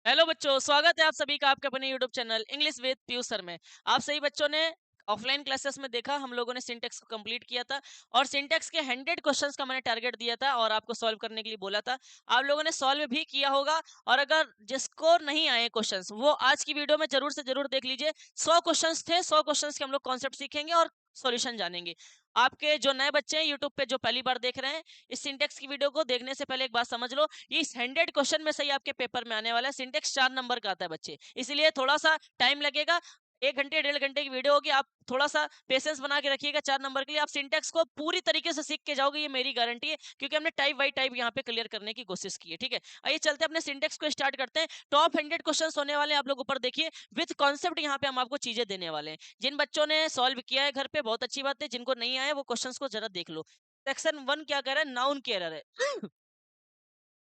Hello बच्चों, स्वागत है आप सभी का आपके अपने YouTube channel English with Piyush sir में। आप सभी बच्चों ने ऑफलाइन क्लासेस में देखा, हम लोगों ने सिंटेक्स को कंप्लीट किया था और सिंटेक्स के 100 क्वेश्चंस का मैंने टारगेट दिया था और आपको सॉल्व करने के लिए बोला था। आप लोगों ने सॉल्व भी किया होगा और अगर जिसको नहीं आए क्वेश्चंस वो आज की वीडियो में जरूर से जरूर देख लीजिए। 100 क्वेश्चंस थे, 100 क्वेश्चंस के हम लोग कॉन्सेप्ट सीखेंगे और सॉल्यूशन जानेंगे। आपके जो नए बच्चे हैं यूट्यूब पे जो पहली बार देख रहे हैं, इस सिंटेक्स की वीडियो को देखने से पहले एक बात समझ लो, ये 100 क्वेश्चन में से ही आपके पेपर में आने वाला है। सिंटेक्स 4 नंबर का आता है बच्चे, इसलिए थोड़ा सा टाइम लगेगा। 1 घंटे 1.5 घंटे की वीडियो होगी, आप थोड़ा सा पेशेंस बना के रखिएगा। 4 नंबर के लिए आप सिंटेक्स को पूरी तरीके से सीख के जाओगे, ये मेरी गारंटी है, क्योंकि हमने टाइप बाई टाइप यहाँ पे क्लियर करने की कोशिश की है। ठीक है, आइए चलते हैं अपने सिंटेक्स को स्टार्ट करते हैं। टॉप 100 क्वेश्चन होने वाले हैं, आप लोग ऊपर देखिए। विथ कॉन्सेप्ट यहाँ पे हम आपको चीजें देने वाले हैं। जिन बच्चों ने सॉल्व किया है घर पे, बहुत अच्छी बात है। जिनको नहीं आया वो क्वेश्चन को जरा देख लो। सेक्शन 1 क्या कह रहा है? नाउन की एरर है।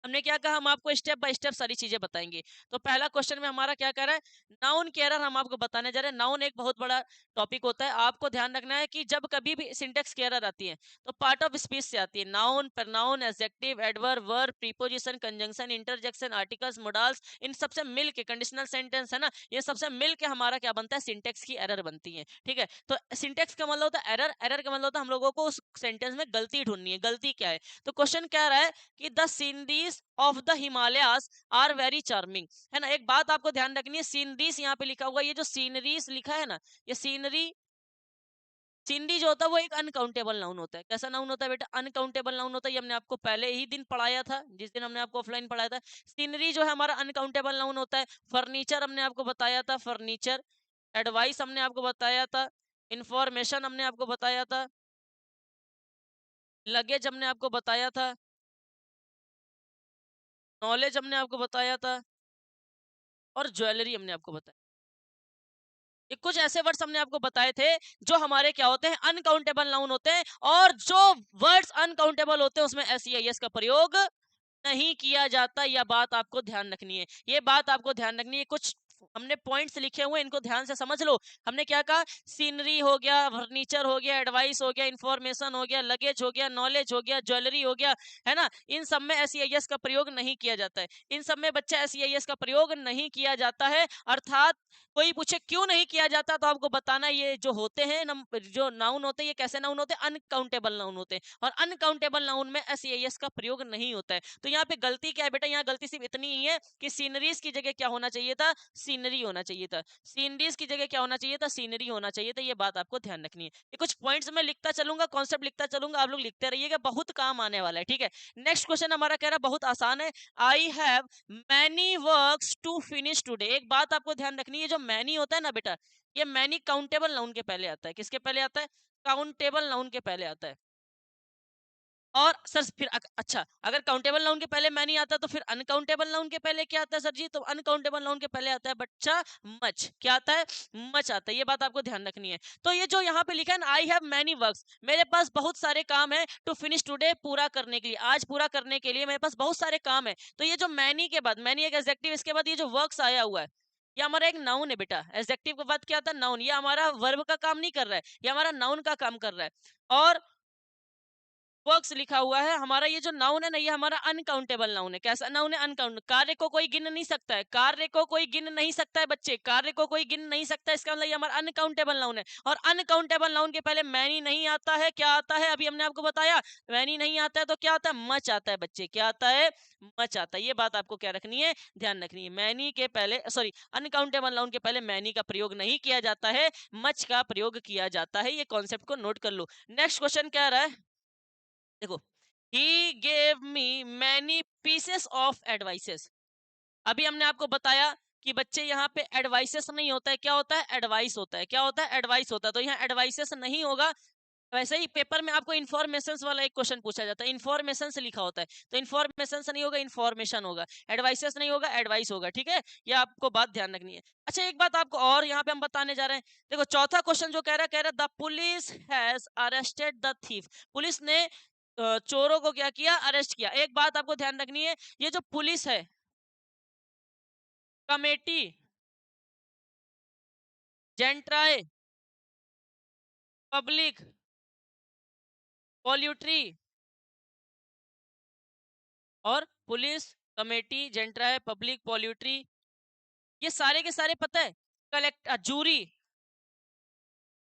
हमने क्या कहा, हम आपको स्टेप बाय स्टेप सारी चीजें बताएंगे। तो पहला क्वेश्चन में हमारा क्या कह रहा है? नाउन की एरर हम आपको बताने जा रहे हैं। नाउन एक बहुत बड़ा टॉपिक होता है। आपको ध्यान रखना है कि जब कभी भी सिंटेक्स की एरर आती है तो पार्ट ऑफ स्पीच से आती है। Noun, pronoun, adjective, adverb, verb, preposition, conjunction, interjection, articles, modals, इन सबसे मिल के कंडीशनल सेंटेंस है ना, ये सबसे मिल के हमारा क्या बनता है? सिंटेक्स की एरर बनती है। ठीक है, तो सिंटेक्स का मतलब होता है एरर, एरर का मतलब होता है हम लोगों को उस सेंटेंस में गलती ढूंढनी है। गलती क्या है? तो क्वेश्चन कह रहा है कि the sceneries of the Himalayas are very charming, है ना। एक बात आपको ध्यान रखनी है, सीनरीज यहाँ पे लिखा हुआ, ये जो सीनरीज लिखा है ना, ये सीनरी, सीनरी जो होता है वो एक अनकाउंटेबल नाउन होता है। कैसा नाउन होता है बेटा? अनकाउंटेबल नाउन होता है। ये हमने आपको पहले ही दिन पढ़ाया था, जिस दिन हमने आपको ऑफलाइन पढ़ाया था। सीनरी जो है हमारा अनकाउंटेबल नाउन होता है। फर्नीचर हमने आपको बताया था, फर्नीचर। एडवाइस हमने आपको बताया था। इंफॉर्मेशन हमने आपको बताया था। लगेज हमने आपको बताया था। नॉलेज हमने आपको बताया था और ज्वेलरी हमने आपको बताया। ये कुछ ऐसे वर्ड्स हमने आपको बताए थे जो हमारे क्या होते हैं? अनकाउंटेबल नाउन होते हैं। और जो वर्ड्स अनकाउंटेबल होते हैं उसमें एस ई आई एस का प्रयोग नहीं किया जाता। यह बात आपको ध्यान रखनी है, ये बात आपको ध्यान रखनी है। कुछ हमने पॉइंट्स लिखे हुए, इनको ध्यान से समझ लो। हमने क्या कहा? सीनरी हो गया, फर्नीचर हो गया, एडवाइस हो गया, इंफॉर्मेशन हो गया, लगेज हो गया, नॉलेज हो गया, ज्वेलरी हो गया, है ना। इन सब में एस का प्रयोग नहीं किया जाता है। इन सब में बच्चा एस का प्रयोग नहीं किया जाता है। अर्थात कोई पूछे क्यों नहीं किया जाता तो आपको बताना, ये जो होते हैं जो नाउन होते हैं, ये कैसे नाउन होते हैं? अनकाउंटेबल नाउन होते हैं। और अनकाउंटेबल नाउन में एस का प्रयोग नहीं होता है। तो यहाँ पे गलती क्या है बेटा? यहाँ गलती सिर्फ इतनी ही है कि सीनरीज की जगह क्या होना चाहिए था? सीनरी होना चाहिए था। सीनरीज की जगह क्या होना चाहिए था? सीनरी होना चाहिए था। ये बात आपको ध्यान रखनी है। ये कुछ पॉइंट्स में लिखता चलूंगा, कॉन्सेप्ट लिखता चलूंगा, आप लोग लिखते रहिएगा, बहुत काम आने वाला है। ठीक है, नेक्स्ट क्वेश्चन हमारा कह रहा है, बहुत आसान है। I have many works to finish today. एक बात आपको ध्यान रखनी है, जो मैनी होता है ना बेटा, ये मैनी काउंटेबल नाउन के पहले आता है। किसके पहले आता है? काउंटेबल नाउन के पहले आता है। और सर फिर अच्छा, अगर काउंटेबल नाउन के पहले मैं नहीं आता तो फिर अनकाउंटेबल नाउन के पहले क्या आता है सर जी? तो अनकाउंटेबल नाउन के पहले आता है बच्चा मच। क्या आता है? मच आता है। ये बात आपको ध्यान रखनी है। तो ये जो यहाँ पे लिखा है ना, आई हैव मैनी वर्क्स, मेरे पास बहुत सारे काम है। टू फिनिश टुडे, पूरा करने के लिए, आज पूरा करने के लिए मेरे पास बहुत सारे काम है। तो ये जो मैनी के बाद, मैनी एक एडजेक्टिव, इसके बाद ये जो वर्क्स आया हुआ है, ये हमारा एक नाउन है बेटा। एडजेक्टिव के बाद क्या आता है? नाउन। ये हमारा वर्ब का काम नहीं कर रहा है, ये हमारा नाउन का काम कर रहा है। और वर्क्स लिखा हुआ है, हमारा ये जो नाउन है ना, ये हमारा अनकाउंटेबल नाउन है। कैसा नाउन है? अनकाउंट। कार्य को कोई गिन नहीं सकता है, कार्य को कोई गिन नहीं सकता है बच्चे, कार्य को कोई गिन नहीं सकता है। इसका मतलब ये हमारा अनकाउंटेबल नाउन है। और अनकाउंटेबल नाउन के पहले मैनी नहीं आता है। क्या आता है? अभी हमने आपको बताया, मैनी नहीं आता है तो क्या आता है? मच आता है बच्चे। क्या आता है? मच आता है। ये बात आपको क्या रखनी है? ध्यान रखनी है। मैनी के पहले, सॉरी, अनकाउंटेबल नाउन के पहले मैनी का प्रयोग नहीं किया जाता है, मच का प्रयोग किया जाता है। ये कॉन्सेप्ट को नोट कर लो। नेक्स्ट क्वेश्चन क्या रहा है? देखो, he gave me many pieces of advices. अभी हमने आपको बताया कि बच्चे यहाँ पे एडवाइसेस नहीं होता है, क्या होता है? एडवाइस होता है। क्या होता है? एडवाइस होता है। तो यहाँ एडवाइसेस नहीं होगा। वैसे ही पेपर में आपको इन्फॉर्मेशन वाला एक क्वेश्चन पूछा जाता है, इन्फॉर्मेशन से लिखा होता है, तो इन्फॉर्मेशन से नहीं होगा, इन्फॉर्मेशन होगा। एडवाइसेस नहीं होगा, एडवाइस होगा। ठीक है, ये आपको बात ध्यान रखनी है। अच्छा, एक बात आपको और यहाँ पे हम बताने जा रहे हैं। देखो, चौथा क्वेश्चन जो कह रहा है, the police has arrested the thief. Police ने चोरों को क्या किया? अरेस्ट किया। एक बात आपको ध्यान रखनी है, ये जो पुलिस है, कमेटी, जेंट्राए, पब्लिक, पॉल्यूट्री, और पुलिस, कमेटी, जेंट्राए, पब्लिक, पॉल्यूट्री, ये सारे के सारे पता है, जूरी,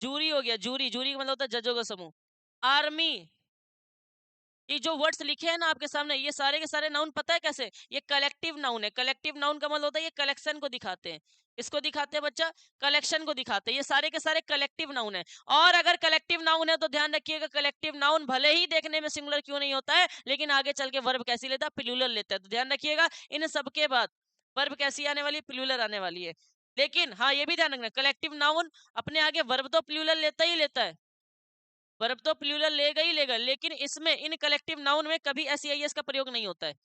जूरी हो गया, जूरी, जूरी का मतलब होता है जजों का समूह। आर्मी, ये जो वर्ड्स लिखे हैं ना आपके सामने, ये सारे के सारे नाउन पता है कैसे, ये कलेक्टिव नाउन है। कलेक्टिव नाउन का मतलब होता है ये कलेक्शन को दिखाते हैं। इसको दिखाते हैं बच्चा, कलेक्शन को दिखाते हैं। ये सारे के सारे कलेक्टिव नाउन है। और अगर कलेक्टिव नाउन है तो ध्यान रखिएगा, कलेक्टिव नाउन भले ही देखने में सिंगुलर क्यों नहीं होता है, लेकिन आगे चल के वर्ब कैसी लेता है, प्लूरल लेता है। तो ध्यान रखिएगा इन सबके बाद वर्ब कैसी आने वाली है, प्लूरल आने वाली है। लेकिन हाँ ये भी ध्यान रखना, कलेक्टिव नाउन अपने आगे वर्ब तो प्लूरल लेता ही लेता है, वर्ब तो प्लूरल लेगा ही लेगा, लेकिन इसमें इन कलेक्टिव नाउन में कभी एस का प्रयोग नहीं होता है,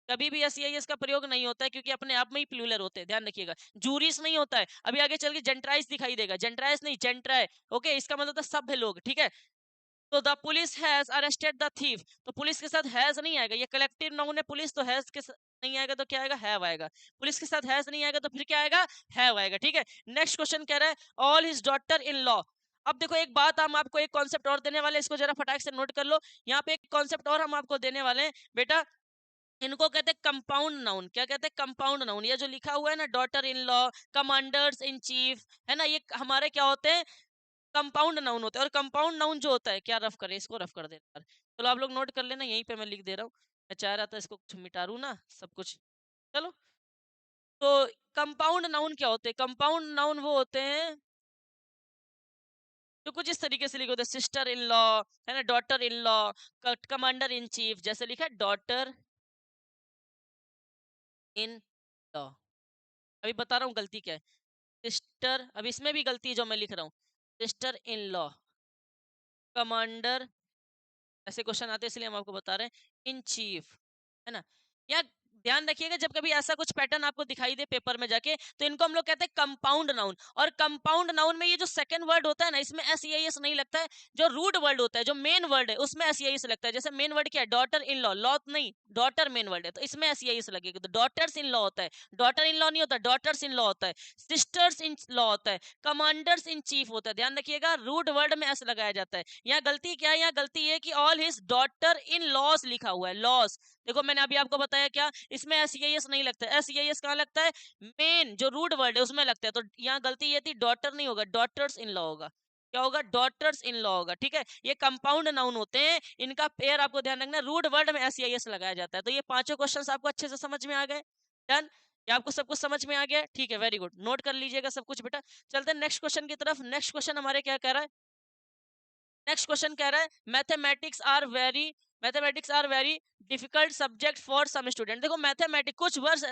कभी भी एस का प्रयोग नहीं होता है, क्योंकि अपने आप में ही प्लूरल होते हैं। ध्यान रखिएगा, जूरिस नहीं होता है। अभी आगे चल के जेंट्राइस दिखाई देगा, जेंट्राइस नहीं जेंट्राय, ओके, इसका मतलब होता है सभ्य लोग, ठीक है। तो the police has arrested the thief, तो पुलिस के साथ हैज नहीं आएगा, ये कलेक्टिव नाउन है पुलिस, तो हैज के नहीं आएगा तो क्या आएगा, हैव आएगा। पुलिस के साथ हैज नहीं आएगा तो फिर क्या आएगा, हैव आएगा, ठीक है। नेक्स्ट क्वेश्चन कह रहा है all his daughter in law. अब देखो एक बात हम आपको एक कॉन्सेप्ट और देने वाले हैं, इसको जरा फटाक से नोट कर लो। यहाँ पे एक कॉन्सेप्ट और हम आपको देने वाले हैं बेटा, इनको कहते हैं कंपाउंड नाउन। क्या कहते हैं, कंपाउंड नाउन। ये जो लिखा हुआ है ना, daughter in law, commanders in chief, है ना, ये हमारे क्या होते हैं, कंपाउंड नाउन होता है। और कंपाउंड नाउन जो होता है, क्या रफ करें, इसको रफ कर देना। चलो आप लोग नोट कर लेना, यहीं पे मैं लिख दे रहा हूँ। मैं चाह रहा था इसको कुछ मिटा दूं ना सब कुछ। चलो, तो कंपाउंड नाउन क्या होते हैं, कंपाउंड नाउन वो होते हैं जो कुछ इस तरीके से लिखे होते हैं, सिस्टर इन लॉ, है ना, daughter in law, commander in chief, जैसे लिखा है डॉटर इन लॉ। अभी बता रहा हूँ गलती क्या है, सिस्टर, अब इसमें भी गलती है जो मैं लिख रहा हूँ, सिस्टर इन लॉ, कमांडर, ऐसे क्वेश्चन आते हैं इसलिए हम आपको बता रहे हैं, इन चीफ, है ना। या ध्यान रखिएगा जब कभी ऐसा कुछ पैटर्न आपको दिखाई दे पेपर में जाके, तो इनको हम लोग कहते हैं कंपाउंड नाउन। और कंपाउंड नाउन में ये जो सेकंड वर्ड होता है ना, इसमें एस नहीं लगता है। जो रूट वर्ड होता है, जो मेन वर्ड है, उसमें एस लगता है। जैसे मेन वर्ड क्या है, डॉटर इन लॉ, लॉ नहीं, डॉटर मेन वर्ड है, तो इसमें एस लगेगा, तो डॉटर्स इन लॉ होता है। डॉटर इन लॉ नहीं होता, डॉटर्स इन लॉ होता है। सिस्टर्स इन लॉ होता है, कमांडर्स इन चीफ होता है। ध्यान रखिएगा, रूट वर्ड में एस लगाया जाता है। यहाँ गलती क्या है, यहाँ गलती है कि all his daughter in loss लिखा हुआ है, लॉस। देखो मैंने अभी आपको बताया क्या, इसमें एस नहीं लगता है। एस कहाँ लगता है, मेन जो रूट वर्ड है उसमें लगता है। तो यहाँ गलती ये थी, डॉटर नहीं होगा, डॉटर्स इन लॉ होगा। क्या होगा, डॉटर्स इन लॉ होगा, ठीक है। ये कंपाउंड नाउन होते हैं, इनका पेयर आपको ध्यान रखना, रूट वर्ड में एस लगाया जाता है। तो ये पांचों क्वेश्चन आपको अच्छे से समझ में आ गए, डन। ये आपको सब कुछ समझ में आ गया, ठीक है, वेरी गुड, नोट कर लीजिएगा सब कुछ बेटा। चलते हैं नेक्स्ट क्वेश्चन की तरफ। नेक्स्ट क्वेश्चन हमारे क्या कह रहा है, नेक्स्ट क्वेश्चन कह रहा है mathematics are very difficult subject for some student. देखो मैथमेटिक्स कुछ words,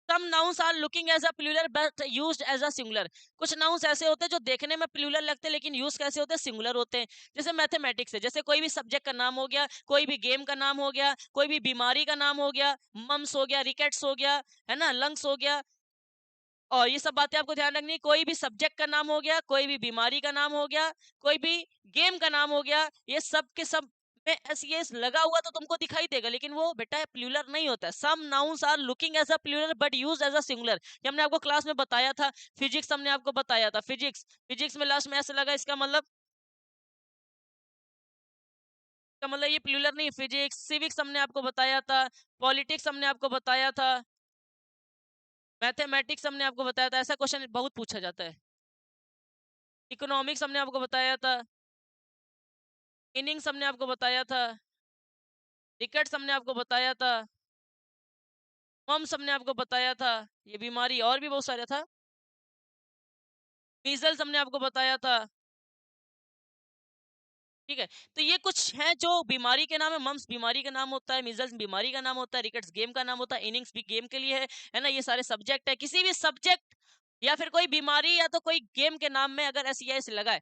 some nouns are looking as a plural but used as a singular. कुछ नाउन्स ऐसे होते हैं जो देखने में प्लूरल लगते हैं लेकिन यूज कैसे होते हैं, सिंगुलर होते हैं। जैसे मैथमेटिक्स है, जैसे कोई भी सब्जेक्ट का नाम हो गया, कोई भी गेम का नाम हो गया, कोई भी बीमारी का नाम हो गया, मम्स हो गया, रिकेट्स हो गया, है ना, लंग्स हो गया, और ये सब बातें आपको ध्यान रखनी है। कोई भी सब्जेक्ट का नाम हो गया, कोई भी बीमारी का नाम हो गया, कोई भी गेम का नाम हो गया, ये सब के सब में एस लगा हुआ तो तुमको दिखाई देगा, लेकिन वो बेटा प्लूरल नहीं होता है। Some nouns are looking as a plural but use as a singular. ये हमने आपको क्लास में बताया था, फिजिक्स हमने आपको बताया था, फिजिक्स, फिजिक्स में लास्ट में ऐसा लगा, इसका मतलब ये प्लूरल नहीं। फिजिक्स, सिविक्स हमने आपको बताया था, पॉलिटिक्स हमने आपको बताया था, मैथमेटिक्स हमने आपको बताया था। ऐसा क्वेश्चन बहुत पूछा जाता है। इकोनॉमिक्स हमने आपको बताया था, इनिंग्स हमने आपको बताया था, विकेट्स हमने आपको बताया था, मम्स हमने आपको बताया था, ये बीमारी और भी बहुत सारा था, मीजल्स हमने आपको बताया था, ठीक है। तो ये कुछ है जो बीमारी के नाम है, मम्स बीमारी का नाम होता है, मीजल्स बीमारी का नाम होता है, रिकेट्स गेम का नाम होता है, इनिंग्स भी गेम के लिए है ना। ये सारे सब्जेक्ट है, किसी भी सब्जेक्ट या फिर कोई बीमारी या तो कोई गेम के नाम में अगर एस लगा है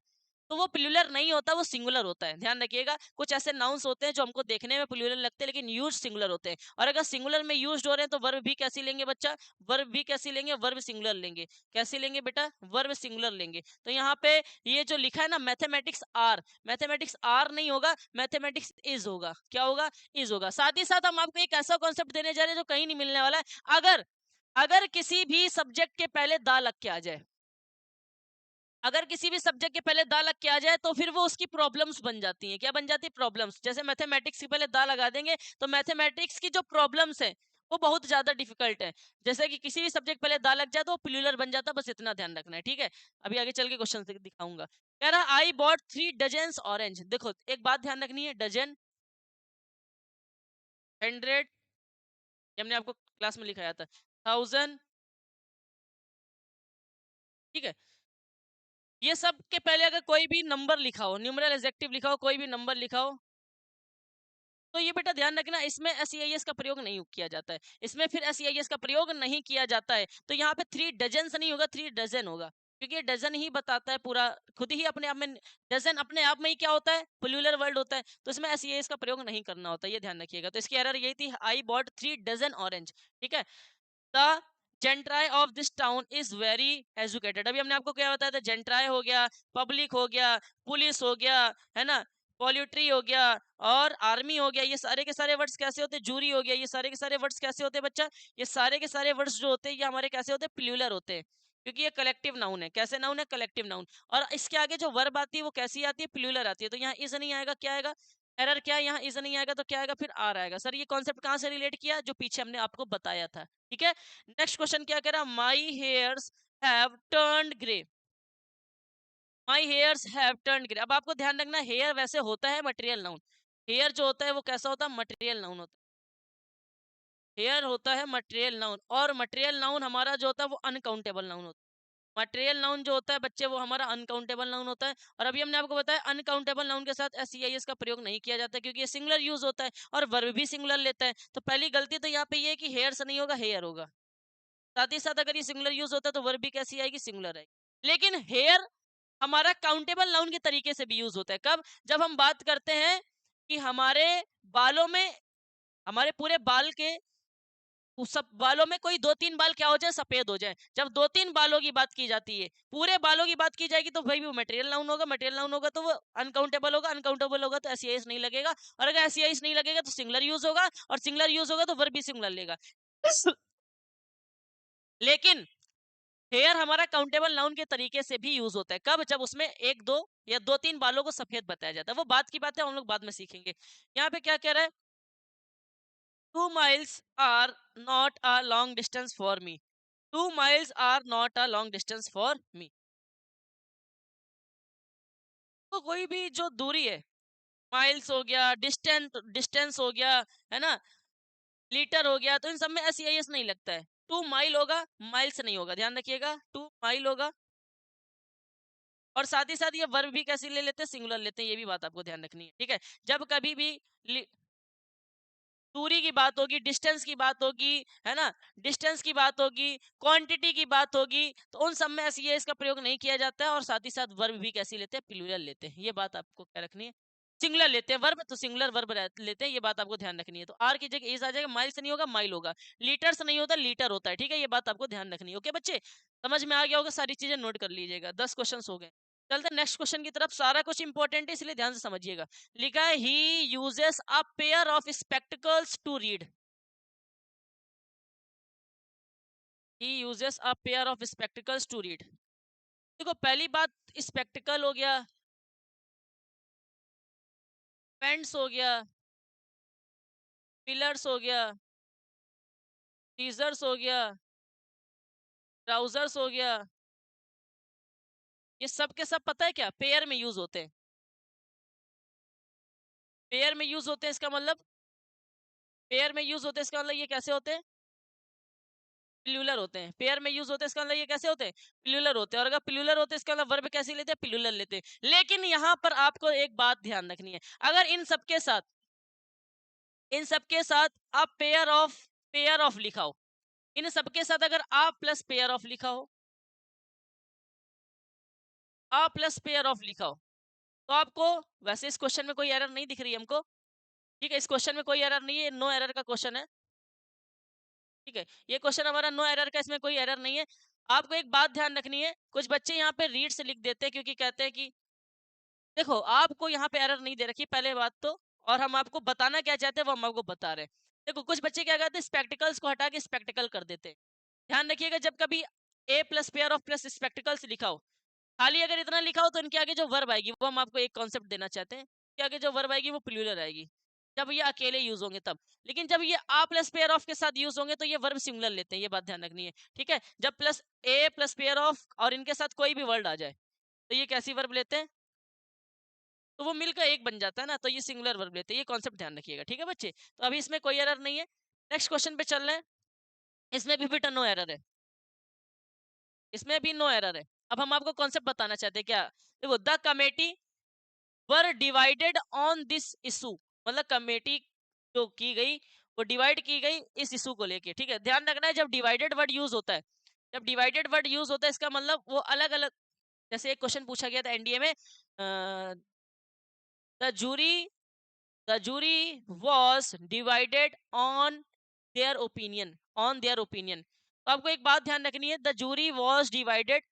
तो वो प्लूरल नहीं होता, वो सिंगुलर होता है। ध्यान रखिएगा, कुछ ऐसे नाउन्स होते हैं जो हमको देखने में प्लूरल लगते हैं लेकिन यूज सिंगुलर होते हैं। और अगर सिंगुलर में यूज हो रहे हैं तो वर्ब भी कैसी लेंगे बच्चा, वर्ब भी कैसी लेंगे, वर्ब सिंगुलर लेंगे। कैसी लेंगे बेटा, वर्ब सिंगुलर लेंगे। तो यहाँ पे ये जो लिखा है ना मैथमेटिक्स आर नहीं होगा, मैथमेटिक्स इज होगा। क्या होगा, इज होगा। साथ ही साथ हम आपको एक ऐसा कॉन्सेप्ट देने जा रहे हैं जो कहीं नहीं मिलने वाला है। अगर अगर किसी भी सब्जेक्ट के पहले दा लग के आ जाए, अगर किसी भी सब्जेक्ट के पहले दा लग के आ जाए तो फिर वो उसकी प्रॉब्लम्स बन जाती हैं। क्या बन जाती है, प्रॉब्लम्स। जैसे मैथमेटिक्स के पहले दा लगा देंगे तो मैथमेटिक्स की जो प्रॉब्लम्स है वो बहुत ज्यादा डिफिकल्ट है। जैसे कि किसी भी सब्जेक्ट पहले दा लग जाए तो प्लूरल बन जाता, बस इतना ध्यान रखना है, ठीक है। अभी आगे चल के क्वेश्चन दिखाऊंगा। कह रहा आई बॉट 3 डजन ऑरेंज। देखो एक बात ध्यान रखनी है, डजन, 100, ये हमने आपको क्लास में लिखाया था, 1000, ठीक है। ये सब के पहले अगर कोई भी नंबर लिखा हो, न्यूमरल एडजेक्टिव लिखा हो, कोई भी नंबर लिखा हो, तो ये बेटा ध्यान रखना, इसमें एस का प्रयोग नहीं किया जाता है। इसमें फिर एस का प्रयोग नहीं किया जाता है। तो यहाँ पे 3 डजन नहीं होगा, 3 डजन होगा, क्योंकि ये डजन ही बताता है पूरा, खुद ही अपने आप में डजन अपने आप में ही क्या होता है, प्लूरल वर्ड होता है। तो इसमें एस का प्रयोग नहीं करना होता, ये ध्यान रखिएगा। तो इसकी एरर यही थी, आई बॉट 3 डजन ऑरेंज, ठीक है। The gentry of this town is very educated. अभी हमने आपको क्या बताया था, जेंट्राई हो गया, पब्लिक हो गया, पुलिस हो गया, है ना, पॉल्यूट्री हो गया, और आर्मी हो गया। ये सारे के सारे वर्ड्स कैसे होते हैं, जूरी हो गया, ये सारे के सारे वर्ड्स कैसे होते हैं बच्चा, ये सारे के सारे वर्ड्स जो होते हैं ये हमारे कैसे होते हैं, प्लूरल होते हैं, क्योंकि ये कलेक्टिव नाउन है। कैसे नाउन है, कलेक्टिव नाउन। और इसके आगे जो वर्ब आती है वो कैसी आती है, प्लूरल आती है। तो यहाँ इज नहीं आएगा, क्या आएगा, एरर, क्या है यहाँ इज नहीं आएगा तो क्या आएगा, फिर आर आएगा। सर ये कॉन्सेप्ट कहाँ से रिलेट किया, जो पीछे हमने आपको बताया था, ठीक है। नेक्स्ट क्वेश्चन क्या कह रहा, माई hairs have turned grey. My hairs have turned grey. अब आपको ध्यान रखना, हेयर वैसे होता है मटेरियल नाउन। हेयर जो होता है वो कैसा होता है, मटेरियल नाउन होता है। हेयर होता है मटेरियल नाउन, और मटेरियल नाउन हमारा जो होता है वो अनकाउंटेबल नाउन होता है। मटेरियल नाउन जो होता है बच्चे वो हमारा अनकाउंटेबल नाउन होता है। और अभी हमने आपको बताया अनकाउंटेबल नाउन के साथ एस का प्रयोग नहीं किया जाता, क्योंकि ये सिंगुलर यूज होता है और वर्ब भी सिंगुलर लेता है। तो पहली गलती तो यहाँ पे ये है कि हेयर से नहीं होगा, हेयर होगा। साथ ही साथ अगर ये सिंगुलर यूज होता है तो वर्ब भी कैसी आएगी, सिंगुलर आएगी। लेकिन हेयर हमारा काउंटेबल नाउन के तरीके से भी यूज होता है। कब, जब हम बात करते हैं कि हमारे बालों में, हमारे पूरे बाल के उस सब बालों में कोई 2-3 बाल क्या हो जाए, सफेद हो जाए। जब 2-3 बालों की बात की जाती है, पूरे बालों की बात की जाएगी, तो भाई वो मटेरियल नाउन होगा। मटेरियल नाउन होगा तो वो अनकाउंटेबल होगा। अनकाउंटेबल होगा तो एस नहीं लगेगा। और अगर एस नहीं लगेगा तो सिंगुलर यूज होगा, और सिंगुलर यूज होगा तो वर्ब भी सिंगुलर लेगा। लेकिन हेयर हमारा काउंटेबल नाउन के तरीके से भी यूज होता है। कब, जब उसमें 1-2 या 2-3 बालों को सफेद बताया जाता है। वो बात की बात है, हम लोग बाद में सीखेंगे। यहाँ पे क्या कह रहा है, 2 miles are not a long distance for me. 2 miles are not a long distance for me. तो कोई भी जो दूरी है, माइल्स हो गया, डिस्टेंस हो गया, है ना, लीटर हो गया, तो इन सब में एस नहीं लगता है। 2 माइल होगा, माइल्स नहीं होगा, ध्यान रखिएगा, 2 माइल होगा। और साथ ही साथ ये वर्ब भी कैसे ले लेते हैं, सिंगुलर लेते हैं, ये भी बात आपको ध्यान रखनी है, ठीक है। जब कभी भी दूरी की बात होगी, डिस्टेंस की बात होगी, है ना, डिस्टेंस की बात होगी, क्वांटिटी की बात होगी, तो उन सब में ऐसी इसका प्रयोग नहीं किया जाता है। और साथ ही साथ वर्ब भी कैसी लेते हैं, प्लूरल लेते हैं, ये बात आपको क्या रखनी है, सिंगुलर लेते हैं। वर्ब तो सिंगुलर वर्ब लेते हैं, ये बात आपको ध्यान रखनी है। तो आर की जगह एज आ जाएगा, माइल से नहीं होगा, माइल होगा, लीटर से नहीं होता, लीटर होता है, ठीक है। ये बात आपको ध्यान रखनी है। ओके बच्चे, समझ में आ गया होगा, सारी चीजें नोट कर लीजिएगा। 10 क्वेश्चन हो गए। चलते नेक्स्ट क्वेश्चन की तरफ। सारा कुछ इंपॉर्टेंट है, इसलिए ध्यान से समझिएगा। लिखा है he uses a pair of spectacles to read. He uses a pair of spectacles to read. देखो पहली बात, स्पेक्टिकल हो गया, पेंट्स हो गया, पिलर्स हो गया, टीजर्स हो गया, ट्राउजर्स हो गया, ये सब के सब पता है क्या, पेयर में यूज होते हैं। पेयर में यूज होते हैं, इसका मतलब पेयर में यूज होते हैं, इसका मतलब ये कैसे होते हैं, प्लूरल होते हैं। पेयर में यूज होते हैं, इसका मतलब ये कैसे होते हैं, प्लूरल होते हैं। और अगर प्लूरल होते हैं, इसका मतलब वर्ब कैसे लेते हैं, प्लूरल लेते हैं। लेकिन यहाँ पर आपको एक बात ध्यान रखनी है, अगर इन सबके साथ आप पेयर ऑफ लिखा हो, इन सबके साथ अगर आ प्लस पेयर ऑफ लिखा हो, आ प्लस पेयर ऑफ लिखा हो, तो आपको, वैसे इस क्वेश्चन में कोई एरर नहीं दिख रही है हमको, ठीक है। इस क्वेश्चन में कोई एरर नहीं है, नो एरर का क्वेश्चन है, ठीक है। ये क्वेश्चन हमारा नो एरर का, इसमें कोई एरर नहीं है। आपको एक बात ध्यान रखनी है, कुछ बच्चे यहाँ पे रीड से लिख देते हैं, क्योंकि कहते हैं कि देखो आपको यहाँ पे एरर नहीं दे रखी पहले बात तो, और हम आपको बताना क्या चाहते हैं वो हम आपको बता रहे हैं। देखो कुछ बच्चे क्या करते हैं, स्पेक्टिकल्स को हटा के स्पेक्टिकल कर देते हैं। ध्यान रखिएगा, जब कभी a plus pair of plus spectacles लिखा हो, खाली अगर इतना लिखा हो, तो इनके आगे जो वर्ब आएगी वो हम आपको एक कॉन्सेप्ट देना चाहते हैं, कि आगे जो वर्ब आएगी वो प्लूरल आएगी। जब ये अकेले यूज होंगे तब। लेकिन जब ये आ प्लस पेयर ऑफ के साथ यूज होंगे तो ये वर्ब सिंगुलर लेते हैं, ये बात ध्यान रखनी है, ठीक है। जब plus A plus pair of और इनके साथ कोई भी वर्ड आ जाए तो ये कैसी वर्ब लेते हैं, तो वो मिलकर एक बन जाता है ना, तो ये सिंगुलर वर्ब लेते हैं। ये कॉन्सेप्ट ध्यान रखिएगा, ठीक है बच्चे। तो अभी इसमें कोई एरर नहीं है। नेक्स्ट क्वेश्चन पे चल रहे हैं। इसमें भी बेटा नो एरर है, इसमें भी नो एरर है। अब हम आपको कॉन्सेप्ट बताना चाहते हैं क्या, देखो the committee were divided on this issue, मतलब कमेटी जो की गई वो डिवाइड की गई इस इशू को लेके, ठीक है। ध्यान रखना है जब डिवाइडेड वर्ड यूज होता है, जब डिवाइडेड वर्ड यूज होता है इसका मतलब वो अलग अलग, जैसे एक क्वेश्चन पूछा गया था एनडीए में, the jury the jury was divided on their opinion. तो आपको एक बात ध्यान रखनी है, the jury was divided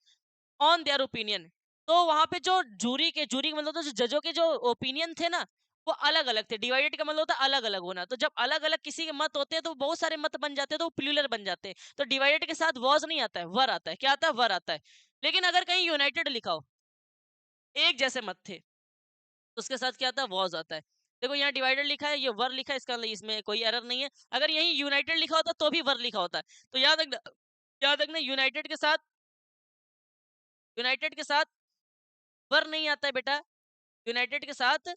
on their opinion. तो वहां पे जो जूरी का मतलब होता है, जो जजों के जो ओपिनियन थे ना वो अलग अलग थे। डिवाइडेड का मतलब होता है अलग अलग होना, तो जब अलग अलग किसी के मत होते हैं तो बहुत सारे मत बन जाते हैं, तो वो प्लूरल बन जाते हैं। तो डिवाइडेड के साथ वॉज नहीं आता है, वर आता है। क्या आता है, वर आता है। लेकिन अगर कहीं यूनाइटेड लिखा हो, एक जैसे मत थे, तो उसके साथ क्या आता है, वॉज आता है। देखो यहाँ डिवाइडेड लिखा है, ये वर लिखा है, इसका मतलब इसमें कोई एरर नहीं है। अगर यहीं यूनाइटेड लिखा होता तो भी वर लिखा होता है। तो याद रखना यूनाइटेड के साथ वर नहीं आता है बेटा, यूनाइटेड के साथ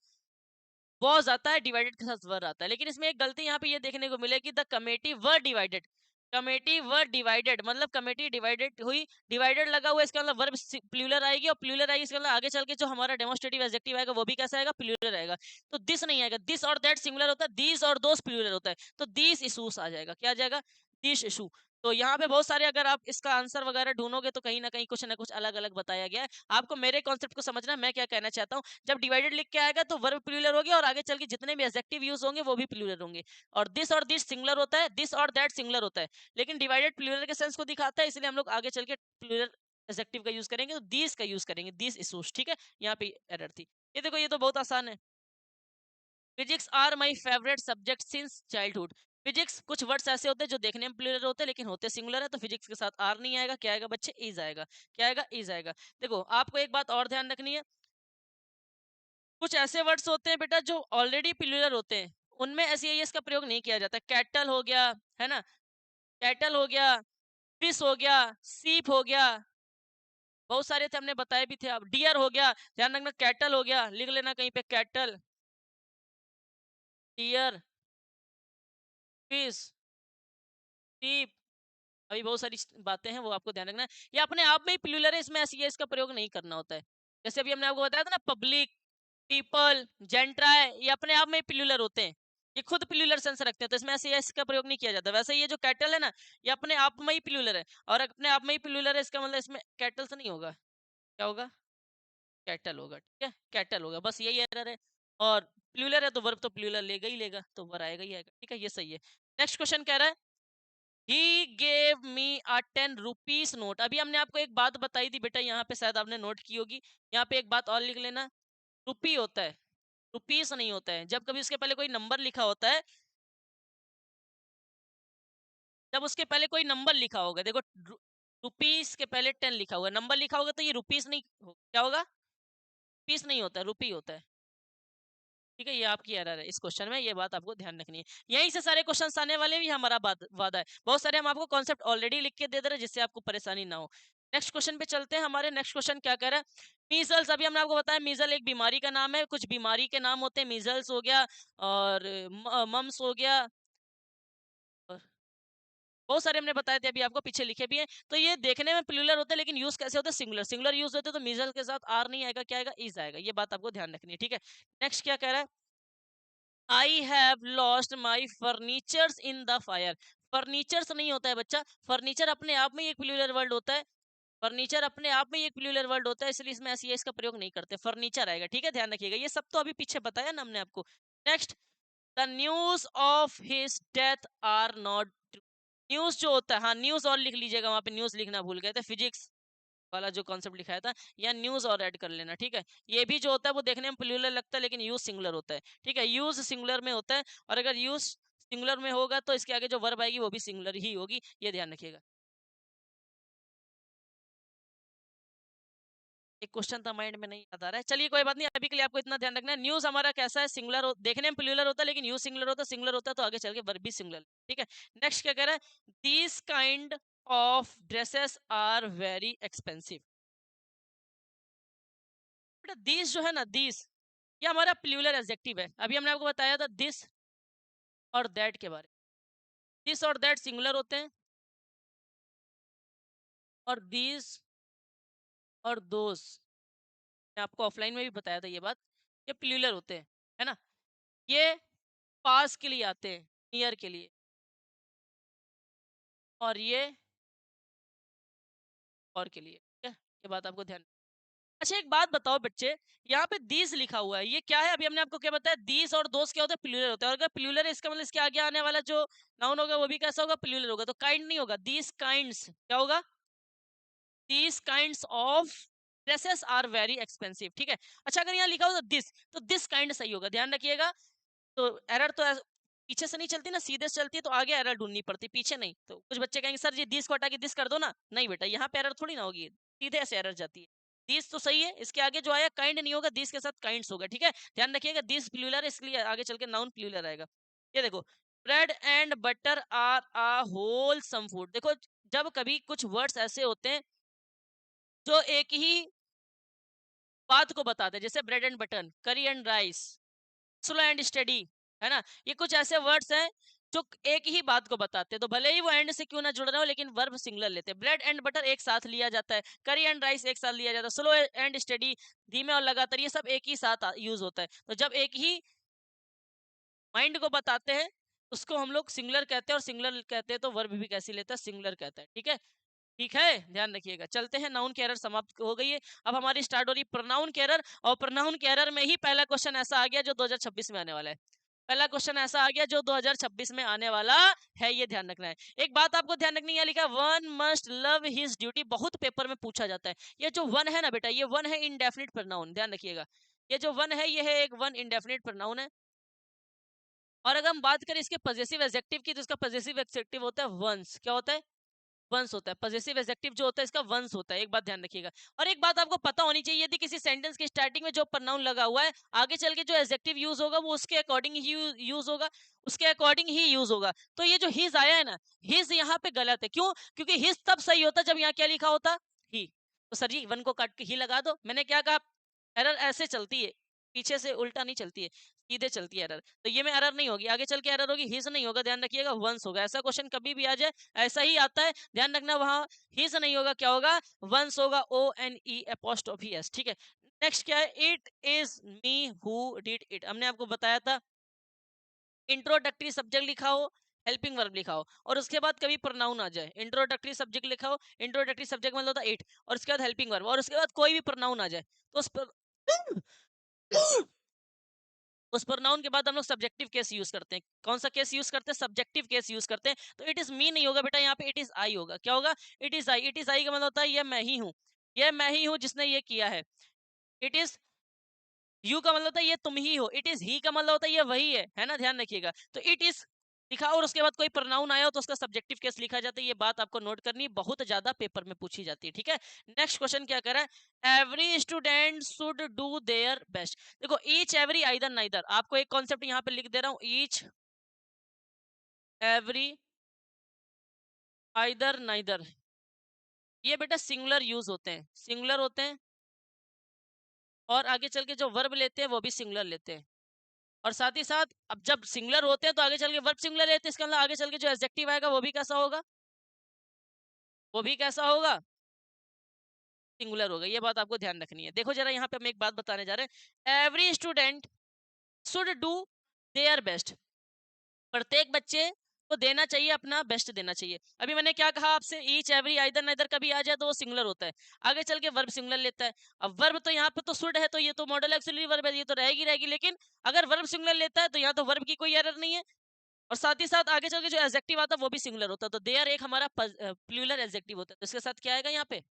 वॉज आता है, डिवाइडेड के साथ वर आता है। लेकिन इसमें एक गलती यहाँ पे ये देखने को मिलेगी, the committee were divided, committee were divided मतलब कमेटी डिवाइडेड हुई, डिवाइडेड लगा हुआ, इसका मतलब वर्ब प्लूरल आएगी, और प्लूरल आएगी इसका मतलब आगे चल के जो हमारा डेमोस्ट्रेटिव एडजेक्टिव आएगा वो भी कैसा आएगा, प्लूरल आएगा। तो दिस नहीं आएगा, दिस और दैट सिंगुलर होता है, दिस और दोस प्लूरल होता है, तो दिस इशूज आ जाएगा। क्या आ जाएगा, दिस इशू। तो यहाँ पे बहुत सारे, अगर आप इसका आंसर वगैरह ढूंढोगे तो कहीं ना कहीं कुछ ना कुछ अलग अलग बताया गया है। आपको मेरे कॉन्सेप्ट को समझना, मैं क्या कहना चाहता हूँ। जब डिवाइडेड लिख के आएगा तो वर्ब प्लूरल होगी, और आगे चल के जितने भी एडजेक्टिव यूज होंगे वो भी प्लूरल होंगे। और दिस सिंगुलर होता है, दिस और दैट सिंगुलर होता है। लेकिन डिवाइडेड प्लूरल के सेंस को दिखाता है, इसलिए हम लोग आगे चल के प्लूरल एडजेक्टिव का यूज करेंगे, तो दिस का यूज करेंगे, दिस इशूज, ठीक है। यहाँ पे एरर थी। ये देखो, ये तो बहुत आसान है। Physics are my favourite subject since childhood. Physics, कुछ वर्ड्स ऐसे होते हैं जो देखने में प्लूरल होते हैं लेकिन होते सिंगुलर है, तो फिजिक्स के साथ आर नहीं आएगा। क्या आएगा बच्चे, इज आएगा। क्या आएगा, इज आएगा। देखो आपको एक बात और ध्यान रखनी है, कुछ ऐसे वर्ड्स होते हैं बेटा जो ऑलरेडी प्लूरल होते हैं, उनमें एस का प्रयोग नहीं किया जाता। कैटल हो गया, है ना, कैटल हो गया, फिश हो गया, सीप हो गया, बहुत सारे थे हमने बताए भी थे। अब डियर हो गया, ध्यान रखना, कैटल हो गया, लिख लेना कहीं पे, कैटल, डियर, फिश, सीप, अभी बहुत सारी बातें हैं वो आपको ध्यान रखना है। ये अपने आप में ही प्लूरल है, इसमें ऐसी इसका प्रयोग नहीं करना होता है। जैसे अभी हमने आपको बताया था ना, पब्लिक, पीपल, जेंट्राय, ये अपने आप में ही प्लूरल होते हैं, ये खुद प्लूरल सेंस रखते हैं, तो इसमें ऐसे इसका प्रयोग नहीं किया जाता। वैसे ये जो कैटल है ना, ये अपने आप में ही प्लूरल है, और अपने आप में ही प्लूरल है, इसका मतलब इसमें कैटल से नहीं होगा, क्या होगा, कैटल होगा, ठीक है, कैटल होगा, बस यही एरर है। और प्लूरल है तो वर्ब तो प्लूरल लेगा ही लेगा, तो वर आएगा ही आएगा, ठीक है, ये सही है। नेक्स्ट क्वेश्चन कह रहा है, he gave me a 10 rupees note. अभी हमने आपको एक बात बताई थी बेटा, यहाँ पे शायद आपने नोट की होगी, यहाँ पे एक बात और लिख लेना, रुपी होता है, रुपीस नहीं होता है। जब कभी उसके पहले कोई नंबर लिखा होता है, जब उसके पहले कोई नंबर लिखा होगा, देखो रुपीस के पहले 10 लिखा हुआ, नंबर लिखा होगा, तो ये रुपीस नहीं क्या होगा, पीस नहीं होता, रुपी होता है, ठीक है। ये आपकी एरर है इस क्वेश्चन में, ये बात आपको ध्यान रखनी है। यहीं से सारे क्वेश्चन आने वाले भी हमारा वादा है। बहुत सारे हम आपको कॉन्सेप्ट ऑलरेडी लिख के दे दे रहे हैं, जिससे आपको परेशानी ना हो। नेक्स्ट क्वेश्चन पे चलते हैं। हमारे नेक्स्ट क्वेश्चन क्या कह रहा है, मीजल्स। अभी हमने आपको बताया मीजल एक बीमारी का नाम है, कुछ बीमारी के नाम होते हैं, मीजल्स हो गया, और मम्स हो गया, और बहुत सारे हमने बताए थे, अभी आपको पीछे लिखे भी हैं। तो ये देखने में प्लूरल होते हैं लेकिन यूज कैसे होते हैं, सिंगुलर। सिंगुलर यूज होते हैं तो मीजल के साथ आर नहीं आएगा, क्या आएगा, इज आएगा। ये बात आपको ध्यान रखनी है, ठीक है। नेक्स्ट क्या कह रहा है, I have lost my furnitures in the fire. Furnitures नहीं होता है बच्चा, फर्नीचर अपने आप में एक प्लूरल वर्ड होता है, फर्नीचर अपने आप में एक प्लूरल वर्ड होता है, इसलिए इसमें ऐसी इसका प्रयोग नहीं करते, फर्नीचर आएगा, ठीक है, ध्यान रखिएगा। ये सब तो अभी पीछे बताया ना हमने आपको। Next, the news of his death are not true. News जो होता है, हाँ न्यूज और लिख लीजिएगा, वहां पे न्यूज लिखना भूल गए थे, फिजिक्स वाला जो कॉन्सेप्ट लिखाया था, या न्यूज और ऐड कर लेना, ठीक है। ये भी जो होता है वो देखने में प्लूरल लगता है लेकिन यूज सिंगुलर होता है, ठीक है, यूज सिंगुलर में होता है, और अगर यूज सिंगुलर में होगा तो इसके आगे जो वर्ब आएगी वो भी सिंगुलर ही होगी, ये ध्यान रखिएगा। एक क्वेश्चन था माइंड में, नहीं याद आ रहा है, चलिए कोई बात नहीं, अभी के लिए आपको इतना ध्यान रखना है। न्यूज हमारा कैसा है, सिंगुलर देखने में प्लूरल होता है, लेकिन यूज सिंगुलर होता है तो आगे चल के वर्ब भी सिंगुलर। ठीक है, नेक्स्ट क्या कह रहा है, these kind of dresses are very expensive. बेटा दीज जो है ना, दीज ये हमारा प्लूरल एडजेक्टिव है। अभी हमने आपको बताया था दिस और दैट के बारे में। दिस और दैट सिंगुलर होते हैं, और दीज और दोस, मैं आपको ऑफलाइन में भी बताया था ये बात, ये प्लूरल होते हैं, है ना। ये पास के लिए आते हैं, नियर के लिए, और ये और के लिए। ठीक है, ये बात आपको ध्यान। अच्छा एक बात बताओ बच्चे, यहाँ पे दीस लिखा हुआ है, ये क्या है? अभी हमने आपको क्या बताया, दीस और दोस्त क्या होता है, प्लूरल होता है। और अगर प्लूरल है इसका मतलब इसके आगे आने वाला जो नाउन होगा वो भी कैसा होगा, प्लूरल होगा। तो काइंड नहीं होगा, दीस काइंड्स क्या होगा, these kinds of dresses are very expensive. ठीक है, अच्छा अगर यहाँ लिखा हो तो दिस काइंड सही होगा, ध्यान रखिएगा। तो एरर तो पीछे से नहीं चलती ना, सीधे से चलती है, तो आगे एरर ढूंढनी पड़ती, पीछे नहीं। तो कुछ बच्चे कहेंगे सर जी दिस को हटा के दिस कर दो ना, नहीं बेटा यहाँ पे एरर थोड़ी ना होगी, सीधे से एरर जाती है। दिस तो सही है, इसके आगे जो आया काइंड नहीं होगा, दिस के साथ काइंड्स होगा। ठीक है, ध्यान रखिएगा, दिस प्लूरल इसलिए आगे चल के नाउन प्लूरल आएगा। ये देखो, bread and butter are a wholesome food. देखो जब कभी कुछ वर्ड्स ऐसे होते हैं जो एक ही बात को बताते हैं, जैसे ब्रेड एंड बटर, करी and rice, slow and study, है ना, ये कुछ ऐसे वर्ड्स हैं जो एक ही बात को बताते हैं। तो भले ही वो एंड से क्यों ना जुड़ रहा हो, लेकिन वर्ब सिंगुलर लेते हैं। ब्रेड एंड बटर एक साथ लिया जाता है, करी एंड राइस एक साथ लिया जाता है, स्लो एंड स्टडी धीमे और लगातार, ये सब एक ही साथ यूज होता है। तो जब एक ही माइंड को बताते हैं उसको हम लोग सिंगुलर कहते हैं, और सिंगुलर कहते हैं तो वर्ब भी कैसी लेता है, सिंगुलर कहता है। ठीक है, ठीक है, ध्यान रखिएगा। चलते हैं, नाउन की एरर समाप्त हो गई है, अब हमारी स्टार्ट हो रही प्रोनाउन की एरर। और प्रोनाउन की एरर में ही पहला क्वेश्चन ऐसा आ गया जो 2026 में आने वाला है। पहला क्वेश्चन ऐसा आ गया जो 2026 में आने वाला है, ये ध्यान रखना है। एक बात आपको ध्यान रखनी है, लिखा one must love his duty, बहुत पेपर में पूछा जाता है। ये जो वन है ना बेटा, ये वन है इनडेफिनिट प्रोनाउन, ध्यान रखिएगा। ये जो वन है ये है एक वन इनडेफिनिट प्रोनाउन है। और अगर हम बात करें इसके पॉजिटिव एडजेक्टिव की, तो इसका पॉजिटिव एडजेक्टिव होता है वंस। क्या होता है, वंस होता है। पॉजिटिव एडजेक्टिव जो होता है इसका वंस होता है, एक बात ध्यान रखिएगा। और एक बात आपको पता होनी चाहिए, यदि किसी सेंटेंस की स्टार्टिंग में जो प्रोनाउन लगा हुआ है, आगे चल के जो एडजेक्टिव यूज होगा वो उसके अकॉर्डिंग ही यूज होगा, उसके अकॉर्डिंग ही यूज होगा। तो ये जो हिज आया है ना, हिज यहाँ पे गलत है। क्यों? क्योंकि हिज तब सही होता जब यहाँ क्या लिखा होता, ही। तो सर जी वन को काट के ही लगा दो, मैंने क्या कहा, एरर ऐसे चलती है, पीछे से उल्टा नहीं चलती है, सीधे चलती है एरर। तो ये में एरर नहीं होगी, आगे चल के एरर होगी, हिज नहीं होगा, ध्यान रखिएगा, वंस होगा। ऐसा क्वेश्चन कभी भी आ जाए ऐसा ही आता है, ध्यान रखना, वहां हिज नहीं होगा, क्या होगा, वंस होगा, ONE'। ठीक है, नेक्स्ट क्या है, it is me who did it. हमने आपको बताया था इंट्रोडक्टरी सब्जेक्ट लिखा हो, हेल्पिंग वर्ब लिखा हो, और उसके बाद कभी प्रोनाउन आ जाए, इंट्रोडक्टरी सब्जेक्ट लिखा हो, इंट्रोडक्टरी सब्जेक्ट मतलब होता है इट, और उसके बाद हेल्पिंग वर्ब, और उसके बाद कोई भी प्रोनाउन आ जाए, तो उस पर उस प्रोनाउन के बाद हम लोग सब्जेक्टिव केस यूज करते हैं। कौन सा केस यूज करते हैं, सब्जेक्टिव केस यूज करते हैं। तो इट इज मी नहीं होगा बेटा, यहाँ पे इट इज आई होगा। क्या होगा, it is I. It is I का मतलब होता है ये मैं ही हूँ, ये मैं ही हूँ जिसने ये किया है। इट इज यू का मतलब होता है ये तुम ही हो। इट इज ही का मतलब होता है ये वही है ना, ध्यान रखिएगा। तो इट इज लिखा और उसके बाद कोई प्रोनाउन आया हो तो उसका सब्जेक्टिव केस लिखा जाता है। ये बात आपको नोट करनी, बहुत ज्यादा पेपर में पूछी जाती है। ठीक है, नेक्स्ट क्वेश्चन क्या कह रहा है, every student should do their best. देखो ईच एवरी आइदर नाइदर, आपको एक कॉन्सेप्ट यहाँ पे लिख दे रहा हूँ, ईच एवरी आइदर नाइदर, ये बेटा सिंगुलर यूज होते हैं, सिंगुलर होते हैं, और आगे चल के जो वर्ब लेते हैं वो भी सिंगुलर लेते हैं। और साथ ही साथ अब जब सिंगुलर होते हैं तो आगे चल के वर्ब सिंगुलर लेते हैं, इसका मतलब आगे चल के जो एडजेक्टिव आएगा वो भी कैसा होगा, वो भी कैसा होगा, सिंगुलर होगा। ये बात आपको ध्यान रखनी है। देखो जरा यहाँ पे हम एक बात बताने जा रहे हैं, every student should do their best, प्रत्येक बच्चे को देना चाहिए, अपना बेस्ट देना चाहिए। अभी मैंने क्या कहा आपसे, ईच एवरी आइदर नाइदर कभी आ जाए तो वो सिंगुलर होता है, आगे चल के वर्ब सिंगुलर लेता है। अब वर्ब तो यहाँ पे तो शुड है, तो ये तो मॉडल एक्सिलरी वर्ब है, ये तो रहेगी रहेगी, लेकिन अगर वर्ब सिंगुलर लेता है तो यहाँ तो वर्ब की कोई एरर नहीं है, और साथ ही साथ आगे चल के जो एडजेक्टिव आता है वो भी सिंगुलर होता है। तो देयर एक हमारा प्लूरल एडजेक्टिव होता है, तो इसके साथ क्या आएगा, यहाँ पे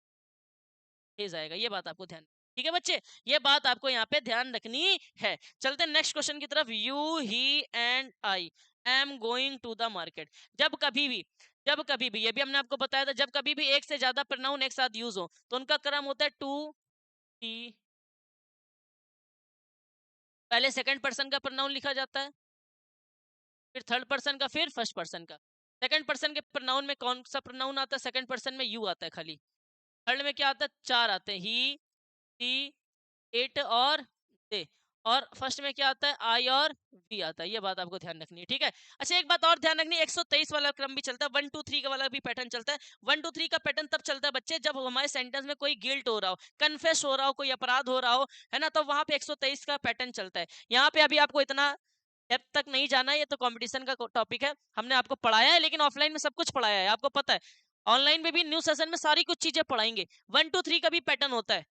इज आएगा। ये बात आपको ध्यान, ठीक है बच्चे, ये बात आपको यहाँ पे ध्यान रखनी है। चलते हैं नेक्स्ट क्वेश्चन की तरफ, you he and I am going to the market. जब कभी भी ये भी हमने आपको बताया था, जब कभी भी एक से ज्यादा प्रोनाउन एक साथ यूज हो तो उनका क्रम होता है टू ही, पहले सेकंड पर्सन का प्रोनाउन लिखा जाता है, फिर थर्ड पर्सन का, फिर फर्स्ट पर्सन का। सेकंड पर्सन के प्रोनाउन में कौन सा प्रोनाउन आता है? सेकंड पर्सन में यू आता है खाली। थर्ड में क्या आता है? चार आते हैं, ही, सी, इट और दे। और फर्स्ट में क्या आता है? आई और वी आता है। ये बात आपको ध्यान रखनी है, ठीक है। अच्छा, एक बात और ध्यान रखनी है, 123 वाला क्रम भी चलता है, 1 2 3 का वाला भी पैटर्न चलता है। 1 2 3 का पैटर्न तब चलता है बच्चे जब हमारे सेंटेंस में कोई गिल्ट हो रहा हो, कन्फेस हो रहा हो, कोई अपराध हो रहा हो, है ना, तो वहां पे 123 का पैटर्न चलता है। यहाँ पे अभी आपको इतना डेप्थ तक नहीं जाना है, ये तो कंपटीशन का टॉपिक है, हमने आपको पढ़ाया है, लेकिन ऑफलाइन में सब कुछ पढ़ाया है, आपको पता है। ऑनलाइन में भी न्यू सेशन में सारी कुछ चीजें पढ़ाएंगे। 1 2 3 का भी पैटर्न होता है,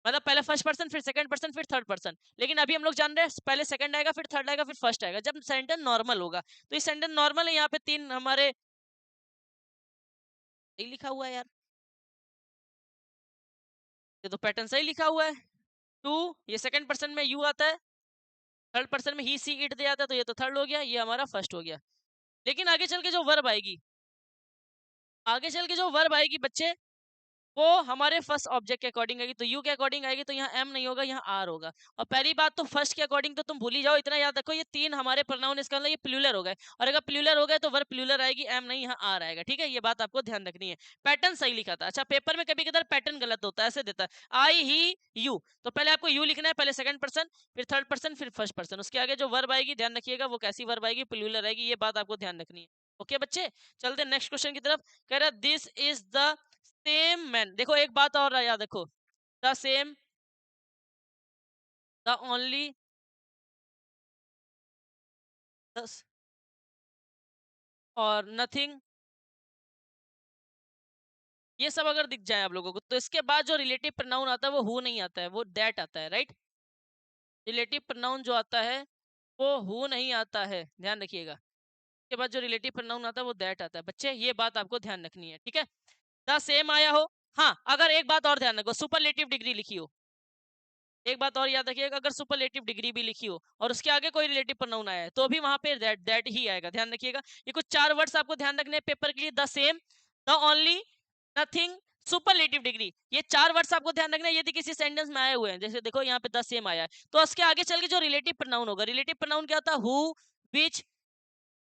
मतलब पहले फर्स्ट पर्सन, फिर सेकंड पर्सन, फिर थर्ड पर्सन। लेकिन अभी हम लोग जान रहे हैं पहले सेकंड आएगा, फिर थर्ड आएगा, फिर फर्स्ट आएगा, जब सेंटेंस नॉर्मल होगा। तो ये सेंटेंस नॉर्मल है, यहाँ पे तीन हमारे सही लिखा हुआ है यार, ये तो पैटर्न सही लिखा हुआ है। टू, ये सेकंड पर्सन में यू आता है, थर्ड पर्सन में ही, सी, इट दे आता है, तो ये तो थर्ड हो गया, ये हमारा फर्स्ट हो गया। लेकिन आगे चल के जो वर्ब आएगी, आगे चल के जो वर्ब आएगी बच्चे, वो हमारे फर्स्ट ऑब्जेक्ट के अकॉर्डिंग आएगी। तो यू के अकॉर्डिंग आएगी, तो यहाँ एम नहीं होगा, यहाँ आर होगा। और पहली बात तो फर्स्ट के अकॉर्डिंग तो तुम भूल ही जाओ, इतना याद रखो, ये तीन हमारे प्रोनाउन, इसका मतलब ये प्लूरल हो गए, और अगर प्लूरल हो गए तो वर्ब प्लूरल आएगी, एम नहीं, यहाँ आर आएगा, ठीक है। ये बात आपको ध्यान रखनी है। पैटर्न सही लिखा था। अच्छा, पेपर में कभी कभार पैटर्न गलत होता है, ऐसे देता है आई, ही, यू, तो पहले आपको यू लिखना है, पहले सेकंड पर्सन, फिर थर्ड पर्सन, फिर फर्स्ट पर्सन, उसके आगे जो वर्ब आएगी ध्यान रखिएगा वो कैसी वर्ब आएगी, प्लूरल आएगी, ये बात आपको ध्यान रखनी है। ओके बच्चे, चलते नेक्स्ट क्वेश्चन की तरफ। कह रहा है this is the same man. देखो एक बात और याद रखो, द सेम, द ओनली, और नथिंग, ये सब अगर दिख जाए आप लोगों को, तो इसके बाद जो रिलेटिव प्रोनाउन आता है वो हु नहीं आता है, वो दैट आता है, राइट। रिलेटिव प्रोनाउन जो आता है वो हु नहीं आता है, ध्यान रखिएगा। इसके बाद जो रिलेटिव प्रोनाउन आता है वो दैट आता है बच्चे, ये बात आपको ध्यान रखनी है, ठीक है। द सेम आया हो, हाँ, अगर एक बात और ध्यान रखो, सुपरलेटिव डिग्री लिखी हो, एक बात और याद रखिएगा, अगर सुपरलेटिव डिग्री भी लिखी हो और उसके आगे कोई रिलेटिव प्रोनाउन आया है, तो भी वहां पे दैट ही आएगा, ध्यान रखिएगा। ये कुछ चार वर्ड्स आपको ध्यान रखने हैं पेपर के लिए, the same, the only, nothing, superlative degree, ये चार वर्ड्स आपको ध्यान रखना है। यदि किसी सेंटेंस में आए हुए हैं, जैसे देखो यहाँ पे द सेम आया है, तो उसके आगे चल के जो रिलेटिव प्रोनाउन होगा, रिलेटिव प्रोनाउन क्या होता है? Who, which,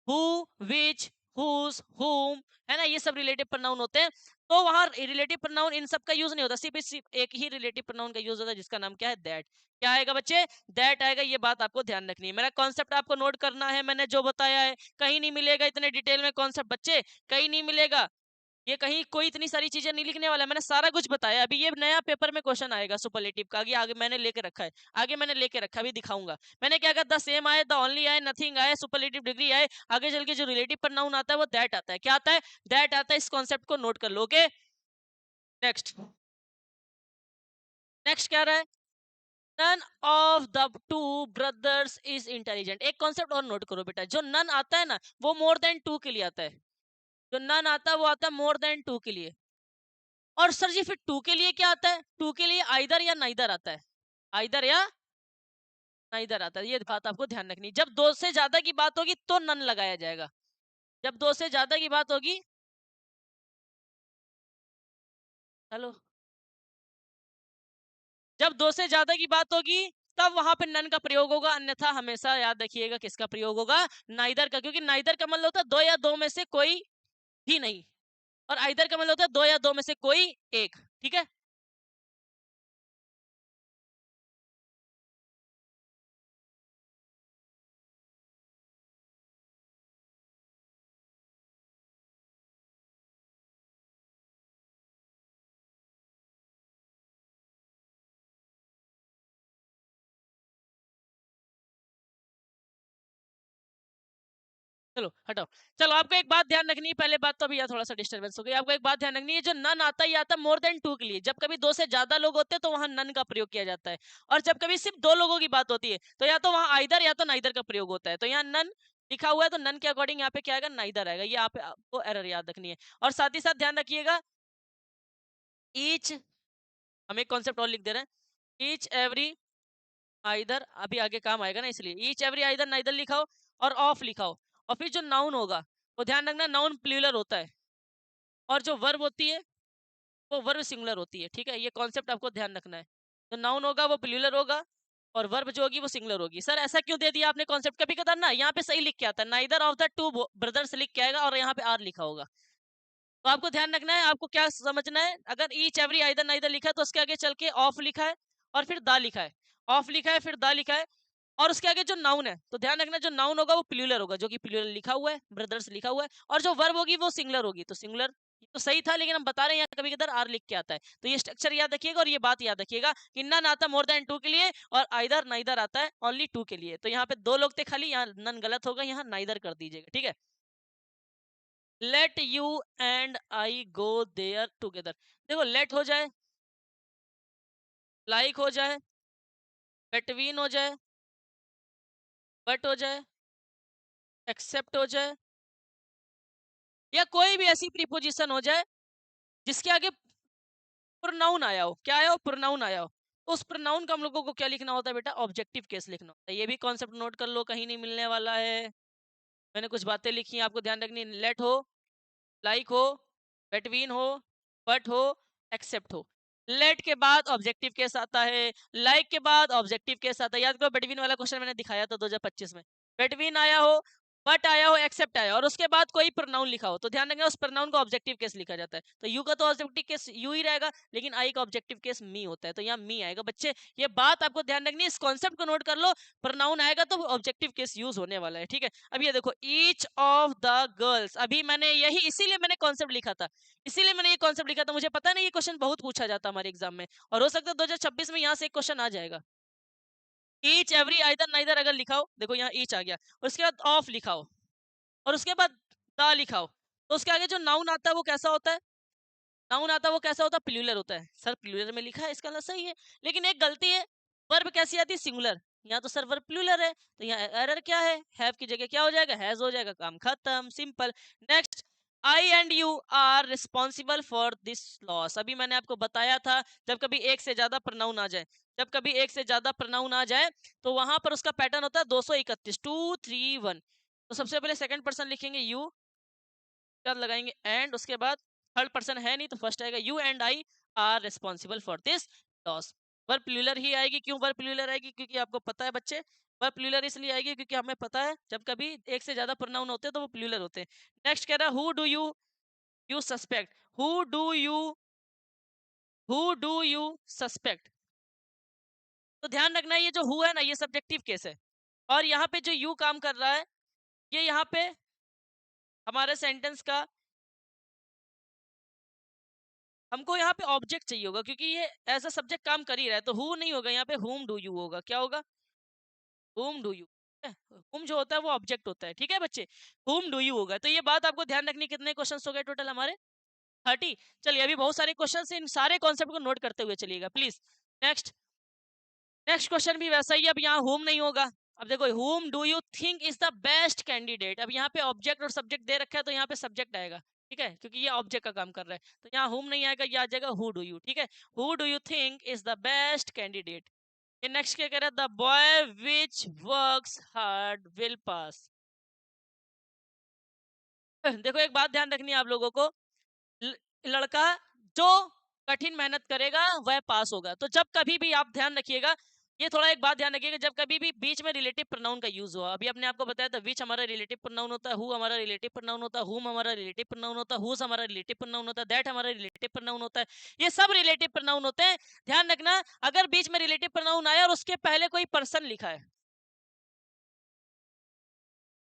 who, which, whose, whom, है ना, ये सब रिलेटिव प्रोनाउन होते हैं। तो वहां रिलेटिव प्रोनाउन इन सब का यूज नहीं होता, सिर्फ एक ही रिलेटिव प्रोनाउन का यूज होता है, जिसका नाम क्या है? दैट। क्या आएगा बच्चे? दैट आएगा, ये बात आपको ध्यान रखनी है। मेरा कॉन्सेप्ट आपको नोट करना है, मैंने जो बताया है, कहीं नहीं मिलेगा इतने डिटेल में कॉन्सेप्ट बच्चे, कहीं नहीं मिलेगा। ये कहीं कोई इतनी सारी चीजें नहीं लिखने वाला, मैंने सारा कुछ बताया। अभी ये नया पेपर में क्वेश्चन आएगा सुपरलेटिव का, आगे आगे मैंने लेके रखा है, आगे मैंने लेके रखा है, अभी दिखाऊंगा। मैंने क्या कहा, द सेम आए, द ओनली आए, नथिंग आए, सुपरलेटिव डिग्री आए, आगे चल के जो रिलेटिव प्रोनाउन आता है वो दैट आता है। क्या आता है? दैट आता है। इस कॉन्सेप्ट को नोट कर लो। ओके, नेक्स्ट, नेक्स्ट क्या रहा है? None of the two brothers is intelligent. एक कॉन्सेप्ट और नोट करो बेटा, जो नन आता है ना, वो मोर देन टू के लिए आता है। जो नन आता है वो आता है मोर देन टू के लिए। और सर जी फिर टू के लिए क्या आता है? टू के लिए आइदर या नाइदर आता है, आइदर या नाइदर आता है। ये बात आपको ध्यान रखनी है। जब दो से ज्यादा की बात होगी तो नन लगाया जाएगा, जब दो से ज्यादा की बात होगी, हेलो, जब दो से ज्यादा की बात होगी तब वहां पे नन का प्रयोग होगा, अन्यथा हमेशा याद रखिएगा किसका प्रयोग होगा? नाइदर का, क्योंकि नाइदर का मतलब होता है दो या दो में से कोई भी नहीं, और आइदर का मतलब होता है दो या दो में से कोई एक, ठीक है। चलो हटाओ। चलो, आपको एक बात ध्यान रखनी है, पहले बात तो अभी यार थोड़ा सा डिस्टर्बेंस हो गई। आपको एक बात ध्यान रखनी है, जो नन आता है ये आता है मोर देन टू के लिए। जब कभी दो से ज्यादा लोग होते हैं तो वहां नन का प्रयोग किया जाता है, और जब कभी सिर्फ दो लोगों की बात होती है तो या तो वहां आइदर या तो नाइदर का प्रयोग होता है। तो यहाँ नन लिखा हुआ है, तो नन के अकॉर्डिंग यहाँ पे क्या आएगा? नाइदर आएगा। ये आपको एरर याद रखनी है। और साथ ही साथ ध्यान रखिएगा, ईच, हम एक कॉन्सेप्ट और लिख दे रहे हैं, ईच एवरी आइदर, अभी आगे काम आएगा ना, इसलिए ईच एवरी आइदर नाइदर लिखाओ, और ऑफ लिखाओ। और फिर जो नाउन होगा वो ध्यान रखना, नाउन प्लूरल होता है, और जो वर्ब होती है वो वर्ब सिंगुलर होती है, ठीक है। ये कॉन्सेप्ट आपको ध्यान रखना है। तो नाउन होगा वो प्लूरल होगा और वर्ब जो होगी वो सिंगुलर होगी। सर ऐसा क्यों दे दिया आपने कॉन्सेप्ट? कभी कभार ना यहाँ पे सही लिख के आता है, neither of the two brothers लिख के आएगा और यहाँ पे आर लिखा होगा। तो आपको ध्यान रखना है, आपको क्या समझना है, अगर ईच एवरी आइदर नाइदर लिखा है तो उसके आगे चल के ऑफ लिखा है और फिर दा लिखा है, ऑफ लिखा है फिर दा लिखा है और उसके आगे जो नाउन है, तो ध्यान रखना जो नाउन होगा वो प्लूरल होगा, जो कि प्लूरल लिखा हुआ है, ब्रदर्स लिखा हुआ है, और जो वर्ब होगी वो सिंगुलर होगी, तो सिंगुलर। ये तो सही था, लेकिन हम बता रहे हैं यहाँ कभी कभार आर लिख के आता है। तो ये स्ट्रक्चर याद रखिएगा और ये बात याद रखिएगा कि नन आता मोर देन टू के लिए और आइदर नाइदर आता है ओनली टू के लिए। तो यहाँ पे दो लोग थे खाली, यहाँ नन गलत होगा, यहाँ नाइदर कर दीजिएगा, ठीक है। Let you and I go there together, देखो लेट हो जाए, लाइक हो जाए, बिटवीन हो जाए, बट हो जाए, एक्सेप्ट हो जाए, या कोई भी ऐसी प्रीपोजिशन हो जाए जिसके आगे प्रोनाउन आया हो। क्या आया हो? प्रोनाउन आया हो। तो उस प्रोनाउन का हम लोगों को क्या लिखना होता है बेटा? ऑब्जेक्टिव केस लिखना होता है। ये भी कॉन्सेप्ट नोट कर लो, कहीं नहीं मिलने वाला है। मैंने कुछ बातें लिखी हैं, आपको ध्यान रखनी। लेट हो, लाइक हो, बिटवीन हो, बट हो, एक्सेप्ट हो। लेट के बाद ऑब्जेक्टिव केस आता है, लाइक के बाद ऑब्जेक्टिव केस आता है। याद करो बिटवीन वाला क्वेश्चन मैंने दिखाया था 2025 में। बिटवीन आया हो, बट आया हो, एक्सेप्ट आया और उसके बाद कोई प्रोनाउन लिखा हो, तो ध्यान रखना उस प्रोनाउन को ऑब्जेक्टिव केस लिखा जाता है। तो यू का तो ऑब्जेक्टिव केस यू ही रहेगा, लेकिन आई का ऑब्जेक्टिव केस मी होता है, तो यहाँ मी आएगा। बच्चे ये बात आपको ध्यान रखनी है, इस कॉन्सेप्ट को नोट कर लो। प्रोनाउन आएगा तो ऑब्जेक्टिव केस यूज होने वाला है, ठीक है। अब ये देखो, ईच ऑफ द गर्ल्स, अभी मैंने यही इसीलिए मैंने कॉन्सेप्ट लिखा था, इसीलिए मैंने ये कॉन्सेप्ट लिखा था। मुझे पता नहीं ये क्वेश्चन बहुत पूछा जाता हमारे एग्जाम में, और हो सकता है 2026 में यहाँ से एक क्वेश्चन आ जाएगा। ईच एवरी आइदर नाइदर अगर लिखा हो, देखो यहाँ ईच आ गया, और उसके बाद ऑफ लिखा हो और उसके बाद द लिखा हो, तो उसके आगे जो नाउन आता है वो कैसा होता है? नाउन आता है वो कैसा होता है? प्लूरल होता है। सर प्लूरल में लिखा है, इसका मतलब सही है, लेकिन एक गलती है, वर्ब कैसी आती है? सिंगुलर। यहाँ तो सर वर्ब प्लूरल है, तो यहाँ एरर क्या है? हैव की जगह क्या हो जाएगा? हैज हो जाएगा, काम खत्म, simple. Next, I and you are responsible for this loss. अभी मैंने आपको बताया था, जब कभी एक से ज्यादा प्रोनाउन आ जाए, जब कभी एक से ज्यादा प्रोनाउन आ जाए तो वहां पर उसका पैटर्न होता है 231, 2 3 1। तो सबसे पहले सेकंड पर्सन लिखेंगे यू, क्या लगाएंगे एंड, उसके बाद थर्ड पर्सन है नहीं तो फर्स्ट आएगा, you and I are responsible for this loss. Verb plural ही आएगी। क्यों वर्ब प्लूरल आएगी? क्योंकि आपको पता है बच्चे, वर्ब प्लूरल इसलिए आएगी क्योंकि हमें पता है जब कभी एक से ज्यादा प्रोनाउन होते हैं तो वो प्लूरल होते हैं। नेक्स्ट कह रहा है, who suspect, who do you suspect. तो ध्यान रखना ये जो हु है ना, ये सब्जेक्टिव केस है, और यहाँ पे जो यू काम कर रहा है, ये यहाँ पे हमारे सेंटेंस का, हमको यहाँ पे ऑब्जेक्ट चाहिए होगा, क्योंकि ये एज अ सब्जेक्ट काम कर ही रहा है, तो हु नहीं होगा यहाँ पे, हुम डू यू होगा। क्या होगा? हुम डू यू। हुम जो होता है वो ऑब्जेक्ट होता है, ठीक है बच्चे, हुम डू यू होगा। तो ये बात आपको ध्यान रखनी। कितने क्वेश्चंस हो गए टोटल हमारे? 30। चलिए अभी बहुत सारे क्वेश्चंस, इन सारे कॉन्सेप्ट को नोट करते हुए चलिएगा प्लीज। नेक्स्ट, नेक्स्ट क्वेश्चन भी वैसा ही, अब यहाँ होम नहीं होगा। अब देखो, whom do you think is the best candidate, अब यहाँ पे ऑब्जेक्ट और सब्जेक्ट दे रखा है, तो यहाँ पे सब्जेक्ट आएगा, ठीक है, क्योंकि ये ऑब्जेक्ट का काम कर रहा है। तो यहाँ whom नहीं आएगा, ये आ जाएगा who do you, ठीक है। who do you think is the best candidate। ये नेक्स्ट क्या कह रहा है? the boy which works hard will pass। देखो एक बात ध्यान रखनी है आप लोगों को, ल- लड़का जो कठिन मेहनत करेगा वह पास होगा। तो जब कभी भी आप ध्यान रखिएगा, ये थोड़ा एक बात ध्यान रखिएगा, जब कभी भी बीच में रिलेटिव प्रोनाउन का यूज हुआ, अभी आपने आपको बताया था विच हमारा रिलेटिव प्रोनाउन होता है, हु हमारा रिलेटिव प्रोनाउन होता है, हुम हमारा रिलेटिव प्रोनाउन होता है, हुज हमारा रिलेटिव प्रोनाउन होता है, दैट हमारा रिलेटिव प्रोनाउन होता है। ये सब रिलेटिव प्रोनाउन होते हैं। ध्यान रखना, अगर बीच में रिलेटिव प्रोनाउन आया और उसके पहले कोई पर्सन लिखा है,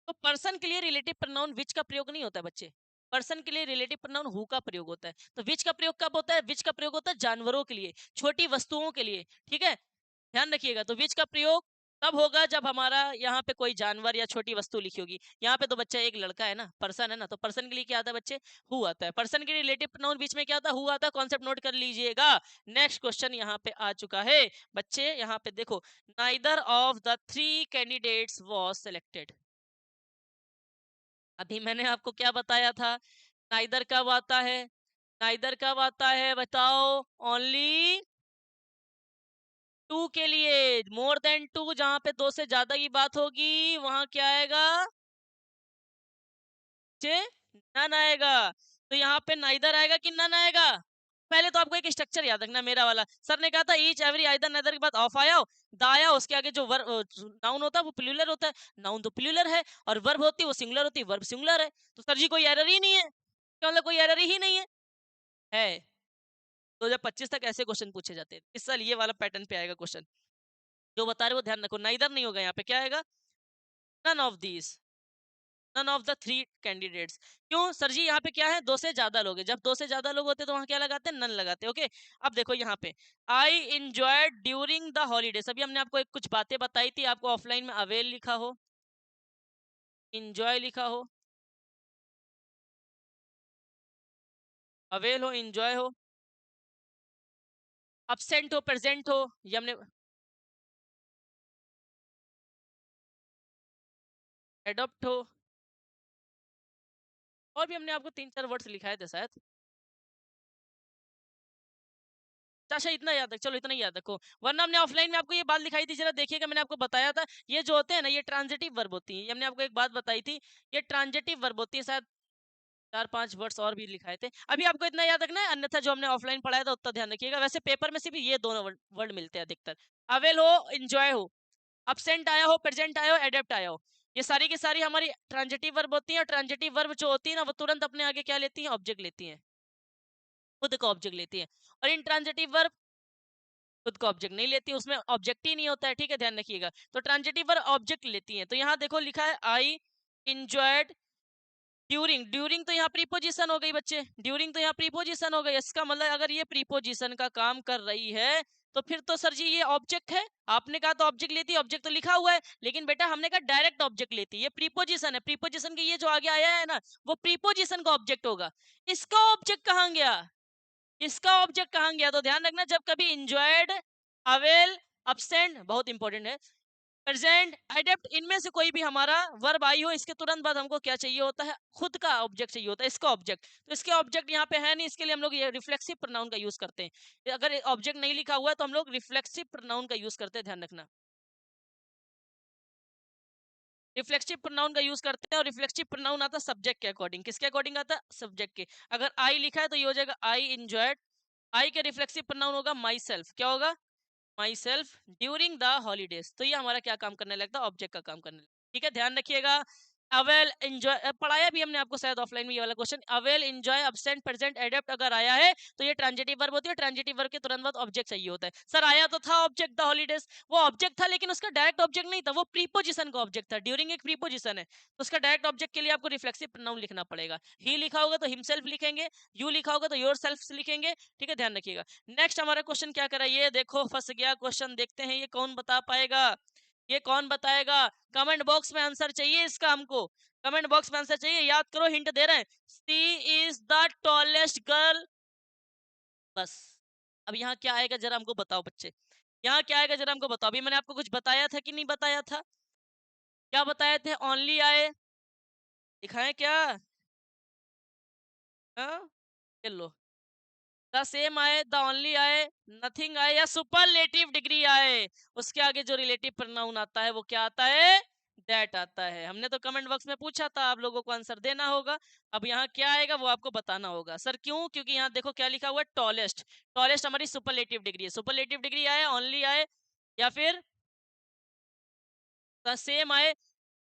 तो पर्सन के लिए रिलेटिव प्रोनाउन विच का प्रयोग नहीं होता है बच्चे। पर्सन के लिए रिलेटिव प्रोनाउन हु का प्रयोग होता है। तो विच का प्रयोग कब होता है? विच का प्रयोग होता है जानवरों के लिए, छोटी वस्तुओं के लिए, ठीक है, ध्यान रखिएगा। तो विच का प्रयोग तब होगा जब हमारा यहाँ पे कोई जानवर या छोटी वस्तु लिखी होगी। यहाँ पे तो बच्चा एक लड़का है ना, पर्सन है ना, तो पर्सन के लिए क्या आता है बच्चे? हु आता है। पर्सन के रिलेटिव प्रोनाउन बीच में क्या आता है? हु आता है। कॉन्सेप्ट नोट कर लीजिएगा। नेक्स्ट क्वेश्चन यहाँ पे आ चुका है बच्चे, यहाँ पे देखो, neither of the three candidates was selected. अभी मैंने आपको क्या बताया था? नाइदर कब आता है? नाइदर कब आता है बताओ? ओनली टू के लिए। मोर देन टू, जहां पे दो से ज्यादा की बात होगी वहां क्या आएगा? नन आएगा। तो यहाँ पे नाइदर आएगा कि नन आएगा? पहले तो आपको एक स्ट्रक्चर याद रखना मेरा वाला। सर ने कहा था ईच एवरी आइदर नेदर के बाद ऑफ आया हो, द आया हो, उसके आगे जो नाउन होता है वो प्लूरल होता है। नाउन तो प्लूरल है और वर्ब होती है वो सिंगुलर होती है, वर्ब सिंगुलर है। तो सर जी कोई एरर ही नहीं है, क्या मतलब कोई एरर ही नहीं है। 2025 तक ऐसे क्वेश्चन पूछे जाते हैं। इस साल ये वाला पैटर्न पे आएगा क्वेश्चन। जो बता रहे वो ध्यान रखो, ना इधर नहीं होगा, यहाँ पे क्या आएगा, none of these, none of the three candidates. क्यों सर जी, यहाँ पे क्या है, दो से ज्यादा लोग हैं, जब दो से ज्यादा लोग होते हैं तो वहां क्या लगाते हैं, नन लगाते हैं। ओके, अब देखो यहाँ पे आई इंजॉयड ड्यूरिंग द हॉलीडेज, अभी हमने आपको एक कुछ बातें बताई थी, आपको ऑफलाइन में अवेल लिखा हो, इंजॉय लिखा हो, अवेल हो, इंजॉय हो, अब्सेंट हो, प्रेजेंट हो, ये हमने एडॉप्ट हो, और भी हमने आपको 3-4 वर्ड्स लिखाए थे शायद। अच्छा इतना याद रख, चलो इतना ही याद रखो, वरना हमने ऑफलाइन में आपको ये बात लिखाई थी, जरा देखिएगा, मैंने आपको बताया था, ये जो होते हैं ना ये ट्रांजिटिव वर्ब होती है, ये हमने आपको एक बात बताई थी, ये ट्रांजिटिव वर्ब होती है। शायद 4-5 वर्ड्स और भी लिखाए थे, अभी आपको इतना याद रखना है, अन्यथा जो हमने ऑफलाइन पढ़ाया था उतना ध्यान रखिएगा। वैसे पेपर में सिर्फ ये दोनों वर्ड मिलते हैं अधिकतर, अवेल हो, इंजॉय हो, अब्सेंट आया हो, प्रेजेंट आया हो, एडेप्ट आया हो, ये सारी की सारी हमारी ट्रांजिटिव वर्ब होती है। और ट्रांजिटिव वर्ब जो होती है ना वो तुरंत अपने आगे क्या लेती है, ऑब्जेक्ट लेती है, खुद का ऑब्जेक्ट लेती है। और इन ट्रांजिटिव वर्ब खुद का ऑब्जेक्ट नहीं लेती, उसमें ऑब्जेक्ट ही नहीं होता है, ठीक है, ध्यान रखिएगा। तो ट्रांजिटिव वर्ब ऑब्जेक्ट लेती है, तो यहाँ देखो लिखा है आई इंजॉयड ड्यूरिंग, ड्यूरिंग तो यहाँ प्रीपोजिशन हो गई बच्चे, ड्यूरिंग तो यहाँ प्रीपोजिशन हो गई, इसका मतलब अगर ये प्रीपोजिशन का काम कर रही है तो फिर तो सर जी ये ऑब्जेक्ट है। आपने कहा तो ऑब्जेक्ट लेती, ऑब्जेक्ट तो लिखा हुआ है, लेकिन बेटा हमने कहा डायरेक्ट ऑब्जेक्ट लेती, ये प्रीपोजिशन है, प्रीपोजिशन के ये जो आगे आया है ना वो प्रीपोजिशन का ऑब्जेक्ट होगा। इसका ऑब्जेक्ट कहाँ गया, इसका ऑब्जेक्ट कहाँ गया, तो ध्यान रखना जब कभी इंजॉयड, अवेल, अब्सेंट, बहुत इंपॉर्टेंट है, प्रेजेंट, एडेप्ट, इनमें से कोई भी हमारा वर्ब आई हो, इसके तुरंत बाद हमको क्या चाहिए होता है, खुद का ऑब्जेक्ट चाहिए होता है, इसका ऑब्जेक्ट। तो इसके ऑब्जेक्ट यहाँ पे है नहीं, इसके लिए हम लोग ये रिफ्लेक्सिव प्रोनाउन का यूज करते हैं। अगर ऑब्जेक्ट नहीं लिखा हुआ है तो हम लोग रिफ्लेक्सिव प्रोनाउन का यूज करते हैं, ध्यान रखना, रिफ्लेक्सिव प्रोनाउन का यूज करते हैं। और रिफ्लेक्सिव प्रोनाउन आता है सब्जेक्ट के अकॉर्डिंग, किसके अकॉर्डिंग आता है, सब्जेक्ट के। अगर आई लिखा है तो ये हो जाएगा आई इंजॉयड, आई के रिफ्लेक्सिव प्रोनाउन होगा माई सेल्फ, क्या होगा, my self during the holidays. तो ये हमारा क्या काम करने लगता है, ऑब्जेक्ट का काम करने लगता है, ठीक है, ध्यान रखिएगा। अवेल एंजॉय पढ़ाया भी हमने आपको शायद ऑफलाइन में ये वाला question, avail enjoy absent present adapt अगर आया है तो ये ट्रांजिटिव वर्ब होती है, ट्रांजिटिव वर्ब के तुरंत बाद ऑब्जेक्ट चाहिए होता है। सर आया तो था ऑब्जेक्ट द हॉलीडेज, वो ऑब्जेक्ट था लेकिन उसका डायरेक्ट ऑब्जेक्ट नहीं था, वो प्रीपोजिशन का ऑब्जेक्ट था, ड्यूरिंग एक प्रीपोजिशन है, तो उसका डायरेक्ट ऑब्जेक्ट के लिए आपको रिफ्लेक्सिव प्रोनाउन लिखना पड़ेगा। ही लिखा होगा तो हिमसेल्फ लिखेंगे, यू लिखा होगा तो योर सेल्फ लिखेंगे, ठीक है, ध्यान रखिएगा। नेक्स्ट हमारा क्वेश्चन क्या करा, ये देखो फंस गया क्वेश्चन, देखते हैं ये कौन बता पाएगा, ये कौन बताएगा। कमेंट बॉक्स में आंसर चाहिए इसका हमको, कमेंट बॉक्स में आंसर चाहिए, याद करो, हिंट दे रहे हैं, सी इज द टॉलेस्ट गर्ल, बस। अब यहाँ क्या आएगा जरा हमको बताओ बच्चे, यहाँ क्या आएगा जरा हमको बताओ, अभी मैंने आपको कुछ बताया था कि नहीं बताया था, क्या बताए थे, ओनली आए, दिखाएं क्या, हाँ, ये लो, द सेम आए, द ओनली आए, नथिंग आए, या सुपरलेटिव डिग्री आए, उसके आगे जो रिलेटिव प्रोनाउन आता है वो क्या आता है, दैट आता है। हमने तो कमेंट बॉक्स में पूछा था, आप लोगों को आंसर देना होगा। अब यहाँ क्या आएगा वो आपको बताना होगा। सर क्यों, क्योंकि यहाँ देखो क्या लिखा हुआ है, टॉलेस्ट, टॉलेस्ट हमारी सुपरलेटिव डिग्री है, सुपरलेटिव डिग्री आए, ओनली आए, या फिर द सेम आए,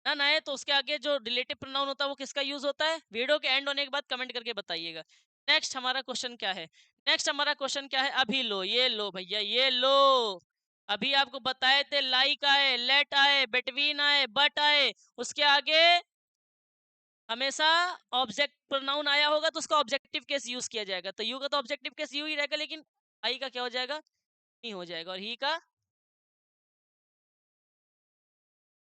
नन आए, तो उसके आगे जो रिलेटिव प्रोनाउन होता है वो किसका यूज होता है। वीडियो के एंड होने के बाद कमेंट करके बताइएगा। नेक्स्ट हमारा क्वेश्चन क्या है, नेक्स्ट हमारा क्वेश्चन क्या है, अभी लो, ये लो भैया, ये लो, अभी आपको बताए थे लाइक आए, लेट आए, बिटवीन आए, बट आए, उसके आगे हमेशा ऑब्जेक्ट प्रोनाउन आया होगा तो उसका ऑब्जेक्टिव केस यूज किया जाएगा, तो यू का तो ऑब्जेक्टिव केस यू ही रहेगा, लेकिन आई का क्या हो जाएगा, ही हो जाएगा, और ही का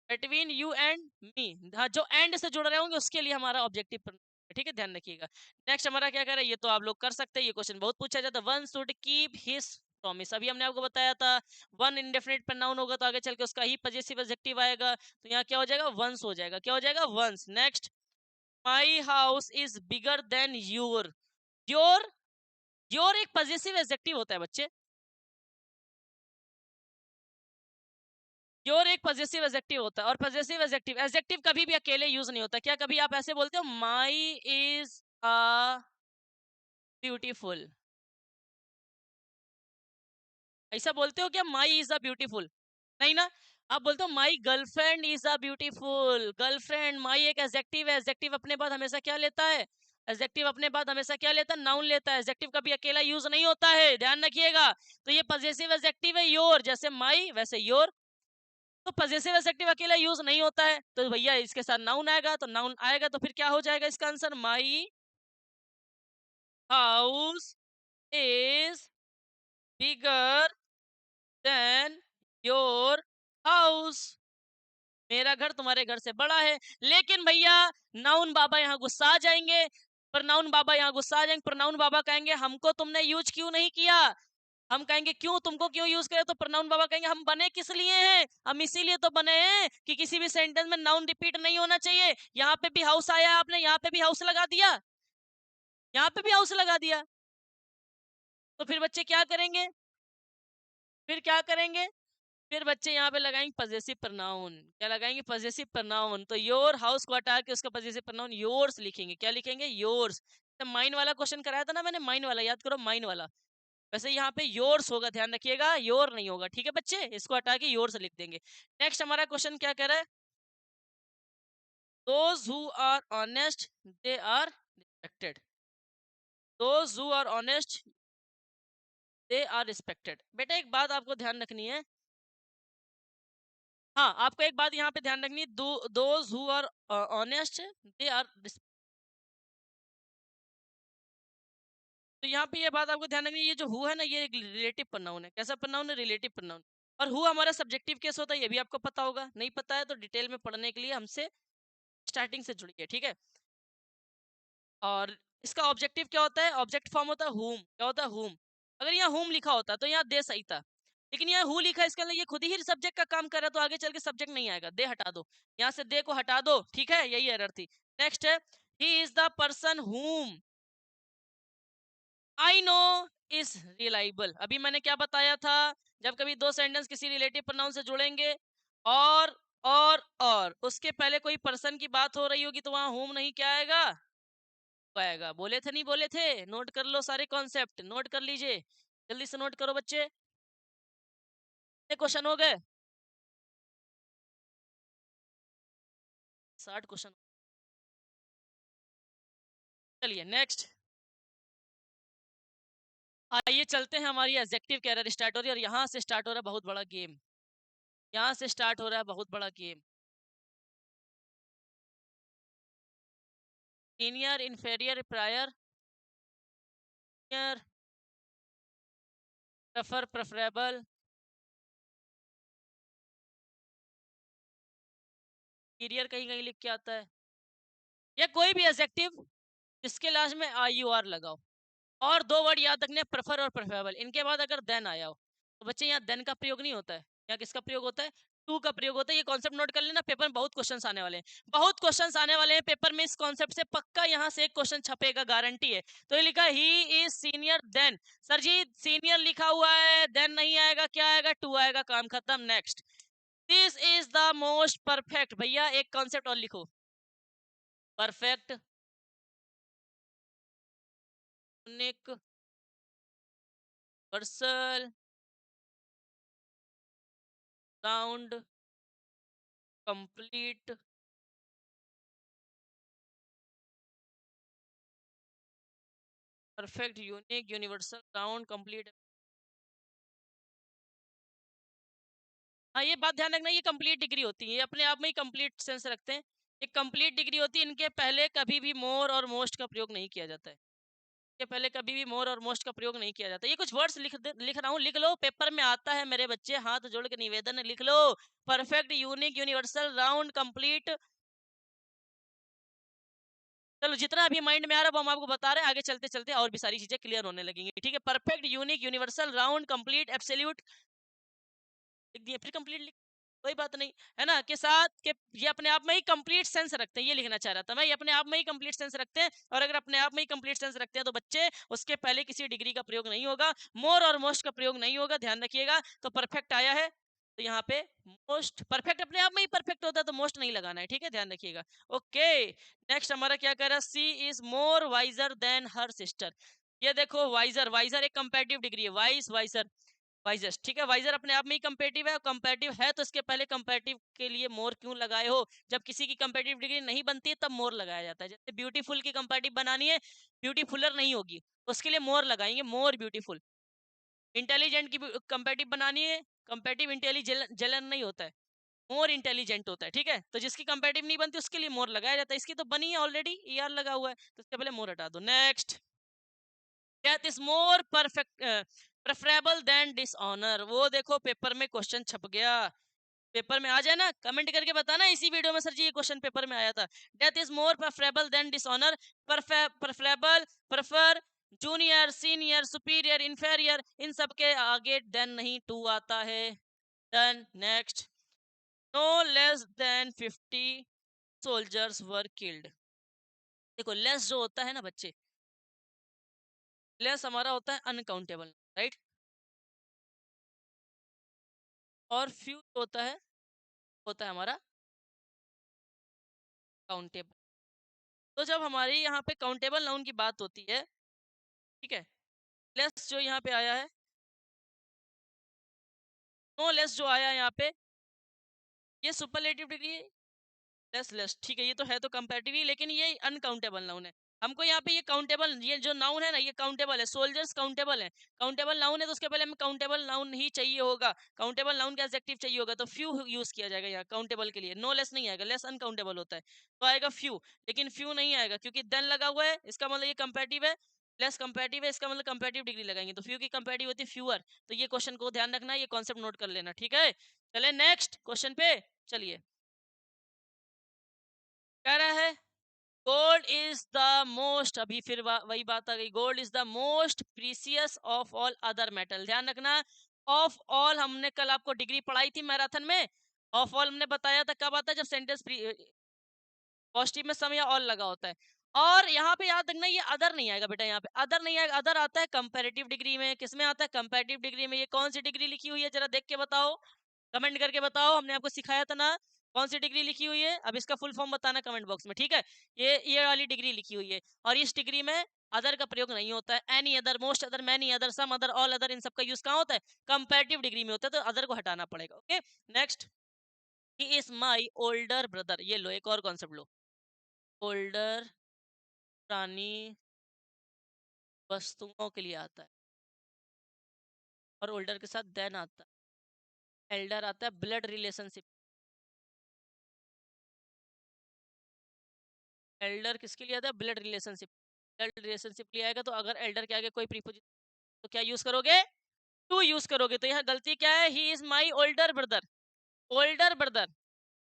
बिटवीन यू एंड मी, हाँ जो एंड से जुड़ रहे होंगे उसके लिए हमारा ऑब्जेक्टिव, ठीक है, ध्यान रखिएगा। नेक्स्ट हमारा क्या करें, ये तो आप लोग कर सकते हैं, ये क्वेश्चन बहुत पूछा जाता है, one should keep his promise, अभी हमने आपको बताया था, वन इंडेफिनिट प्रोनाउन होगा तो आगे चल के उसका ही पजेसिव एडजेक्टिव आएगा, तो यहाँ क्या हो जाएगा, वंस हो जाएगा, क्या हो जाएगा, once. Next, my house is bigger than your, your, your एक पजेसिव एडजेक्टिव होता है बच्चे, योर एक पजेसिव एडजेक्टिव होता है, और पजेसिव एडजेक्टिव, एडजेक्टिव कभी भी अकेले यूज नहीं होता, क्या कभी आप ऐसे बोलते हो माई इज अ ब्यूटीफुल, ऐसा बोलते हो क्या, माई इज अ ब्यूटीफुल? नहीं ना, आप बोलते हो my girlfriend is a beautiful. Girlfriend, my एक एडजेक्टिव है, एडजेक्टिव अपने बाद हमेशा क्या लेता है, एडजेक्टिव अपने बाद हमेशा क्या लेता है, नाउन लेता है। एडजेक्टिव कभी अकेला यूज नहीं होता है, ध्यान रखिएगा। तो ये पजेसिव एडजेक्टिव है योर, जैसे माई वैसे योर। तो पजेसिव एडजेक्टिव अकेला यूज नहीं होता है, तो भैया इसके साथ नाउन आएगा, तो नाउन आएगा तो फिर क्या हो जाएगा इसका answer, my house is bigger than your house. मेरा घर तुम्हारे घर से बड़ा है। लेकिन भैया नाउन बाबा यहाँ गुस्सा आ जाएंगे, प्रोनाउन बाबा यहाँ गुस्सा आ जाएंगे। प्रोनाउन बाबा कहेंगे हमको तुमने यूज क्यों नहीं किया। हम कहेंगे क्यों, तुमको क्यों यूज करे, तो प्रोनाउन बाबा कहेंगे हम बने किस लिए हैं, हम इसीलिए तो बने हैं कि किसी भी सेंटेंस में नाउन रिपीट नहीं होना चाहिए। यहाँ पे भी हाउस आया, आपने यहाँ पे भी हाउस लगा दिया, यहाँ पे भी हाउस लगा दिया, तो फिर बच्चे क्या करेंगे, फिर क्या करेंगे, फिर बच्चे यहाँ पे लगाएंगे पजेसिव प्रोनाउन। क्या लगाएंगे, पजेसिव प्रोनाउन। तो योर हाउस को हटा के उसका पजेसिव प्रोनाउन योर्स लिखेंगे। क्या लिखेंगे, योर्स। तो माइन वाला क्वेश्चन कराया था ना मैंने, माइन वाला याद करो, माइन वाला। वैसे यहाँ पे योर्स होगा, ध्यान रखिएगा, योर नहीं होगा, ठीक है बच्चे, इसको हटा के योर्स लिख देंगे। नेक्स्ट हमारा क्वेश्चन क्या कह रहा है, those who are honest they are respected. Those who are honest they are respected. बेटा एक बात आपको ध्यान रखनी है, हाँ आपको एक बात यहाँ पे ध्यान रखनी है, those who are honest they are. तो यहाँ पे ये बात आपको ध्यान रखनी है, ये जो हु है ना, ये एक रिलेटिव प्रोनाउन है। कैसा प्रोनाउन है, रिलेटिव प्रोनाउन। और हु हमारा सब्जेक्टिव केस होता है, ये भी आपको पता होगा, नहीं पता है तो डिटेल में पढ़ने के लिए हमसे स्टार्टिंग से जुड़िए, ठीक है। और इसका ऑब्जेक्टिव क्या होता है, ऑब्जेक्ट फॉर्म होता है हुम। क्या होता है, हुम। अगर यहाँ हुम लिखा होता तो यहाँ दे सही था, लेकिन यहाँ हु लिखा है, इसका मतलब ये खुद ही सब्जेक्ट का काम कर रहा है, तो आगे चल के सब्जेक्ट नहीं आएगा, दे हटा दो, यहाँ से दे को हटा दो, ठीक है, यही एरर थी। नेक्स्ट है, he is the person whom I know is reliable. अभी मैंने क्या बताया था, जब कभी दो सेंटेंस किसी रिलेटिव प्रोनाउन से जुड़ेंगे और उसके पहले कोई पर्सन की बात हो रही होगी, तो वहां होम नहीं क्या आएगा, आएगा। बोले थे नहीं बोले थे, नोट कर लो, सारे कॉन्सेप्ट नोट कर लीजिए, जल्दी से नोट करो बच्चे। क्वेश्चन हो गए 60 क्वेश्चन। चलिए नेक्स्ट, आइए चलते हैं, हमारी एडजेक्टिव कैरियर स्टार्ट हो रही है, और यहाँ से स्टार्ट हो रहा है बहुत बड़ा गेम, यहाँ से स्टार्ट हो रहा है बहुत बड़ा game. Senior, inferior, prior, prefer, preferable, interior कहीं कहीं लिख के आता है, या कोई भी एडजेक्टिव जिसके लास्ट में आई यू आर लगाओ। और दो वर्ड याद रखने, प्रेफर और प्रेफरेबल, इनके बाद अगर देन आया हो, तो बच्चे यहाँ देन का प्रयोग नहीं होता है, यहाँ किसका प्रयोग होता है, टू का प्रयोग होता है। ये कॉन्सेप्ट नोट कर लेना, पेपर में बहुत क्वेश्चंस आने वाले हैं, बहुत क्वेश्चंस आने वाले हैं पेपर में, इस कॉन्सेप्ट से पक्का यहाँ से एक क्वेश्चन छपेगा, गारंटी है। तो ये लिखा he is senior than, sir ji senior लिखा हुआ है, देन नहीं आएगा, क्या आएगा, टू आएगा, काम खत्म। Next, this is the most perfect, भैया एक कॉन्सेप्ट और लिखो, perfect, unique, universal, round, complete, perfect, unique, universal, round, complete. हाँ ये बात ध्यान रखना, ये कंप्लीट डिग्री होती है, ये अपने आप में ही कंप्लीट सेंस रखते हैं, ये कंप्लीट डिग्री होती है, इनके पहले कभी भी मोर और मोस्ट का प्रयोग नहीं किया जाता है, इनके पहले कभी भी मोर और मोस्ट का प्रयोग नहीं किया जाता। ये कुछ वर्ड्स लिख रहा हूँ, लिख लो, पेपर में आता है मेरे बच्चे, हाथ जोड़ के निवेदन है, लिख लो, perfect, unique, universal, round, complete. चलो जितना अभी माइंड में आ रहा है वो हम आपको बता रहे हैं, आगे चलते चलते और भी सारी चीजें क्लियर होने लगेंगी, ठीक है। Perfect, unique, universal, round, complete, absolute लिख दिए, फिर कंप्लीट लिख, कोई बात नहीं, है ना, के साथ के ये अपने आप में ही कंप्लीट सेंस रखते हैं, ये लिखना चाह रहा था मैं, ये अपने आप में ही कंप्लीट सेंस रखते हैं। और अगर अपने आप में ही कंप्लीट सेंस रखते हैं तो बच्चे उसके पहले किसी डिग्री का प्रयोग नहीं होगा, मोर और मोस्ट का प्रयोग नहीं होगा, ध्यान रखिएगा। तो परफेक्ट आया है, तो यहाँ पे मोस्ट, परफेक्ट अपने आप में ही परफेक्ट होता है, तो मोस्ट नहीं लगाना है, ठीक है, ध्यान रखिएगा। ओके, नेक्स्ट हमारा क्या कर रहा है, she is more wiser than her sister. ये देखो वाइजर, वाइजर एक कंपैरेटिव डिग्री है, वाइस वाइजर, वाइजर, ठीक है, वाइजर अपने आप में ही कंपेटिव है, कंपेटिव है तो इसके पहले कंपेटिव के लिए मोर क्यों लगाए हो? जब किसी की कंपेटिव डिग्री नहीं बनती है तब मोर लगाया जाता है। जैसे ब्यूटीफुल की कंपेटिव बनानी है, ब्यूटीफुलर नहीं होगी, उसके लिए मोर लगाएंगे, मोर ब्यूटीफुल। इंटेलिजेंट की कंपेटिव बनानी है, कंपेटिव इंटेलिजेंट नहीं होता है, मोर इंटेलिजेंट होता है, ठीक है। तो जिसकी कंपेटिव नहीं बनती उसके लिए मोर लगाया जाता है, इसकी तो बनी है ऑलरेडी, ईआर लगा हुआ है, तो इसके पहले मोर हटा दो। Next, death is more perfect preferable than dishonour. वो देखो पेपर में क्वेश्चन छप गया, पेपर में आ जाए ना, कमेंट करके बताना इसी वीडियो में सर जी ये क्वेश्चन पेपर में आया था। Death is more preferable than dishonour, preferable, prefer, junior, senior, superior, inferior, इन सब के आगे देन नहीं टू आता है। Done. Next, no less than 50 soldiers were killed. देखो लेस जो होता है ना बच्चे, लेस हमारा होता है अनकाउंटेबल, राइट, और फ्यू होता है हमारा काउंटेबल। तो जब हमारी यहाँ पे काउंटेबल नाउन की बात होती है, ठीक है, लेस जो यहाँ पे आया है, नो लेस जो आया है यहाँ पे, ये सुपरलेटिव डिग्री, लेस लेस, ठीक है, ये तो है तो कंपैरेटिव ही, लेकिन ये अनकाउंटेबल नाउन है। हमको यहाँ पे ये काउंटेबल, ये जो नाउन है ना ये काउंटेबल है, सोल्जर्स काउंटेबल है, काउंटेबल नाउन है तो उसके पहले हमें काउंटेबल नाउन ही चाहिए होगा, काउंटेबल नाउन का एडजेक्टिव चाहिए होगा, तो फ्यू यूज किया जाएगा यहाँ काउंटेबल के लिए। नो लेस नहीं आएगा, लेस अनकाउंटेबल होता है, तो आएगा फ्यू, लेकिन फ्यू नहीं आएगा क्योंकि देन लगा हुआ है, इसका मतलब ये कंपैरेटिव है, लेस कंपैरेटिव है, इसका मतलब कंपैरेटिव डिग्री लगाएंगे, तो फ्यू की कंपैरेटिव होती है फ्यूअर। तो ये क्वेश्चन को ध्यान रखना, ये कॉन्सेप्ट नोट कर लेना, ठीक है। चले नेक्स्ट क्वेश्चन पे चलिए। कह रहा है गोल्ड इज द मोस्ट, अभी फिर वही बात आ गई, gold is the most precious of all other metal. ध्यान रखना, ऑफ ऑल हमने कल आपको डिग्री पढ़ाई थी मैराथन में, ऑफ ऑल हमने बताया था कब आता है, जब सेंटेंस पॉजिटिव में सम या ऑल लगा होता है। और यहाँ पे याद रखना ये अदर नहीं आएगा बेटा, यहाँ पे अदर नहीं आएगा, अदर आता है कंपैरेटिव डिग्री में। किसमें आता है? कंपैरेटिव डिग्री में। ये कौन सी डिग्री लिखी हुई है जरा देख के बताओ, कमेंट करके बताओ, हमने आपको सिखाया था ना कौन सी डिग्री लिखी हुई है। अब इसका फुल फॉर्म बताना कमेंट बॉक्स में, ठीक है। ये वाली डिग्री लिखी हुई है, और इस डिग्री में अदर का प्रयोग नहीं होता है। Any other, most other, many other, some other, all other, इन सब का यूज कहाँ होता है? कंपैरेटिव डिग्री में होता है, तो अदर को हटाना पड़ेगा। Okay next, he is my older brother. ये लो एक और कॉन्सेप्ट लो, ओल्डर पुरानी वस्तुओं के लिए आता है, और ओल्डर के साथ देन आता है, एल्डर आता है ब्लड रिलेशनशिप। एल्डर किसके लिए आता है? ब्लड रिलेशनशिप, ब्लड रिलेशनशिप लिए आएगा, तो अगर एल्डर के आगे कोई प्रीपोजिशन तो क्या यूज करोगे? टू यूज करोगे। तो यहाँ गलती क्या है? He is my older brother, older brother,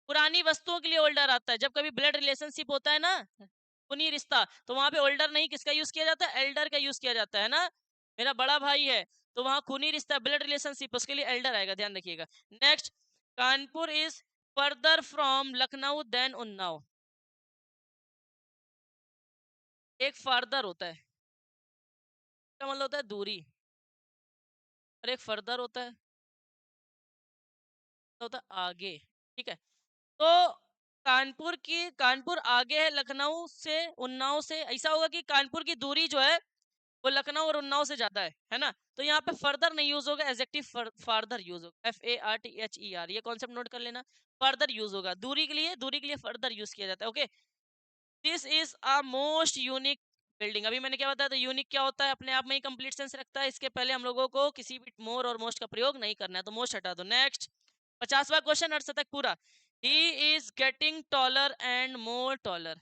पुरानी वस्तुओं के लिए ओल्डर आता है। जब कभी ब्लड रिलेशनशिप होता है ना, खूनी रिश्ता, तो वहां पे ओल्डर नहीं किसका यूज किया जाता है? एल्डर का यूज किया जाता है ना, मेरा बड़ा भाई है, तो वहां खूनी रिश्ता, ब्लड रिलेशनशिप, उसके लिए एल्डर आएगा, ध्यान रखिएगा। Next, Kanpur is further from Lucknow than Unnao. एक फर्दर होता है, इसका मतलब होता है दूरी, और एक फर्दर होता है, तो होता है आगे, ठीक है। तो कानपुर आगे है लखनऊ से, उन्नाव से। ऐसा होगा कि कानपुर की दूरी जो है वो लखनऊ और उन्नाव से ज्यादा है ना, तो यहाँ पे फर्दर नहीं यूज होगा, एडजेक्टिव फर्दर यूज होगा, FARTHER। ये कॉन्सेप्ट नोट कर लेना, फर्दर यूज होगा, दूरी के लिए फर्दर यूज किया जाता है। Okay, this is a most unique building. अभी मैंने क्या बताया था? यूनिक क्या होता है? अपने आप में ही कंप्लीट सेंस रखता है, इसके पहले हम लोगों को किसी भी मोर और मोस्ट का प्रयोग नहीं करना है, तो मोस्ट हटा दो। नेक्स्ट, 50वां क्वेश्चन, अर्थ तक पूरा। He is getting taller and more taller.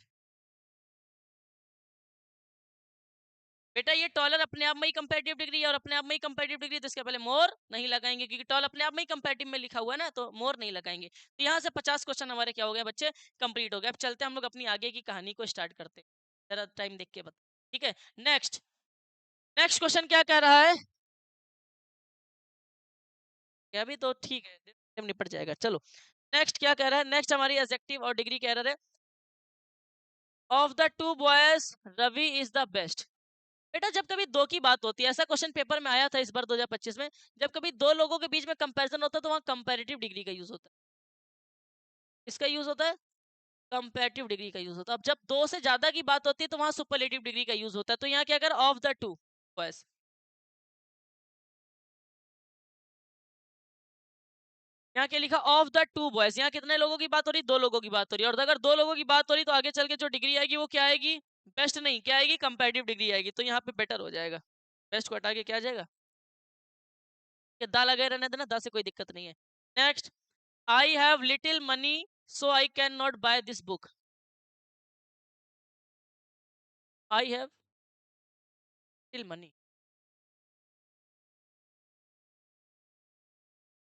बेटा ये टॉलर अपने आप में ही कंपैरेटिव डिग्री है, और अपने आप में ही कंपैरेटिव डिग्री, तो इसके पहले मोर नहीं लगाएंगे, क्योंकि टॉल अपने आप में ही कंपैरेटिव में लिखा हुआ है ना, तो मोर नहीं लगाएंगे। तो यहाँ से 50 क्वेश्चन हमारे क्या हो गए बच्चे? कंप्लीट हो गए। अब चलते हैं हम लोग अपनी आगे की कहानी को स्टार्ट करते हैं, जरा टाइम देख के बता, ठीक है। नेक्स्ट, नेक्स्ट क्वेश्चन क्या कह रहा है? क्या भी तो ठीक है, टाइम निपट जाएगा। चलो नेक्स्ट क्या कह रहा है? नेक्स्ट हमारी एडजेक्टिव और डिग्री कह रहा है, of the two boys Ravi is the best. बेटा जब कभी दो की बात होती है, ऐसा क्वेश्चन पेपर में आया था इस बार 2025 में, जब कभी दो लोगों के बीच में कंपैरिजन होता है तो वहां कंपैरेटिव डिग्री का यूज होता है। इसका यूज होता है, कंपैरेटिव डिग्री का यूज होता है। अब जब दो से ज्यादा की बात होती है तो वहां सुपरलेटिव डिग्री का यूज होता है। तो यहाँ क्या कर, ऑफ द टू बॉयज, यहाँ क्या लिखा, ऑफ द टू बॉयज, यहाँ कितने लोगों की बात हो रही, 2 लोगों की बात हो रही है। और अगर 2 लोगों की बात हो रही तो आगे चल के जो डिग्री आएगी वो क्या आएगी, बेस्ट नहीं, क्या आएगी, कंपैरेटिव डिग्री आएगी। तो यहाँ पे बेटर हो जाएगा, बेस्ट को हटा के क्या आ जाएगा, कि दा लगे रहने देना, दा से कोई दिक्कत नहीं है। Next, I have little money so I can not buy this book. I have little money,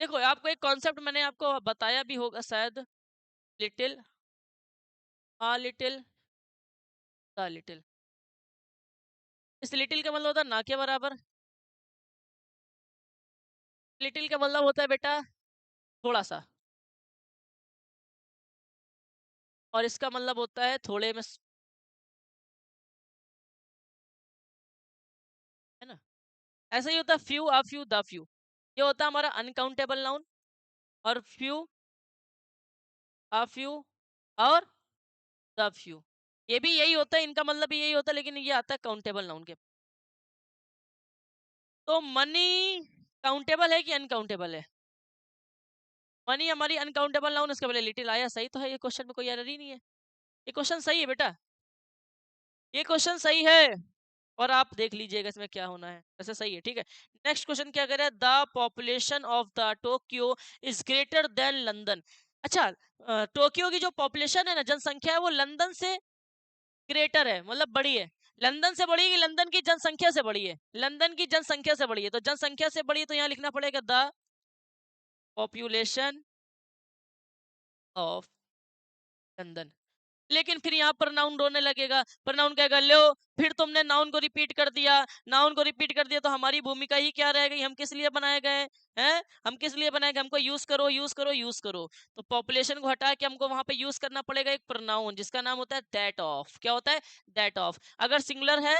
देखो आपको एक कॉन्सेप्ट मैंने आपको बताया भी होगा शायद, little, uh little, the little. इस लिटिल का मतलब होता है ना के बराबर, लिटिल का मतलब होता है बेटा थोड़ा सा, और इसका मतलब होता है थोड़े में, है ना। ऐसा ही होता है few, uh few, the few, ये होता है हमारा अनकाउंटेबल नाउन। और फ्यू, आ फ्यू, और द फ्यू, ये भी यही होता है, इनका मतलब भी यही होता है, लेकिन ये आता है काउंटेबल नाउन के। तो मनी काउंटेबल है कि अनकाउंटेबल है, मनी हमारी अनकाउंटेबल नाउन, इसके पहले लिटिल आया, सही तो है, ये क्वेश्चन में कोई एरर ही नहीं है, ये क्वेश्चन सही है बेटा, ये क्वेश्चन सही है। और आप देख लीजिएगा इसमें क्या होना है, वैसे सही है, ठीक है। नेक्स्ट क्वेश्चन क्या करे, the population of the Tokyo is greater than London. अच्छा, टोक्यो की जो पॉपुलेशन है ना, जनसंख्या है, वो लंदन से ग्रेटर है, मतलब बड़ी है। लंदन से बड़ी है कि लंदन की जनसंख्या से बड़ी है, लंदन की जनसंख्या से बड़ी है, तो जनसंख्या से बड़ी है, तो यहाँ लिखना पड़ेगा द पॉपुलेशन ऑफ लंदन। लेकिन फिर यहाँ पर नाउन रोने लगेगा, पर नाउन कहेगा लो, फिर तुमने नाउन को रिपीट कर दिया, नाउन को रिपीट कर दिया, तो हमारी भूमिका ही क्या रह गई, हम किस लिए बनाए गए हैं, हम किस लिए बनाए गए, हमको यूज करो, यूज करो, यूज करो। तो पॉपुलेशन को हटा के हमको वहां पे यूज करना पड़ेगा एक प्रोनाउन, जिसका नाम होता है दैट ऑफ। क्या होता है, दैट ऑफ। अगर सिंगुलर है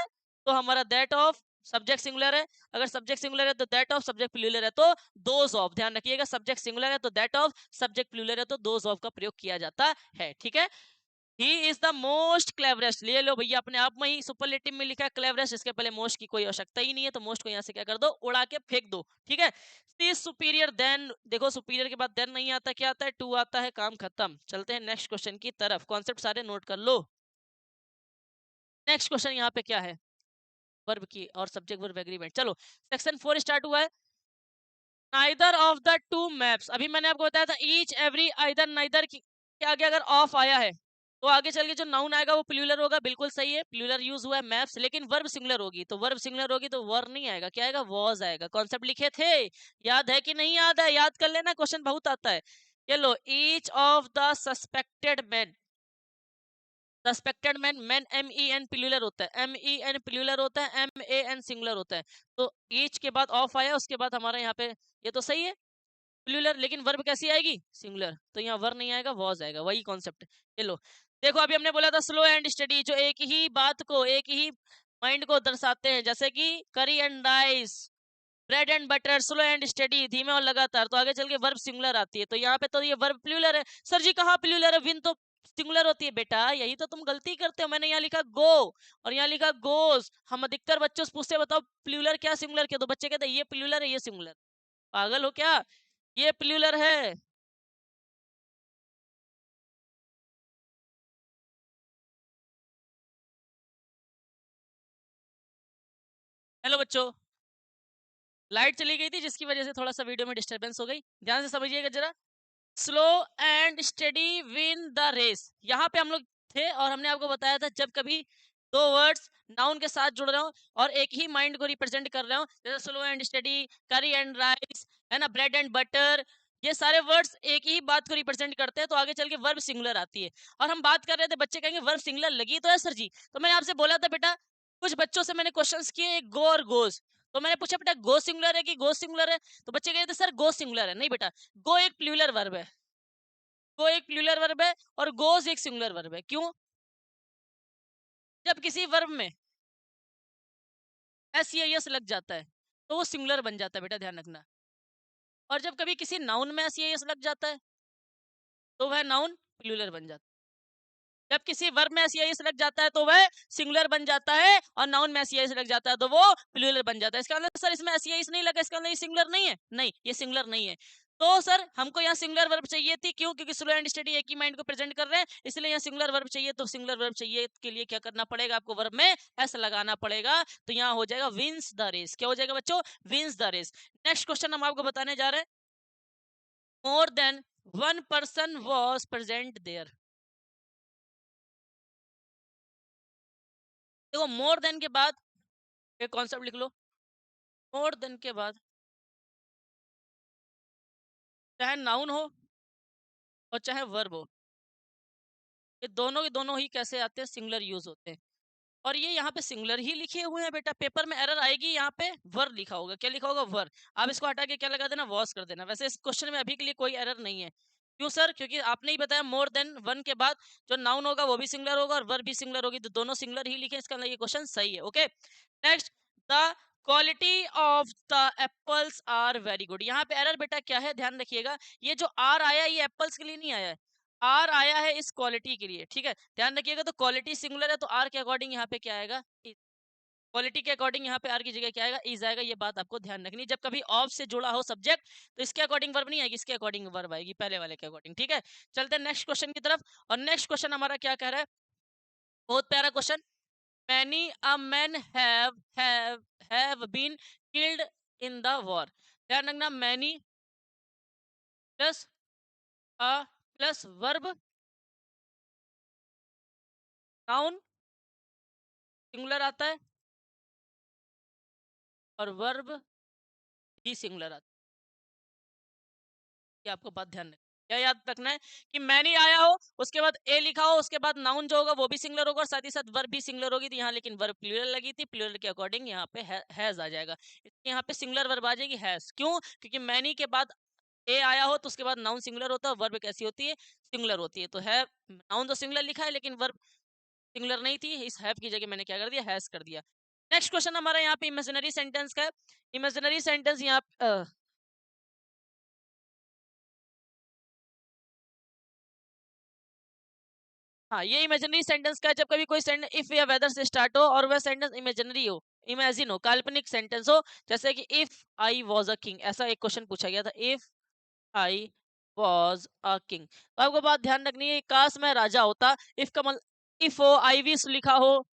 तो हमारा दैट ऑफ, सब्जेक्ट सिंगुलर है, अगर सब्जेक्ट सिंगुलर है तो दैट ऑफ, सब्जेक्ट प्लूरल है तो दोज ऑफ। ध्यान रखिएगा, सब्जेक्ट सिंगुलर है तो दैट ऑफ, सब्जेक्ट प्लूरल है तो दोज ऑफ का प्रयोग किया जाता है, ठीक है। He is the most cleverest, ले लो भैया, अपने आप में ही सुपरलेटिव में लिखा है क्लेवरेस्ट, इसके पहले मोस्ट की कोई आवश्यकता ही नहीं है, तो मोस्ट को यहाँ से क्या कर दो, उड़ा के फेंक दो, ठीक है। सी सुपीरियर देन, देखो सुपीरियर के बाद देन नहीं आता, क्या आता है, टू आता है, काम खत्म। चलते हैं नेक्स्ट क्वेश्चन की तरफ, कॉन्सेप्ट सारे नोट कर लो। नेक्स्ट क्वेश्चन यहाँ पे क्या है, वर्ब की और सब्जेक्ट वर्ब एग्रीमेंट। चलो सेक्शन 4 स्टार्ट हुआ है। Neither of the to maps, अभी मैंने आपको बताया था ईच एवरी आइदर नाइदर के आगे अगर ऑफ आया है तो आगे चल के जो नाउन आएगा वो प्लूरल होगा, बिल्कुल सही है, प्लूरल यूज हुआ है मैप्स। लेकिन वर्ब सिंगुलर होगी, तो वर्ब सिंगुलर होगी तो वर नहीं आएगा, क्या आएगा, वॉज आएगा। कॉन्सेप्ट लिखे थे, याद है कि नहीं याद है, याद कर लेना, क्वेश्चन बहुत आता है। ये लो, each of the suspected man, suspected man, man M E N plural होता है, एम ई एन प्लूरल होता है, एम ए एन सिंगुलर होता है। तो ईच के बाद ऑफ आया, उसके बाद हमारा यहाँ पे ये तो सही है प्लूरल, लेकिन वर्ब कैसी आएगी, सिंगुलर, तो यहाँ वर्ब नहीं आएगा, वॉज आएगा, वही कॉन्सेप्ट। चलो देखो, अभी हमने बोला था स्लो एंड स्टडी, जो एक ही बात को, एक ही माइंड को दर्शाते हैं, जैसे कि करी and rice, bread and butter, slow and study, धीमे और लगातार, तो आगे चल के वर्ब सिंगुलर आती है, तो यहाँ पे तो ये वर्ब प्लूरल है। सर जी कहाँ प्लूरल है, विन तो सिंगुलर होती है बेटा, यही तो तुम गलती करते हो। मैंने यहाँ लिखा गो और यहाँ लिखा गोज, हम अधिकतर बच्चों से पूछते बताओ प्लूरल क्या सिंगुलर क्या, तो बच्चे कहते हैं ये प्लूरल है, ये सिंगुलर। पागल हो क्या, ये प्लूरल है। हेलो बच्चों, लाइट चली गई थी जिसकी वजह से थोड़ा सा वीडियो में डिस्टरबेंस हो गई, ध्यान से समझिएगा जरा। Slow and study win the race, यहाँ पे हम लोग थे और हमने आपको बताया था जब कभी दो वर्ड्स नाउन के साथ जुड़ रहे हो और एक ही माइंड को रिप्रेजेंट कर रहे हो, जैसे स्लो एंड स्टडी, करी एंड राइस, है ना, ब्रेड एंड बटर, ये सारे वर्ड्स एक ही बात को रिप्रेजेंट करते हैं, तो आगे चल के वर्ब सिंगुलर आती है। और हम बात कर रहे थे, बच्चे कहेंगे वर्ब सिंगुलर लगी तो है सर जी, तो मैंने आपसे बोला था बेटा, कुछ बच्चों से मैंने क्वेश्चंस किए गो और गोज, तो मैंने पूछा बेटा गो सिंगुलर है कि गो सिंगुलर है, तो बच्चे कहते सर गो सिंगुलर है। नहीं बेटा, गो एक प्लूरल वर्ब है, गो एक प्लूरल वर्ब है और गोज एक सिंगुलर वर्ब है। क्यों, जब किसी वर्ब में एस या यस लग जाता है तो वो सिंगुलर बन जाता है बेटा, ध्यान रखना। और जब कभी किसी नाउन में एस या यस लग जाता है तो वह नाउन प्लूरल बन जाता है। जब किसी वर्ब में एस या यस लग जाता है तो वह सिंगुलर बन जाता है, और नाउन में एस या यस लग जाता है तो वो प्लूरल बन जाता है। इसका मतलब सर इसमें एस या यस नहीं लगा, इसका मतलब ये सिंगुलर नहीं है, नहीं ये सिंगुलर नहीं है। तो सर हमको यहाँ सिंगुलर वर्ब चाहिए थी, क्यों? क्योंकि स्लो एंड स्टडी एक ही माइंड को प्रेजेंट कर रहे हैं, इसलिए यहाँ सिंगुलर वर्ब चाहिए। तो सिंगुलर वर्ब चाहिए के लिए क्या करना पड़ेगा आपको? वर्ब में एस लगाना पड़ेगा। तो यहाँ हो जाएगा विंस द रेस। क्या हो जाएगा बच्चों? Wins the race. Next question हम आपको बताने जा रहे हैं, more than one person was present there. देखो मोर देन के बाद एक कॉन्सेप्ट लिख लो। मोर देन के बाद चाहे नाउन हो और चाहे वर्ब हो, ये दोनों के दोनों ही कैसे आते हैं? सिंगुलर यूज होते हैं। और ये यहाँ पे सिंगुलर ही लिखे हुए हैं बेटा। पेपर में एरर आएगी, यहाँ पे वर लिखा होगा। क्या लिखा होगा? वर। आप इसको हटा के क्या लगा देना? वॉस कर देना। वैसे इस क्वेश्चन में अभी के लिए कोई एरर नहीं है। क्यों सर? क्योंकि आपने ही बताया मोर देन वन के बाद जो नाउन होगा वो भी सिंगुलर होगा और वर भी सिंगुलर होगी, तो दोनों सिंगुलर ही लिखे। इसका ये क्वेश्चन सही है। Okay, next, the quality of the apples are very good. यहाँ पे एरर बेटा क्या है? ध्यान रखिएगा, ये जो आर आया ये एप्पल्स के लिए नहीं आया है, आर आया है इस क्वालिटी के लिए। ठीक है, ध्यान रखिएगा। तो क्वालिटी सिंगुलर है, तो आर के अकॉर्डिंग यहाँ पे क्या आएगा? क्वालिटी के अकॉर्डिंग यहाँ पे आर की जगह क्या आएगा? इज आएगा। ये बात आपको ध्यान रखनी। जब कभी ऑफ से जुड़ा हो सब्जेक्ट, तो इसके अकॉर्डिंग वर्ब नहीं आएगी, इसके अकॉर्डिंग वर्ब आएगी, पहले वाले के अकॉर्डिंग। ठीक है, चलते हैं नेक्स्ट क्वेश्चन की तरफ। और नेक्स्ट क्वेश्चन हमारा क्या कह रहा है? बहुत प्यारा question. Many a man have been killed in the war. ध्यान रखना, many plus a plus verb, noun singular आता है और वर्ब भी सिंगुलर आता है। ये आपको बात ध्यान रखना। क्या याद रखना है? कि मैनी आया हो, उसके बाद ए लिखा हो, उसके बाद नाउन जो होगा वो भी सिंगुलर होगा और साथ ही साथ वर्ब भी सिंगुलर होगी। तो यहाँ लेकिन वर्ब प्लूरल लगी थी, प्लूरल के अकॉर्डिंग यहाँ पे हैज आ जाएगा। यहाँ पे सिंगुलर वर्ब आ जाएगी हैज। क्यों? क्योंकि मैनी के बाद ए आया हो तो उसके बाद नाउन सिंगुलर होता है, वर्ब कैसी होती है? सिंगुलर होती है। तो है, नाउन तो सिंगुलर लिखा है लेकिन वर्ब सिंगुलर नहीं थी, इस हैव की जगह मैंने क्या कर दिया? हैज कर दिया। नेक्स्ट क्वेश्चन हमारा यहाँ पे इमेजिनरी सेंटेंस का है। इमेजिनरी सेंटेंस यहाँ हाँ, ये इमेजिनरी सेंटेंस का है। जब कभी कोई सेंटेंस इफ या वेदर से स्टार्ट हो और वह सेंटेंस इमेजिनरी हो, इमेजिन हो, काल्पनिक सेंटेंस हो, जैसे कि if I was a king, ऐसा एक क्वेश्चन पूछा गया था, if I was a king. तो आपको बात ध्यान रखनी है, काश मैं राजा होता। इफ का मतलब इफ हो, आई विश लिखा हो,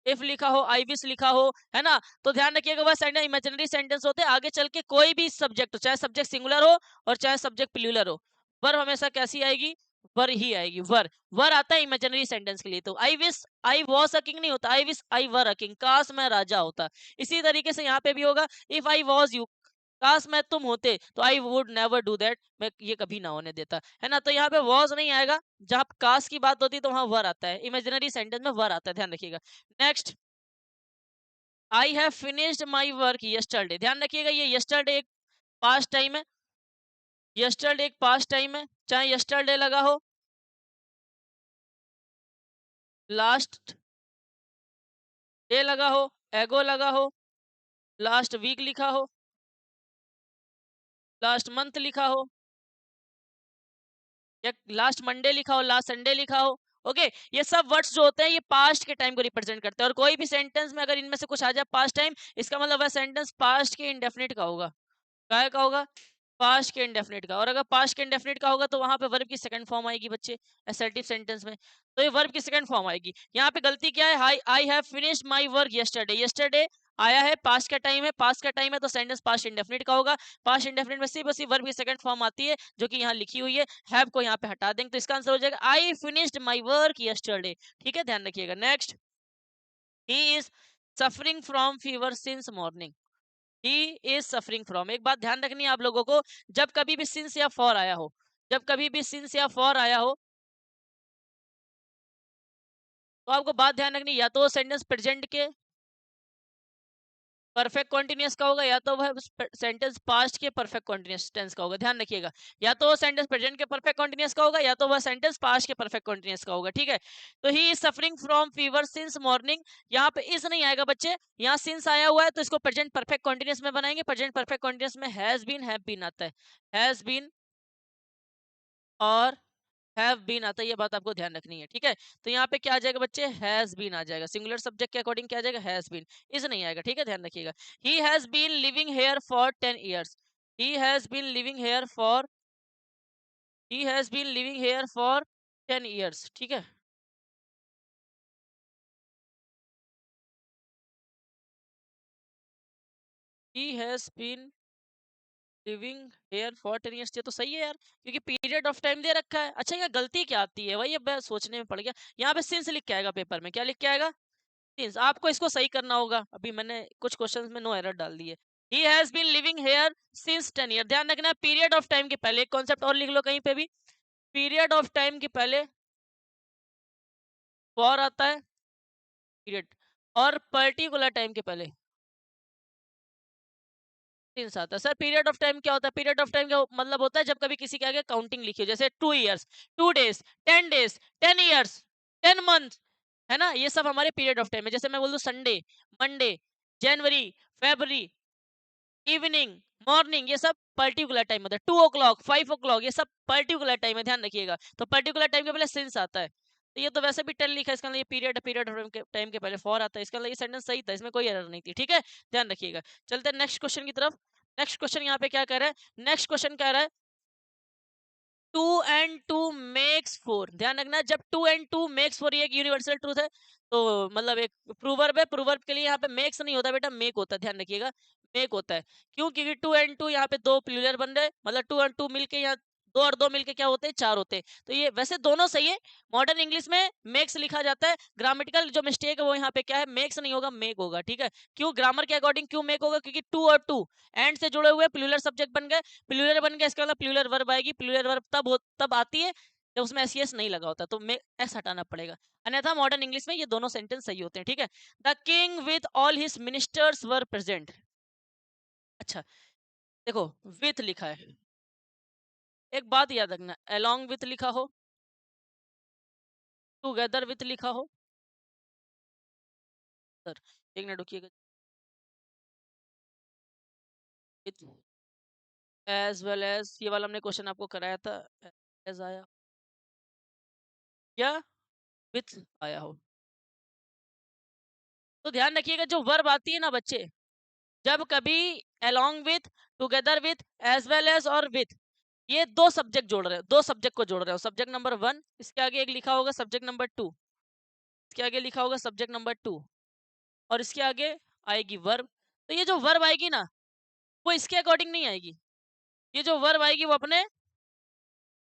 इफ लिखा हो, आई विश लिखा हो, है ना? तो ध्यान रखिएगा, वह सेंटेंस इमेजिनरी सेंटेंस होते हैं। आगे चल के कोई भी सब्जेक्ट हो, चाहे सब्जेक्ट सिंगुलर हो और चाहे सब्जेक्ट प्लूरल हो, वर्ब हमेशा कैसी आएगी? वर ही आएगी। वर, वर आता है इमेजिनरी सेंटेंस के लिए। तो I wish I was a king नहीं होता, I wish I were a king, काश मैं राजा होता। इसी तरीके से यहाँ पे भी होगा, इफ आई वॉज यू, काश मैं तुम होते, तो I would never do that, मैं ये कभी ना होने देता, है ना? तो यहाँ पे वॉज नहीं आएगा। जहां काश की बात होती है तो वहां वर आता है, इमेजिनरी सेंटेंस में वर आता है, ध्यान रखिएगा। Next, I have finished my work yesterday. ध्यान रखिएगा, ये यस्टरडे एक पास्ट टाइम है, यस्टरडे एक पास्ट टाइम है, चाहे यस्टरडे लगा हो, लास्ट डे लगा हो, एगो लगा हो, लास्ट वीक लिखा हो, लास्ट मंथ लिखा हो, या लास्ट मंडे लिखा हो, लास्ट संडे लिखा हो। ओके, ये सब वर्ड्स जो होते हैं ये पास्ट के टाइम को रिप्रेजेंट करते हैं। और कोई भी सेंटेंस में अगर इनमें से कुछ आ जाए पास्ट टाइम, इसका मतलब वह सेंटेंस पास्ट के इंडेफिनिट का होगा। क्या का होगा? पास्ट के इंडेफिनिट का। और अगर पास्ट के इंडेफिनिट का होगा तो वहां पे वर्ब की सेकंड फॉर्म आएगी बच्चे, असर्टिव सेंटेंस में। तो ये वर्ब की सेकंड फॉर्म आएगी। यहाँ पे गलती क्या है? I have finished my work yesterday, yesterday आया है, पास्ट का टाइम है, पास्ट का टाइम है तो सेंटेंस पास्ट इंडेफिनिट का होगा। पास्ट इंडेफिनिट में सिर्फ वर्ब की सेकंड फॉर्म आती है जो कि यहाँ लिखी हुई है, हैव को यहाँ पे हटा देंगे तो इसका आंसर हो जाएगा I finished my work yesterday. ठीक है, ध्यान रखिएगा। Next, he is suffering from fever since morning. He is suffering from, एक बात ध्यान रखनी है आप लोगों को, जब कभी भी सिंस या फॉर आया हो, जब कभी भी सिंस या फॉर आया हो, तो आपको बात ध्यान रखनी है, या तो सेंटेंस प्रेजेंट के परफेक्ट कॉन्टिन्यूअस का होगा, या तो वह सेंटेंस पास्ट के परफेक्ट कॉन्टिन्यूअस टेंस का होगा। ध्यान रखिएगा, या तो वो सेंटेंस प्रेजेंट के परफेक्ट कॉन्टिन्यूअस का होगा, या तो वह सेंटेंस पास्ट के परफेक्ट कॉन्टिन्यूअस का होगा। ठीक है, तो he is suffering from fever since morning, यहाँ पे इज नहीं आएगा बच्चे, यहाँ सिंस आया हुआ है तो इसको प्रेजेंट परफेक्ट कॉन्टिन्यूअस में बनाएंगे। प्रेजेंट परफेक्ट कॉन्टिन्यूअस में हैज बीन, हैव बीन आता है, हैज बीन और हैव बीन आता है, ये बात आपको ध्यान रखनी है। ठीक है, तो यहाँ पे क्या आ जाएगा बच्चे? हैज बीन आ जाएगा। सिंगुलर सब्जेक्ट के अकॉर्डिंग क्या आ जाएगा? हैज बीन, इज नहीं आएगा। ठीक है, ध्यान रखिएगा। He has been living here for 10 years. he has been living here for 10 years, ठीक है। he has been living here for 10 years, ये तो सही है यार, क्योंकि पीरियड ऑफ टाइम दे रखा है। अच्छा, ये गलती क्या आती है भाई, अब मैं सोचने में पड़ गया। यहाँ पे सिंस लिख के आएगा पेपर में, क्या लिख के आएगा? सिंस। आपको इसको सही करना होगा, अभी मैंने कुछ क्वेश्चंस में नो एरर डाल दिए। He has been living here since 10 year, ध्यान रखना पीरियड ऑफ टाइम के पहले एक कॉन्सेप्ट और लिख लो कहीं पे भी, पीरियड ऑफ टाइम के पहले फॉर आता है, पीरियड, और पर्टिकुलर टाइम के पहले सिंस आता है। सर पीरियड ऑफ टाइम क्या होता है? पीरियड ऑफ टाइम का मतलब होता है जब कभी किसी के आगे काउंटिंग लिखी हो, जैसे 2 years, 2 days, 10 days, 10 years, 10 months, है ना, ये सब हमारे पीरियड ऑफ टाइम है। जैसे मैं बोल दूं संडे, मंडे, जनवरी, फेबररी, इवनिंग, मॉर्निंग, ये सब पर्टिकुलर टाइम होता है। 2 o'clock, 5 o'clock, ये सब पर्टिकुलर टाइम है, ध्यान रखिएगा। तो पर्टिकुलर टाइम के पहले सिंस आता है, तो ये तो वैसे भी टेन लिखा है, इसका मतलब ये पीरियड, पीरियड टाइम के पहले फॉर आता है, इसका मतलब ये सेंटेंस सही था, इसमें कोई एरर नहीं थी, ठीक है, ध्यान रखिएगा। चलते हैं नेक्स्ट क्वेश्चन की तरफ। नेक्स्ट क्वेश्चन यहाँ पे क्या कह रहा है? नेक्स्ट क्वेश्चन कह रहा है 2 and 2 makes 4, ध्यान रखना जब 2 and 2 makes 4, ये एक यूनिवर्सल ट्रूथ है, तो मतलब एक प्रूवर्ब है, प्रूवर्ब के लिए यहाँ पे मेक्स नहीं होता बेटा, मेक होता है, ध्यान रखिएगा, मेक होता है। क्यों? क्योंकि 2 and 2 यहाँ पे दो प्लूरल बन रहे, मतलब 2 and 2 मिलके यहाँ दो और दो मिलके क्या होते हैं? 4 होते हैं। तो ये वैसे दोनों सही है, मॉडर्न इंग्लिश में मेक्स लिखा जाता है, ग्रामेटिकल जो मिस्टेक है वो यहाँ पे क्या है, मेक्स नहीं होगा, मेक होगा, ठीक है। क्यों ग्रामर के अकॉर्डिंग क्यों मेक होगा? क्योंकि 2 और 2 एंड से जुड़े हुए प्लूरल सब्जेक्ट बन गए, प्लूरल बन गया, इसका मतलब प्लूरल वर्ब आएगी, प्लूरल वर्ब तब आती है जब उसमें एस एस नहीं लगा होता, तो में एस हटाना पड़ेगा, अन्यथा मॉडर्न इंग्लिश में ये दोनों सेंटेंस सही होते हैं, ठीक है। The king with all his ministers were present. अच्छा, देखो विथ लिखा है, एक बात याद रखना, अलोंग विथ लिखा हो, टुगेदर विथ लिखा हो, सर एक मिनट रुकिएगा, विथ एज वेल एज, ये वाला हमने क्वेश्चन आपको कराया था, एज आया या विथ आया हो, तो ध्यान रखिएगा जो वर्ब आती है ना बच्चे, जब कभी along with, together with, as well as और with, ये दो सब्जेक्ट जोड़ रहे हो, दो सब्जेक्ट को जोड़ रहे हो, सब्जेक्ट नंबर 1, इसके आगे एक लिखा होगा सब्जेक्ट नंबर 2, इसके आगे लिखा होगा सब्जेक्ट नंबर 2, और इसके आगे आएगी वर्ब। तो ये जो वर्ब आएगी ना, वो इसके अकॉर्डिंग नहीं आएगी, ये जो वर्ब आएगी वो अपने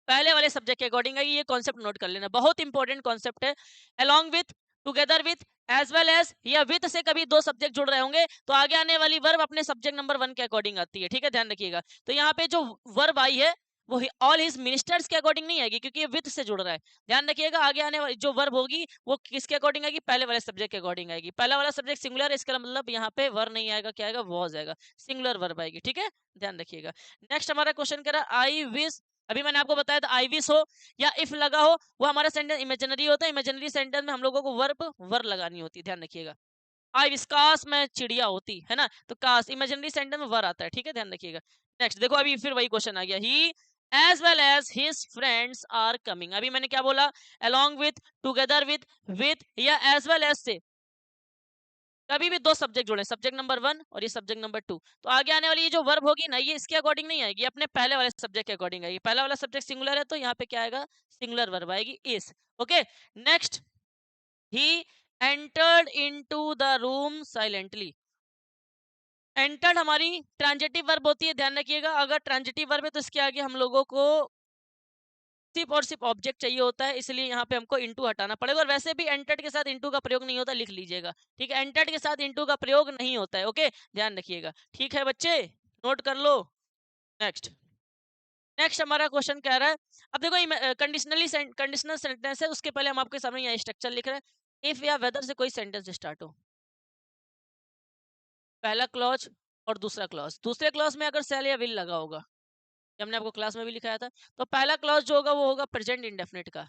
पहले वाले सब्जेक्ट के अकॉर्डिंग आएगी, ये कॉन्सेप्ट नोट कर लेना, बहुत इंपॉर्टेंट कॉन्सेप्ट है। along with, together with, as well as, या विथ से कभी दो सब्जेक्ट जुड़ रहे होंगे तो आगे आने वाली वर्ब अपने सब्जेक्ट नंबर 1 के अकॉर्डिंग आती है, ठीक है, ध्यान रखिएगा। तो यहाँ पे जो वर्ब आई है वो ऑल हिज मिनिस्टर्स के अकॉर्डिंग नहीं आएगी, क्योंकि ये विथ से जुड़ रहा है, ध्यान रखिएगा। आगे आने वाली जो वर्ब होगी वो किसके अकॉर्डिंग आएगी? पहले वाले सब्जेक्ट के अकॉर्डिंग आएगी। पहला वाला सब्जेक्ट सिंगुलर है, इसका मतलब यहाँ पे वर्ब नहीं आएगा, क्या आएगा? वॉज आएगा, सिंगुलर वर्ब आएगी, ठीक है, ध्यान रखिएगा। नेक्स्ट हमारा क्वेश्चन कह रहा है आई विश, अभी मैंने आपको बताया था आई विश हो या इफ लगा हो वो हमारा सेंटेंस इमेजिनरी होता है, इमेजिनरी सेंटेंस में हम लोगों को वर्ब लगानी होती है, ध्यान रखिएगा। आई विश, काश में चिड़िया होती, है ना, तो काश इमेजिनरी सेंटेंस में वर्ब आता है, ठीक है, ध्यान रखिएगा। नेक्स्ट देखो, अभी फिर वही क्वेश्चन आ गया, he as well as his friends are coming, अभी मैंने क्या बोला? along with, टुगेदर with या एज वेल एज से कभी भी दो सब्जेक्ट जोड़े, सब्जेक्ट नंबर 1 और ये सब्जेक्ट नंबर 2, तो आगे आने वाली ये जो वर्ब होगी ना, ये इसके अकॉर्डिंग नहीं आएगी, अपने पहले वाले सब्जेक्ट के अकॉर्डिंग आएगी। पहला वाला सब्जेक्ट सिंगुलर है तो यहाँ पे क्या आएगा? सिंगुलर वर्ब आएगी, is. Okay, next, he entered into the room silently. Entered हमारी ट्रांजिटिव वर्ब होती है, ध्यान रखिएगा। अगर ट्रांजिटिव वर्ब है तो इसके आगे हम लोगों को सिर्फ और सिर्फ ऑब्जेक्ट चाहिए होता है, इसलिए यहाँ पे हमको इनटू हटाना पड़ेगा, और वैसे भी एंटर्ड के साथ इनटू का प्रयोग नहीं होता, लिख लीजिएगा, ठीक है, एंटर्ड के साथ इनटू का प्रयोग नहीं होता है, ओके, ध्यान रखिएगा, ठीक है बच्चे, नोट कर लो। नेक्स्ट, नेक्स्ट हमारा क्वेश्चन कह रहा है, अब देखो कंडीशनल सेंटेंस है, उसके पहले हम आपके सामने यहाँ स्ट्रक्चर लिख रहे हैं। इफ या वेदर से कोई सेंटेंस स्टार्ट हो, पहला क्लॉज और दूसरा क्लॉज, दूसरे क्लॉज में अगर सेल या विल लगा होगा, ये हमने आपको क्लास में भी लिखाया था, तो पहला क्लॉज जो होगा वो होगा प्रेजेंट इंडेफिनिट का,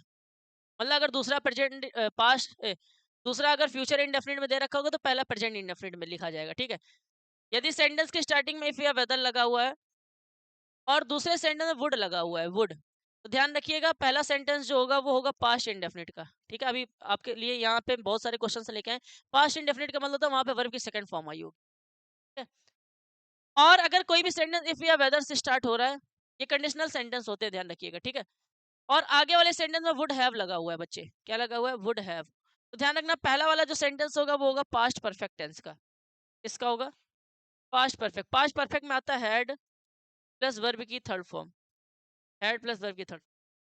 मतलब अगर दूसरा प्रेजेंट पास्ट, दूसरा अगर फ्यूचर इंडेफिनिट में दे रखा होगा तो पहला प्रेजेंट इंडेफिनिट में लिखा जाएगा, ठीक है। यदि सेंटेंस के स्टार्टिंग में इफ या वेदर लगा हुआ है और दूसरे सेंटेंस में वुड लगा हुआ है, वुड, तो ध्यान रखिएगा पहला सेंटेंस जो होगा वो होगा पास्ट इंडेफिनिट का, ठीक है। अभी आपके लिए यहाँ पे बहुत सारे क्वेश्चन लेके आए, पास्ट इंडेफिनिट का मतलब होता है वहां पे वर्ब की सेकंड फॉर्म आई होगी, ठीक है। और अगर कोई भी सेंटेंस इफ या वेदर से स्टार्ट हो रहा है, ये कंडीशनल सेंटेंस होते हैं, ध्यान रखिएगा, ठीक है। और आगे वाले सेंटेंस में वुड हैव लगा हुआ है बच्चे, क्या लगा हुआ है, वुड हैव। तो ध्यान रखना पहला वाला जो सेंटेंस होगा वो होगा पास्ट परफेक्ट टेंस का। इसका होगा पास्ट परफेक्ट। पास्ट परफेक्ट में आता है हैड प्लस वर्ब की third form, had plus verb की थर्ड।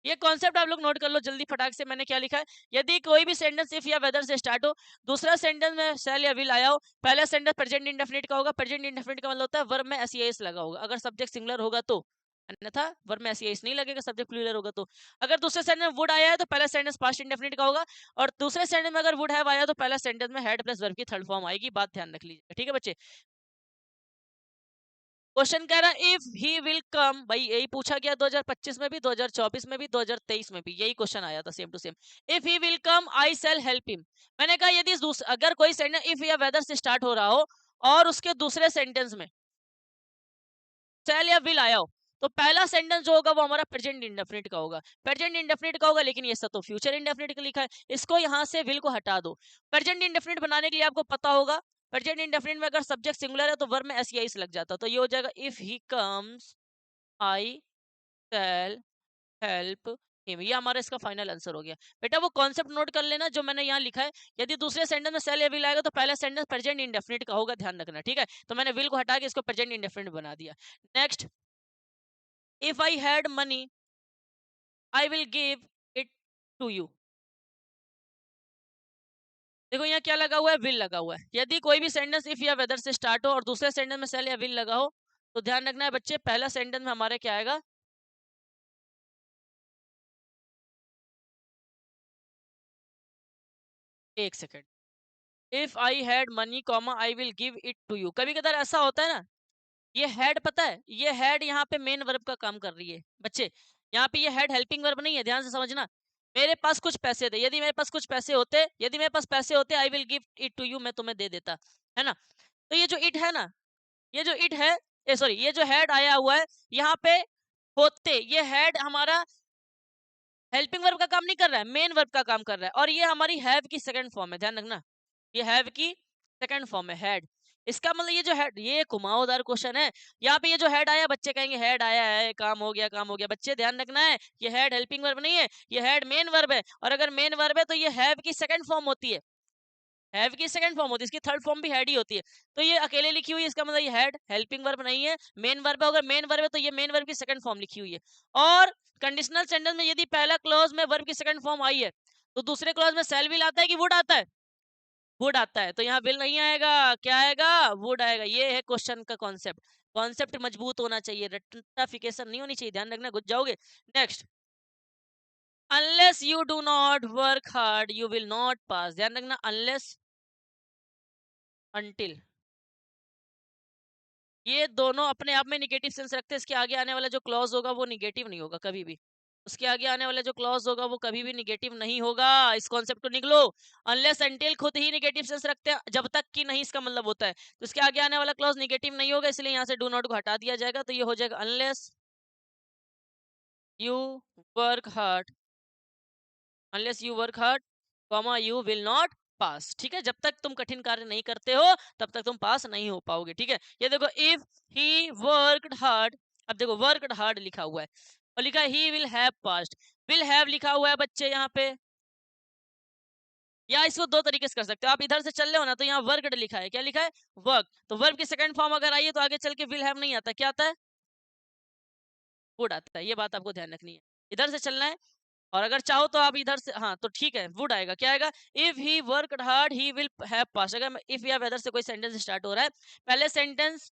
ये कॉन्सेप्ट आप लोग नोट कर लो जल्दी फटाक से। मैंने क्या लिखा है, यदि कोई भी सेंटेंस इफ या वेदर से स्टार्ट हो, दूसरा सेंटेंस में शैल या विल आया हो, पहला सेंटेंस प्रेजेंट इंडेफिनिट का होगा। प्रेजेंट इंडेफिनिट का मतलब होता है वर्ब में एस लगा होगा अगर सब्जेक्ट सिंगुलर होगा तो, अन्यथा वर्ब में एस नहीं लगेगा सब्जेक्ट प्लूरल होगा तो। अगर दूसरे सेंटेंस में वुड आया है तो पहला सेंटेंस पास्ट इंडेफिनिट का होगा, और दूसरे सेंटेंस में अगर वुड हैव आया तो पहला सेंटेंस में हैड प्लस वर्ब की थर्ड फॉर्म आएगी। बात ध्यान रख लीजिए, ठीक है बच्चे। क्वेश्चन कह रहा है इफ ही विल कम, भाई यही पूछा गया 2025 में भी, 2024 में भी, 2023 में भी यही क्वेश्चन आया था same to same. If he will come I shall help him. मैंने कहा यदि अगर कोई सेंटेंस इफ या वेदर से स्टार्ट हो रहा हो और उसके दूसरे सेंटेंस में शैल या विल आया हो, तो पहला सेंटेंस जो होगा वो हमारा प्रेजेंट इंडेफिनिट का होगा। प्रेजेंट इंडेफिनिट का होगा, लेकिन ये सब तो फ्यूचर इंडेफिनिट का लिखा है, इसको यहाँ से विल को हटा दो। प्रेजेंट इंडेफिनिट बनाने के लिए आपको पता होगा प्रेजेंट इंडेफिनिट में अगर सब्जेक्ट सिंगुलर है तो वर्ब में एस लग जाता, तो ये हो जाएगा if he comes I shall help him. ये हमारा इसका फाइनल आंसर हो गया। बेटा वो कॉन्सेप्ट नोट कर लेना जो मैंने यहाँ लिखा है, यदि दूसरे सेंटेंस में शैल या विल आएगा तो पहला सेंटेंस प्रेजेंट इंडेफिनिट का होगा, ध्यान रखना, ठीक है। तो मैंने विल को हटा के इसको प्रेजेंट इंडेफिनिट बना दिया। Next, if I had money I will give it to you. देखो यहाँ क्या लगा हुआ है, विल लगा हुआ है। यदि कोई भी सेंटेंस इफ या वेदर से स्टार्ट हो और दूसरे सेंटेंस में शैल या विल लगा हो, तो ध्यान रखना है बच्चे पहला सेंटेंस में हमारे क्या आएगा, एक second, if I had money comma I will give it to you. कभी कभार ऐसा होता है ना, ये हेड पता है, ये हेड यहाँ पे मेन वर्ब का काम कर रही है बच्चे। यहाँ पे ये हेड हेल्पिंग वर्ब नहीं है, ध्यान से समझना। मेरे पास कुछ पैसे थे, यदि मेरे पास कुछ पैसे होते, यदि मेरे पास पैसे होते I will give it to you, मैं तुम्हें दे देता, है ना। तो ये जो इट है ना, ये जो इट है, सॉरी ये जो हेड आया हुआ है यहाँ पे होते, ये हेड हमारा हेल्पिंग वर्ब का काम नहीं कर रहा है, मेन वर्ब का काम कर रहा है। और ये हमारी हैव की सेकंड फॉर्म है, ध्यान रखना, ये हैव की सेकंड फॉर्म है हेड। इसका मतलब ये जो हेड, ये घुमावदार क्वेश्चन है। यहाँ पे ये जो हेड आया, बच्चे कहेंगे हेड आया है, काम हो गया, काम हो गया। बच्चे ध्यान रखना है, ये हेड हेल्पिंग वर्ब नहीं है, ये हेड मेन वर्ब है। और अगर मेन वर्ब है तो ये हैव की सेकंड फॉर्म होती है, हैव की सेकंड फॉर्म होती है, इसकी थर्ड फॉर्म भी हैड ही होती है। तो ये अकेले लिखी हुई है, इसका मतलब ये हैड हेल्पिंग वर्ब नहीं है, मेन वर्ब है। अगर मेन वर्ब है तो ये मेन वर्ब की सेकंड फॉर्म लिखी हुई है। और कंडीशनल सेंटेंस में यदि पहला क्लॉज में वर्ब की सेकंड फॉर्म आई है, तो दूसरे क्लॉज में शैल विल आता है कि वुड आता है, वुड आता है। तो यहाँ विल नहीं आएगा, क्या आएगा, वुड आएगा। ये है क्वेश्चन का कॉन्सेप्ट। कॉन्सेप्ट मजबूत होना चाहिए, रट्टाफिकेशन नहीं होनी चाहिए, ध्यान रखना, घुस जाओगे। Next, unless you do not work hard you will not pass. ध्यान रखना, अनलेस, अनटिल, ये दोनों अपने आप में निगेटिव सेंस रखते हैं। इसके आगे आने वाला जो क्लॉज होगा वो निगेटिव नहीं होगा कभी भी। उसके आगे आने वाला जो क्लॉज होगा वो कभी भी निगेटिव नहीं होगा, इस कॉन्सेप्ट को निकलो। अनलेस अनटिल खुद ही निगेटिव सेंस रखते हैं, जब तक कि नहीं इसका मतलब होता है। तो इसके आगे आने वाला क्लॉज निगेटिव नहीं होगा, इसलिए यहाँ से डू नॉट को हटा दिया जाएगा। तो ये हो जाएगा unless you work hard, unless you work hard comma you will not pass. ठीक है, जब तक तुम कठिन कार्य नहीं करते हो तब तक तुम पास नहीं हो पाओगे। ठीक है, ये देखो इफ ही वर्कड हार्ड, अब देखो वर्कड हार्ड लिखा हुआ है और लिखा है he will have passed, will have लिखा हुआ है बच्चे यहाँ पे। या इसको दो तरीके से कर सकते हो, आप इधर से चल रहे हो ना तो यहाँ वर्कड लिखा है, क्या लिखा है, वर्क। तो वर्ब की सेकंड फॉर्म अगर आई है तो आगे चल के विल हैव नहीं आता, क्या आता है, वुड आता है। ये बात आपको ध्यान रखनी है, इधर से चलना है। और अगर चाहो तो आप इधर से, हाँ तो ठीक है, वुड आएगा, क्या आएगा, if he worked hard he will have pass. अगर इफ या वेदर से कोई सेंटेंस स्टार्ट हो रहा है, पहले सेंटेंस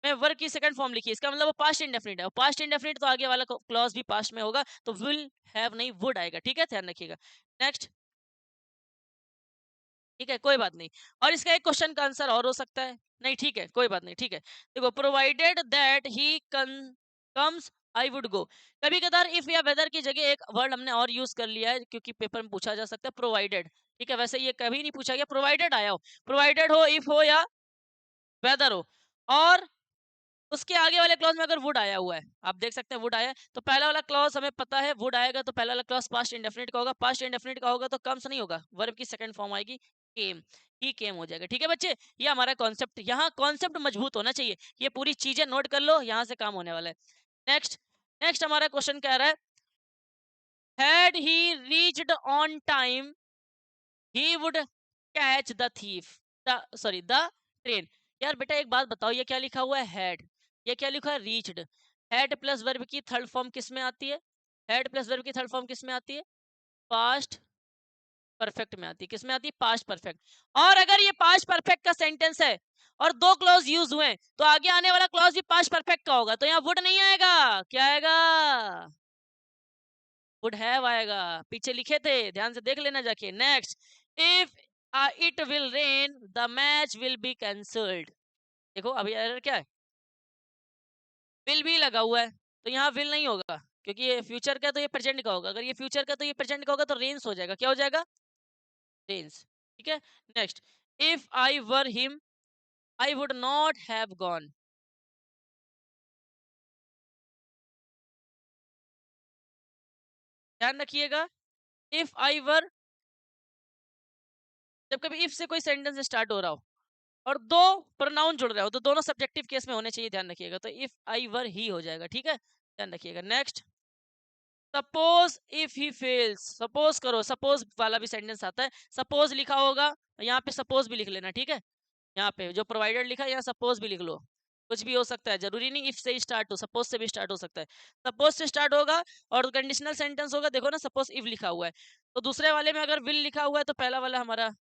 में वर्क की सेकंड फॉर्म लिखी, इसका मतलब वो पास्ट इंडेफिनिट है, पास्ट इंडेफिनिट तो आगे वाला क्लॉज भी पास्ट में होगा, तो विल हैव नहीं वुड आएगा। ठीक है, ध्यान रखिएगा। नेक्स्ट, ठीक है, कोई बात नहीं। और इसका एक क्वेश्चन का आंसर और हो सकता है, नहीं ठीक है, कोई बात नहीं, ठीक है। देखो, provided that he comes I would go. कभी कदार इफ या वेदर की जगह एक वर्ड हमने और यूज कर लिया है, क्योंकि पेपर में पूछा जा सकता है प्रोवाइडेड। ठीक है, वैसे ये कभी नहीं पूछा गया, प्रोवाइडेड आया हो, प्रोवाइडेड हो, इफ हो या वेदर हो, और उसके आगे वाले क्लॉज में अगर वुड आया हुआ है, आप देख सकते हैं वुड आया है, तो पहला वाला क्लॉज हमें पता है वुड आएगा, तो पहला वाला क्लॉज पास्ट इंडेफिनिट का होगा, पास्ट इंडेफिनिट का होगा तो कम्स नहीं होगा, वर्ब की सेकंड फॉर्म आएगी, केम, ही केम हो जाएगा। ठीक है बच्चे, ये हमारा कॉन्सेप्ट, यहाँ कॉन्सेप्ट मजबूत होना चाहिए। ये पूरी चीजें नोट कर लो, यहाँ से काम होने वाला है। नेक्स्ट, नेक्स्ट हमारा क्वेश्चन कह रहा है, had he reached on time he would catch the thief, the train. यार बेटा एक बात बताओ, ये क्या लिखा हुआ है हैड, ये क्या लिखा है रीच्ड। हैड प्लस वर्ब की थर्ड फॉर्म किस में आती है? हैड प्लस वर्ब की थर्ड फॉर्म किस में आती है? पास्ट परफेक्ट में आती है। किस में आती है? Past perfect. और अगर ये पास्ट परफेक्ट का सेंटेंस है और दो क्लॉज यूज हुए तो आगे आने वाला क्लॉज भी पास्ट परफेक्ट का होगा, तो यहाँ वुड नहीं आएगा, क्या आएगा? वुड हैव आएगा। पीछे लिखे थे, ध्यान से देख लेना जाके। Next, if it will rain the match will be cancelled. देखो अभी एरर क्या है, विल भी लगा हुआ है, तो यहाँ विल नहीं होगा क्योंकि ये फ्यूचर का, तो ये प्रेजेंट का होगा। अगर ये फ्यूचर का तो ये प्रेजेंट का होगा, तो रेन्स हो जाएगा। क्या हो जाएगा? रेन्स। ठीक है। Next, if I were him I would not have gone. ध्यान रखिएगा, इफ आई वर, जब कभी इफ से कोई सेंटेंस स्टार्ट हो रहा हो और दो प्रोनाउन जुड़ रहे हो, तो दोनों सब्जेक्टिव केस में होने चाहिए। ध्यान रखिएगा, तो इफ आई वर ही हो जाएगा। ठीक है, ध्यान रखिएगा। Next, suppose if he fails. Suppose करो, सपोज वाला भी सेंटेंस आता है। सपोज लिखा होगा, यहाँ पे सपोज भी लिख लेना। ठीक है, यहाँ पे जो प्रोवाइडेड लिखा है यहाँ सपोज भी लिख लो। कुछ भी हो सकता है, जरूरी नहीं इफ से ही स्टार्ट हो, सपोज से भी स्टार्ट हो सकता है। सपोज से स्टार्ट होगा और कंडीशनल सेंटेंस होगा। देखो ना, सपोज इफ लिखा हुआ है, तो दूसरे वाले में अगर विल लिखा हुआ है तो पहला वाला हमारा,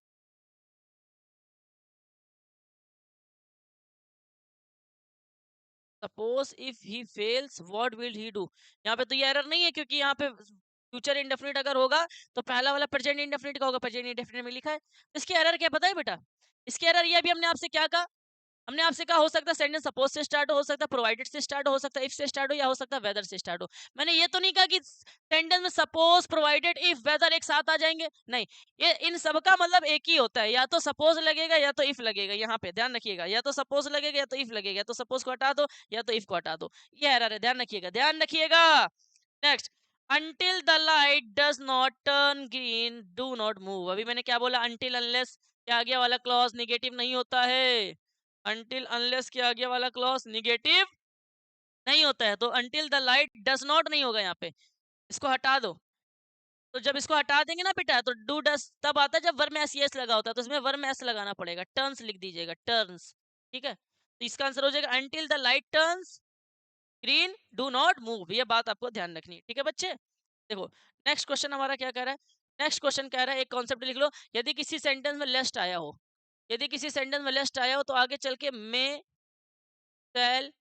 suppose if he fails what will he do. यहाँ पे तो ये एरर नहीं है क्योंकि यहाँ पे फ्यूचर इंडेफिनिट अगर होगा तो पहला वाला प्रेजेंट इंडेफिनिट का होगा, प्रेजेंट इंडेफिनिट में लिखा है। इसकी एरर क्या पता है बेटा? इसकी एरर ये, अभी हमने आपसे क्या कहा, हमने आपसे कहा हो सकता है सेंटेंस सपोज से स्टार्ट हो सकता है प्रोवाइडेड से स्टार्ट हो सकता है इफ से स्टार्ट हो, या हो सकता है वेदर से स्टार्ट हो। मैंने ये तो नहीं कहा कि सेंटेंस में सपोज प्रोवाइडेड इफ वेदर एक साथ आ जाएंगे, नहीं। ये इन सब का मतलब एक ही होता है, या तो सपोज लगेगा या तो इफ लगेगा। यहाँ पे ध्यान रखिएगा, या तो सपोज लगेगा या तो इफ लगेगा, या तो सपोज को हटा दो या तो इफ को हटा दो। ये एरर है, ध्यान रखिएगा, ध्यान रखिएगा। Next, until the light does not turn green do not move। अभी मैंने क्या बोला? until unless के आगे वाला क्लॉज निगेटिव नहीं होता है। until unless के आगे वाला क्लॉज निगेटिव नहीं होता है, तो until the light does not नहीं होगा यहाँ पे, इसको हटा दो। तो जब इसको हटा देंगे ना बेटा, तो डू डस तब आता है जब वर्ब में एस यस लगा होता है, तो इसमें वर्ब में एस लगाना पड़ेगा, टर्न्स लिख दीजिएगा, टर्न्स। ठीक है, तो इसका आंसर हो जाएगा until the light turns green do not move। ये बात आपको ध्यान रखनी है। ठीक है बच्चे, देखो नेक्स्ट क्वेश्चन हमारा क्या कह रहा है। नेक्स्ट क्वेश्चन कह रहा है, एक कॉन्सेप्ट लिख लो, यदि किसी सेंटेंस में लेस्ट आया हो, यदि किसी सेंटेंस में लेस्ट आया हो तो आगे चल के मे, शैल,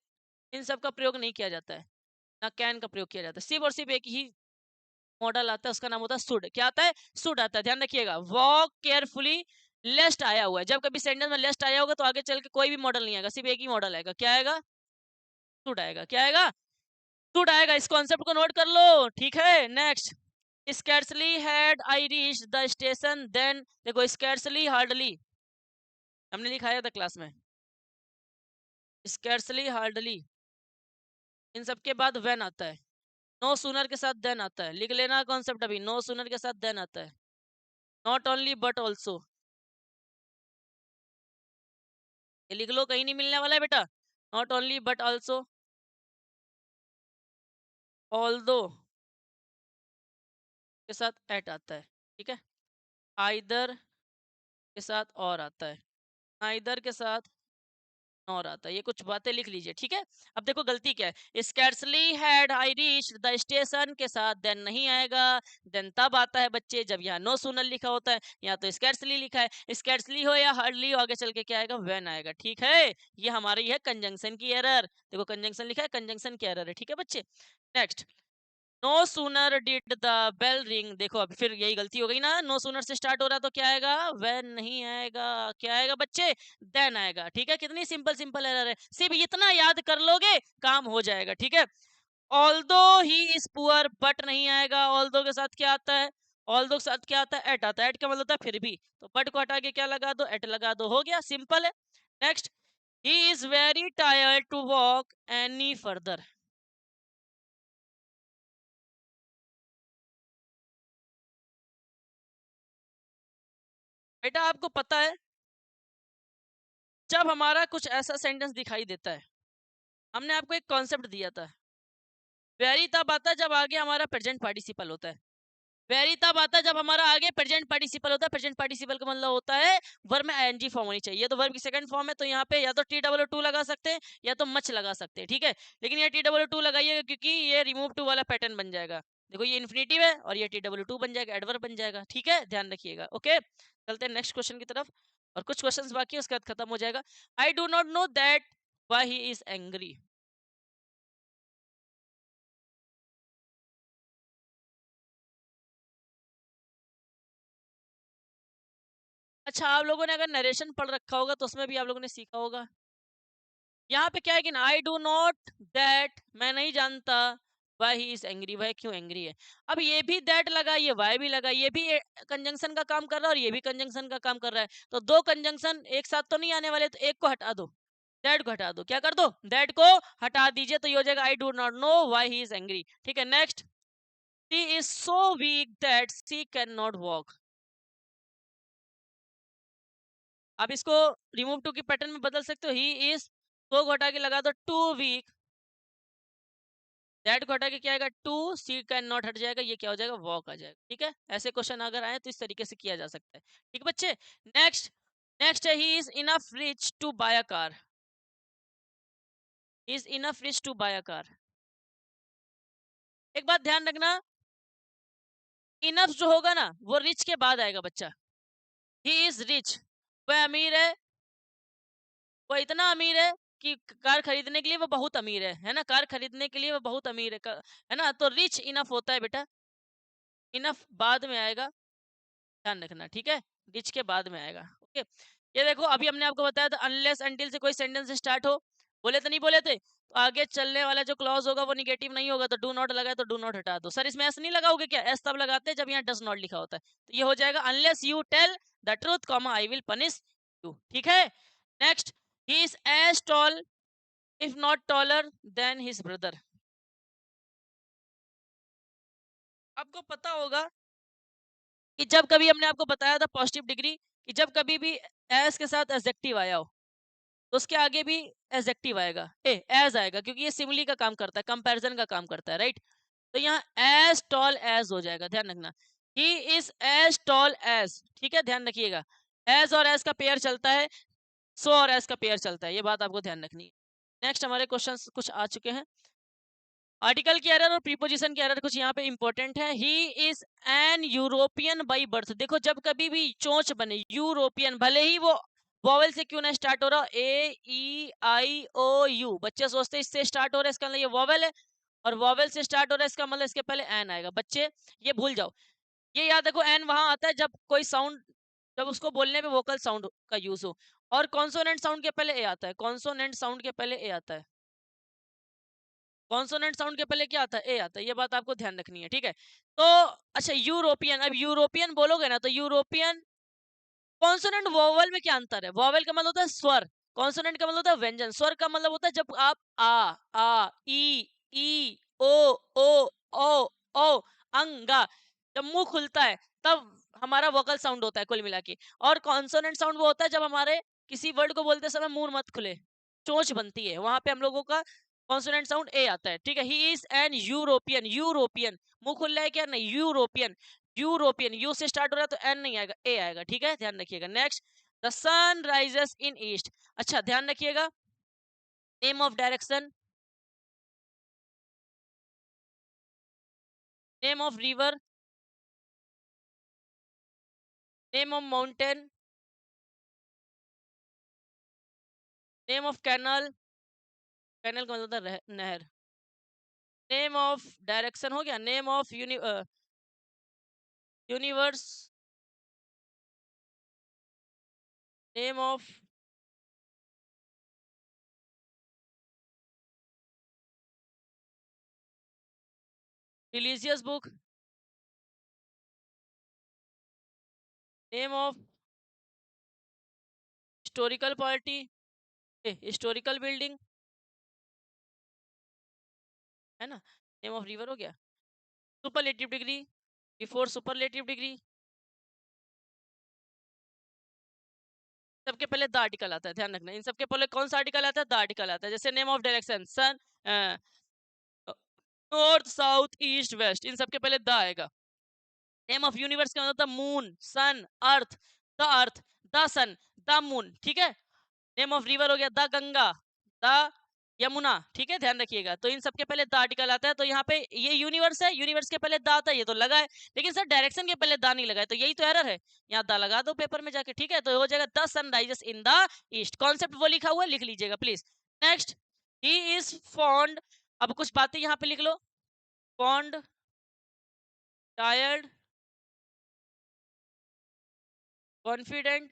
इन सब का प्रयोग नहीं किया जाता है, ना कैन का प्रयोग किया जाता है। सिर्फ और सिर्फ एक ही मॉडल आता है, उसका नाम होता है शुड। क्या आता है? शुड आता है। ध्यान रखिएगा, वॉक केयरफुली, लेस्ट आया हुआ है। जब कभी सेंटेंस में लेस्ट आया होगा तो आगे चल के कोई भी मॉडल नहीं आएगा, सिर्फ एक ही मॉडल आएगा। क्या आएगा? शुड आएगा। क्या आएगा? शुड आएगा। इस कॉन्सेप्ट को नोट कर लो। ठीक है, next, scarcely had I reach the station then. देखो स्कैर्सली हार्डली हमने लिखाया था क्लास में, स्कैर्सली हार्डली, इन सब के बाद व्हेन आता है। नो सूनर के साथ देन आता है, लिख लेना कॉन्सेप्ट अभी, नो सूनर के साथ देन आता है। नॉट ओनली बट ऑल्सो, ये लिख लो, कहीं नहीं मिलने वाला है बेटा। Not only but also, although के साथ एट आता है। ठीक है, आइदर के साथ और आता है, आइदर के साथ और आता है। ये कुछ बातें लिख लीजिए। ठीक है, अब देखो गलती क्या है, scarcely had I reach the station के साथ देन नहीं आएगा। देन तब आता है बच्चे जब यहाँ नो सूनर लिखा होता है, यहाँ तो स्कैर्सली लिखा है। स्कैर्सली हो या हार्डली हो, आगे चल के क्या आएगा? व्हेन आएगा। ठीक है, ये हमारी है कंजंक्शन की एरर। देखो कंजंक्शन लिखा है, कंजंक्शन की एरर है। ठीक है बच्चे, next, no sooner did the bell ring. देखो अब फिर यही गलती हो गई ना, नो सूनर से स्टार्ट हो रहा है तो क्या आएगा? व्हेन नहीं आएगा। क्या आएगा बच्चे? देन आएगा। ठीक है, कितनी सिंपल सिंपल एरर है, सिर्फ इतना याद कर लोगे काम हो जाएगा। ठीक है, although he is poor but नहीं आएगा। ऑल्दो के साथ क्या आता है? ऑल्दो के साथ क्या आता है? एट आता है। एट का मतलब होता है फिर भी, तो बट को हटा के क्या लगा दो? एट लगा दो, हो गया, सिंपल है। Next, he is very tired to walk any further. बेटा आपको पता है, जब हमारा कुछ ऐसा सेंटेंस दिखाई देता है, हमने आपको एक कॉन्सेप्ट दिया था, वेरी तब आता है जब आगे हमारा प्रेजेंट पार्टिसिपल होता है। वेरी तब आता है जब हमारा आगे प्रेजेंट पार्टिसिपल होता है। प्रेजेंट पार्टिसिपल का मतलब होता है वर्ब में आईएनजी फॉर्म होनी चाहिए। ये तो वर्ब की सेकंड फॉर्म है, तो यहाँ पे या तो टी डबल टू लगा सकते हैं या तो मच लगा सकते हैं, ठीक है। लेकिन ये टी डबल टू लगाइएगा क्योंकि ये रिमूव टू वाला पैटर्न बन जाएगा। देखो ये इन्फिनेटिव है और ये टी डबल टू बन जाएगा, एडवर्ब बन जाएगा, ठीक है, ध्यान रखिएगा। ओके, चलते हैं नेक्स्ट क्वेश्चन की तरफ, और कुछ क्वेश्चन बाकी है, उसके बाद खत्म हो जाएगा। I do not know that why he is angry. अच्छा, आप लोगों ने अगर नरेशन पढ़ रखा होगा तो उसमें भी आप लोगों ने सीखा होगा। यहाँ पे क्या है कि आई डू नॉट दैट, मैं नहीं जानता, वाई ही इज एंग्री, वह क्यों एंग्री है। अब ये भी दैट लगा, ये वाई भी लगा, ये भी कंजंक्शन का काम कर रहा है और ये भी कंजंक्शन का काम कर रहा है, तो दो कंजंक्शन एक साथ तो नहीं आने वाले, तो एक को हटा दो, दैट को हटा दो। क्या कर दो, दैट को हटा दीजिए, तो ये हो जाएगा I do not know why he is angry. ठीक है, next, she is so weak that she can not walk. आप इसको रिमूव टू की पैटर्न में बदल सकते हो, ही इज, सो को हटा के लगा दो टू वीक, दैट को हटा के क्या आएगा, टू, सी कैन नॉट हट जाएगा, ये क्या हो जाएगा, वॉक आ जाएगा। ठीक है, ऐसे क्वेश्चन अगर आए तो इस तरीके से किया जा सकता है। ठीक है बच्चे, नेक्स्ट, नेक्स्ट है he is enough rich to buy a car. Is enough rich to buy a car. एक बात ध्यान रखना, इनफ जो होगा ना वो रिच के बाद आएगा बच्चा। ही इज रिच, वह अमीर है, वो इतना अमीर है कि कार खरीदने के लिए वो बहुत अमीर है ना, कार खरीदने के लिए वो बहुत अमीर है, है ना, तो रिच इनफ होता है बेटा, इनफ बाद में आएगा, ध्यान रखना, ठीक है, रिच के बाद में आएगा। ओके, ये देखो अभी हमने आपको बताया था अनलेस अनटिल से कोई सेंटेंस स्टार्ट हो, बोले तो नहीं बोले थे, तो आगे चलने वाला जो क्लॉज होगा वो निगेटिव नहीं होगा, तो डू नॉट लगा है तो डू नॉट हटा दो। सर इसमें एस नहीं लगाओगे क्या, एस तब लगाते हैं जब यहाँ डज नॉट लिखा होता है, तो ये हो जाएगा unless you tell the truth comma I will punish you. ठीक है, next, he is as tall if not taller than his brother. आपको पता होगा कि जब कभी हमने आपको बताया था पॉजिटिव डिग्री, कि जब कभी भी एज के साथ एडजेक्टिव आया हो तो उसके आगे भी एडजेक्टिव आएगा, एज आएगा, क्योंकि ये सिमिली का काम करता है, कंपैरिजन का काम करता है, राइट। तो यहाँ एज टॉल एज हो जाएगा, ध्यान रखना, he is as tall as. ठीक है, ध्यान रखिएगा, एज और एज का पेयर चलता है, सो और एज का पेयर चलता है, ये बात आपको ध्यान रखनी है। नेक्स्ट हमारे क्वेश्चन कुछ आ चुके हैं, आर्टिकल की एरर और प्रीपोजिशन की एरर कुछ यहाँ पे इंपॉर्टेंट है। He is N European by birth, देखो जब कभी भी चोंच बने यूरोपियन, भले ही वो वॉवेल से क्यों ना स्टार्ट हो रहा, ए ई आई ओ यू, बच्चे सोचते हैं इससे स्टार्ट हो रहा है इसका मतलब ये वॉवेल है, और वॉवेल से स्टार्ट हो रहा है इसका मतलब इसके पहले एन आएगा। बच्चे ये भूल जाओ, ये याद रखो, एन वहां आता है जब कोई साउंड, जब उसको बोलने पे वोकल साउंड का यूज हो, और कॉन्सोनेंट साउंड के पहले ए आता है, कॉन्सोनेंट साउंड के पहले ए आता है, कॉन्सोनेंट साउंड के पहले क्या आता है, ए आता है, ये बात आपको ध्यान रखनी है। ठीक है, तो अच्छा यूरोपियन, अब यूरोपियन बोलोगे ना तो यूरोपियन, कॉन्सोनेंट वोवल में क्या अंतर है, वोवल का मतलब होता है स्वर, कॉन्सोनेंट का मतलब होता है व्यंजन, स्वर का मतलब होता है जब आप आ ई ओ ओ अंगा, जब मुंह खुलता है तब हमारा वोकल साउंड होता है कुल मिला के। और कॉन्सोनेंट साउंड वो होता है जब हमारे किसी वर्ड को बोलते समय मुंह मत खुले, चोंच बनती है, वहां पे हम लोगों का कॉन्सोनेंट साउंड ए आता है। ठीक है, he is N European, European, मुंह खुल रहा है क्या, नहीं, यूरोपियन, यूरोपियन, यू से स्टार्ट हो रहा है तो एन नहीं आएगा, ए आएगा। ठीक है, ध्यान रखिएगा। Next, the sun rises in east, अच्छा ध्यान रखिएगा, name of direction, name of river, name of mountain, name of canal, canal का मतलब होता है नहर, नेम ऑफ डायरेक्शन हो गया, name of universe, name of religious book, name of historical party, historical building, है ना, नेम ऑफ रिवर हो गया, superlative degree, before superlative degree, सबके पहले द आर्टिकल आता है, ध्यान रखना। इन सबके पहले कौन सा आर्टिकल आता है? द आर्टिकल आता है। जैसे name of direction, sun, north, south, east, west, इन सबके पहले द आएगा। नेम ऑफ यूनिवर्स क्या होता है? Moon, sun, earth, the sun, the moon, ठीक है। नेम ऑफ रिवर हो गया द गंगा, द यमुना, ठीक है, ध्यान रखिएगा। तो इन सबके पहले द आर्टिकल आता है। तो यहाँ पे ये यूनिवर्स है, यूनिवर्स के पहले द आता है, ये तो लगा है, लेकिन सर डायरेक्शन के पहले द नहीं लगा है, तो यही तो एरर है। यहाँ द लगा दो पेपर में जाके, ठीक है, तो हो जाएगा the sun rises in the east. Concept वो लिखा हुआ है, लिख लीजिएगा please. Next, he is fond, अब कुछ बातें यहाँ पे लिख लो। फॉन्ड, टायर्ड, कॉन्फिडेंट,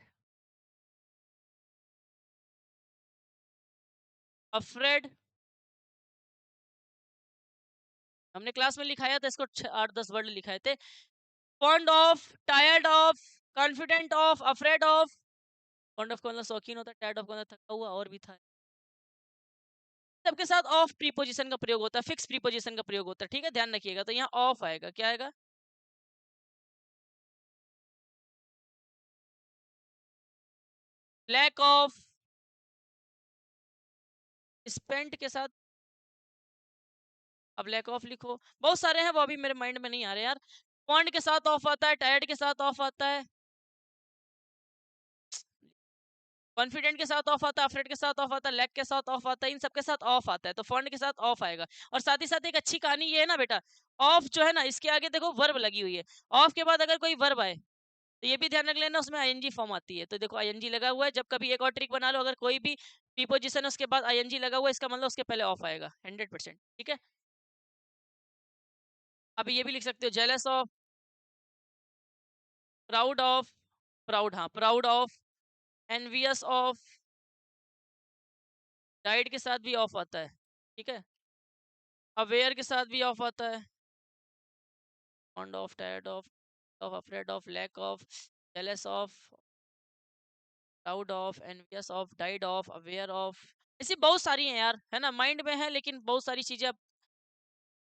अफ्रेड, हमने क्लास में लिखाया था इसको, 8-10 वर्ड लिखाए थे। Fond of, tired of, confident of, afraid of. Fond of का मतलब शौकीन होता है, टायर्ड ऑफ का मतलब थका हुआ, और भी था। सबके साथ ऑफ प्रीपोजिशन का प्रयोग होता है, फिक्स प्रीपोजिशन का प्रयोग होता है, ठीक है, ध्यान रखिएगा। तो यहाँ ऑफ आएगा, क्या आएगा? लैक ऑफ, स्पेंट के साथ, अब लैक ऑफ लिखो, बहुत सारे हैं वो अभी मेरे माइंड में नहीं आ रहे यार। फॉन्ड के साथ ऑफ आता है, टायर्ड के साथ ऑफ आता है, कॉन्फिडेंट के साथ ऑफ आता है, अफ्रेड के साथ ऑफ आता है, लैक के साथ ऑफ आता है, इन सबके साथ ऑफ आता है, तो फॉन्ड के साथ ऑफ आएगा। और साथ ही साथ एक अच्छी कहानी ये है ना बेटा, ऑफ जो है ना, इसके आगे देखो वर्ब लगी हुई है। ऑफ के बाद अगर कोई वर्ब आए तो ये भी ध्यान रख लेना, उसमें आईएनजी फॉर्म आती है। तो देखो आईएनजी लगा हुआ है, जब कभी एक और ट्रिक बना लो, अगर कोई भी प्रीपोजिशन है उसके बाद आईएनजी लगा हुआ है, इसका मतलब उसके पहले ऑफ आएगा 100%, ठीक है। अब ये भी लिख सकते हो, jealous of, proud of, proud, हाँ proud of, envious of, died के साथ भी ऑफ आता है, ठीक है। अवेयर के साथ भी ऑफ आता है, fond of, tired of, afraid of, lack of, jealous of, proud of, envious of, died of, aware of. ऐसी बहुत सारी हैं यार, है ना, माइंड में है, लेकिन बहुत सारी चीजें,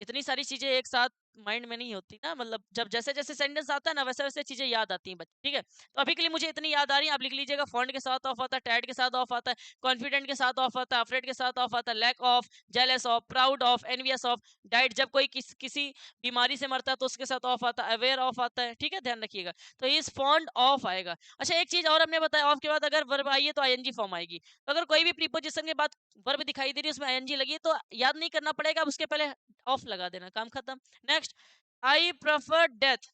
इतनी सारी चीजें एक साथ माइंड में नहीं होती ना, मतलब जब जैसे जैसे सेंटेंस आता है ना, वैसे वैसे चीजें याद आती हैं बच्चे, ठीक है। तो अभी के लिए मुझे इतनी याद आ रही है, आप लिख लीजिएगा। फॉन्ट के साथ ऑफ आता है, टैड के साथ ऑफ आता है, कॉन्फिडेंट के साथ ऑफ आता है, अफ्रेड के साथ ऑफ आता है, lack of, jealous of, proud of, envious of, died, जब कोई किसी बीमारी से मरता है तो उसके साथ ऑफ आता है, अवेयर ऑफ आता है, ठीक है, ध्यान रखिएगा। तो इस फॉन्ट ऑफ आएगा। अच्छा एक चीज और हमने बताया, ऑफ के बाद अगर वर्ब आई है तो आईएनजी फॉर्म आएगी। तो अगर कोई भी प्रीपोजिशन के बाद वर्ब दिखाई दे रही है, उसमें आईएनजी लगी है, तो याद नहीं करना पड़ेगा, उसके पहले ऑफ लगा देना, काम खत्म। Next, I prefer death,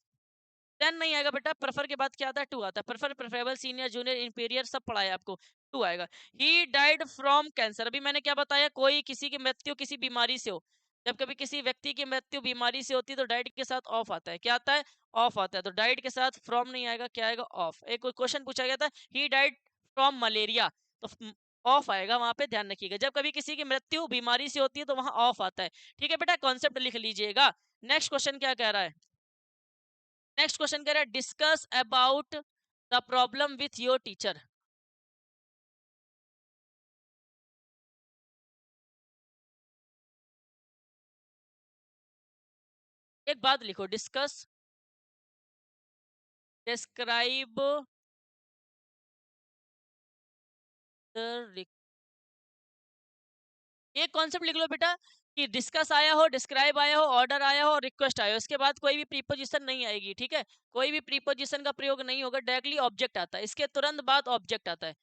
than नहीं आएगा बेटा, प्रेफर के बाद क्या आता है? टू आता है। Prefer, preferable, senior, junior, imperial, सब पढ़ा है आपको, टू आएगा। ही डाइड फ्रॉम कैंसर, अभी मैंने क्या बताया, कोई किसी की मृत्यु किसी बीमारी से हो, जब कभी किसी व्यक्ति की मृत्यु बीमारी से होती है तो डाइड के साथ ऑफ आता है, क्या आता है? ऑफ आता है। तो डाइड के साथ फ्रॉम नहीं आएगा, क्या आएगा? ऑफ। एक क्वेश्चन पूछा गया था, ही डाइड फ्रॉम मलेरिया, तो ऑफ आएगा वहां पे, ध्यान रखिएगा। जब कभी किसी की मृत्यु बीमारी से होती है तो वहां ऑफ आता है, ठीक है बेटा, कॉन्सेप्ट लिख लीजिएगा। नेक्स्ट क्वेश्चन क्या कह रहा है? नेक्स्ट क्वेश्चन कह रहा है, discuss about the problem with your teacher. एक बात लिखो, डिस्कस, डिस्क्राइब द, एक कॉन्सेप्ट लिख लो बेटा, कि डिस्कस आया हो, डिस्क्राइब आया हो, ऑर्डर आया हो और रिक्वेस्ट आया हो, इसके बाद कोई भी प्रीपोजिशन नहीं आएगी, ठीक है। कोई भी प्रीपोजिशन का प्रयोग नहीं होगा, डायरेक्टली ऑब्जेक्ट आता है, इसके तुरंत बाद ऑब्जेक्ट आता है,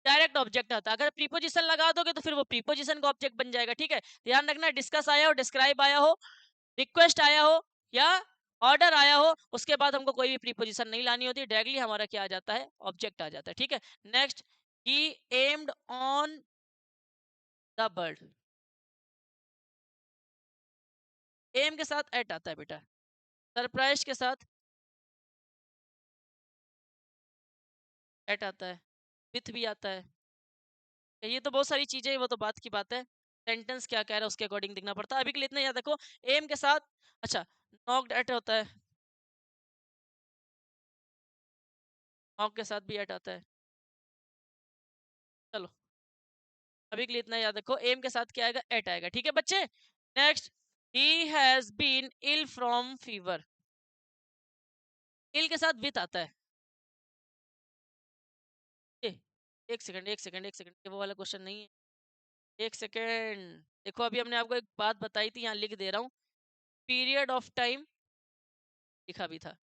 डायरेक्ट ऑब्जेक्ट आता है। अगर प्रीपोजिशन लगा दोगे तो फिर वो प्रीपोजिशन का ऑब्जेक्ट बन जाएगा, ठीक है। ध्यान रखना, डिस्कस आया हो, डिस्क्राइब आया हो, रिक्वेस्ट आया हो या ऑर्डर आया हो, उसके बाद हमको कोई भी प्रीपोजिशन नहीं लानी होती, डायरेक्टली हमारा क्या आ जाता है? ऑब्जेक्ट आ जाता है, ठीक है। Next, he aimed on the bird, aim के साथ एट आता है बेटा। सरप्राइज के साथ एट आता है, विथ भी आता है। ये तो बहुत सारी चीजें, वो तो बात की बात है, सेंटेंस क्या कह रहा है उसके अकॉर्डिंग दिखना पड़ता है। अभी के लिए इतना याद रखो, एम के साथ, अच्छा, नॉक्ड एट होता है, नॉक के साथ भी एट आता है। चलो अभी के लिए इतना याद रखो, एम के साथ क्या आएगा? एट आएगा, ठीक है बच्चे। Next, he has been ill from fever, ill के साथ विथ आता है, एक सेकंड, ये वो वाला क्वेश्चन नहीं है। एक सेकंड, देखो अभी हमने आपको एक बात बताई थी, यहाँ लिख दे रहा हूँ। पीरियड ऑफ टाइम लिखा भी था,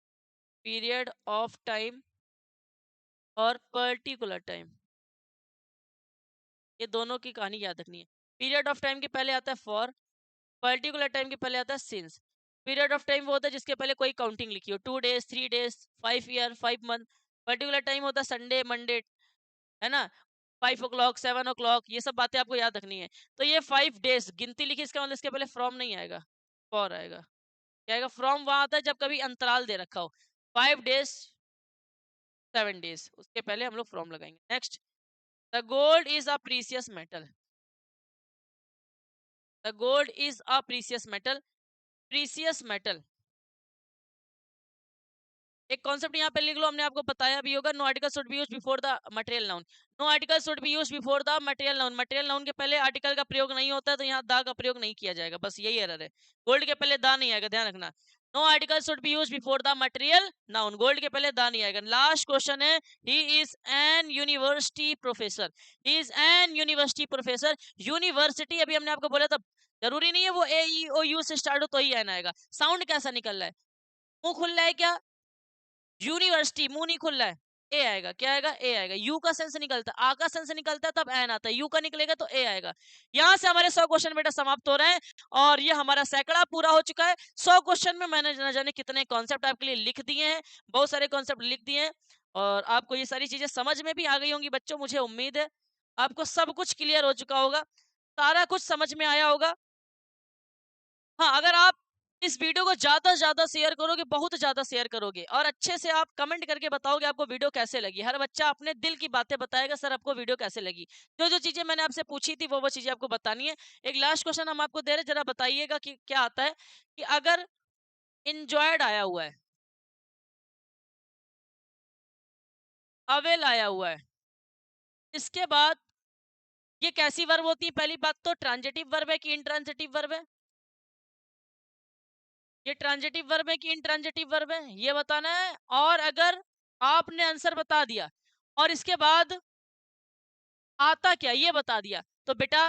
पीरियड ऑफ टाइम और पर्टिकुलर टाइम, ये दोनों की कहानी याद रखनी है। पीरियड ऑफ टाइम के पहले आता है फॉर, पर्टिकुलर टाइम के पहले आता है सिंस। पीरियड ऑफ टाइम वो होता है जिसके पहले कोई काउंटिंग लिखी हो, 2 days, 3 days, 5 year, 5 month। Particular time होता है संडे, मंडे, है ना, 5 o'clock, 7 o'clock, ये सब बातें आपको याद रखनी है। तो ये 5 days गिनती लिखी, इसका मतलब इसके पहले फ्रॉम नहीं आएगा, फॉर आएगा। क्या आएगा? फ्रॉम वहां आता है जब कभी अंतराल दे रखा हो, 5 days, 7 days, उसके पहले हम लोग फ्रॉम लगाएंगे। Next, the gold is a precious metal. The gold is a precious metal. Precious metal एक कॉन्सेप्ट यहाँ पे लिख लो, हमने आपको बताया भी होगा। No article should be used before the material noun. No article should be used before the material noun. Material noun के पहले आर्टिकल का प्रयोग नहीं होता है, तो यहाँ दा का प्रयोग नहीं किया जाएगा, बस यही एरर है। गोल्ड के पहले दा नहीं आएगा, ध्यान रखना। No article should be used before the material noun, gold के पहले दा नहीं आएगा। लास्ट क्वेश्चन है, he is an university professor. He is an university professor. University अभी हमने आपको बोला था, जरूरी नहीं है वो ए ई ओ यू से स्टार्ट हो तो ही एन आएगा। साउंड कैसा निकल रहा है? मुंह खुल रहा है क्या? यूनिवर्सिटी, मुंह नहीं खुल रहा है, ए आएगा। क्या आएगा? ए आएगा। यू का सेंस निकलता है, आ का सेंस निकलता है तब एन आता है, यू का निकलेगा तो ए आएगा। यहां से हमारे 100 क्वेश्चन बेटा समाप्त हो रहे हैं, और ये हमारा सैकड़ा पूरा हो चुका है। 100 क्वेश्चन में मैंने न जाने कितने कॉन्सेप्ट आपके लिए लिख दिए हैं, बहुत सारे कॉन्सेप्ट लिख दिए हैं, और आपको ये सारी चीजें समझ में भी आ गई होंगी बच्चों। मुझे उम्मीद है आपको सब कुछ क्लियर हो चुका होगा, सारा कुछ समझ में आया होगा। हाँ, अगर आप इस वीडियो को ज्यादा से ज्यादा शेयर करोगे, बहुत ज्यादा शेयर करोगे, और अच्छे से आप कमेंट करके बताओगे आपको वीडियो कैसे लगी। हर बच्चा अपने दिल की बातें बताएगा, सर आपको वीडियो कैसे लगी। जो जो चीजें मैंने आपसे पूछी थी वो चीजें आपको बतानी है। एक लास्ट क्वेश्चन हम आपको दे रहे हैं, जरा बताइएगा कि क्या आता है कि अगर इंजॉयड आया हुआ है, अवेल आया हुआ है, इसके बाद ये कैसी वर्ब होती है? पहली बात तो ट्रांजिटिव वर्ब है कि इंट्रांजिटिव वर्ब है? ये ट्रांजिटिव वर्ब है कि इंट्रांजिटिव वर्ब है, ये बताना है। और अगर आपने आंसर बता दिया और इसके बाद आता क्या ये बता दिया, तो बेटा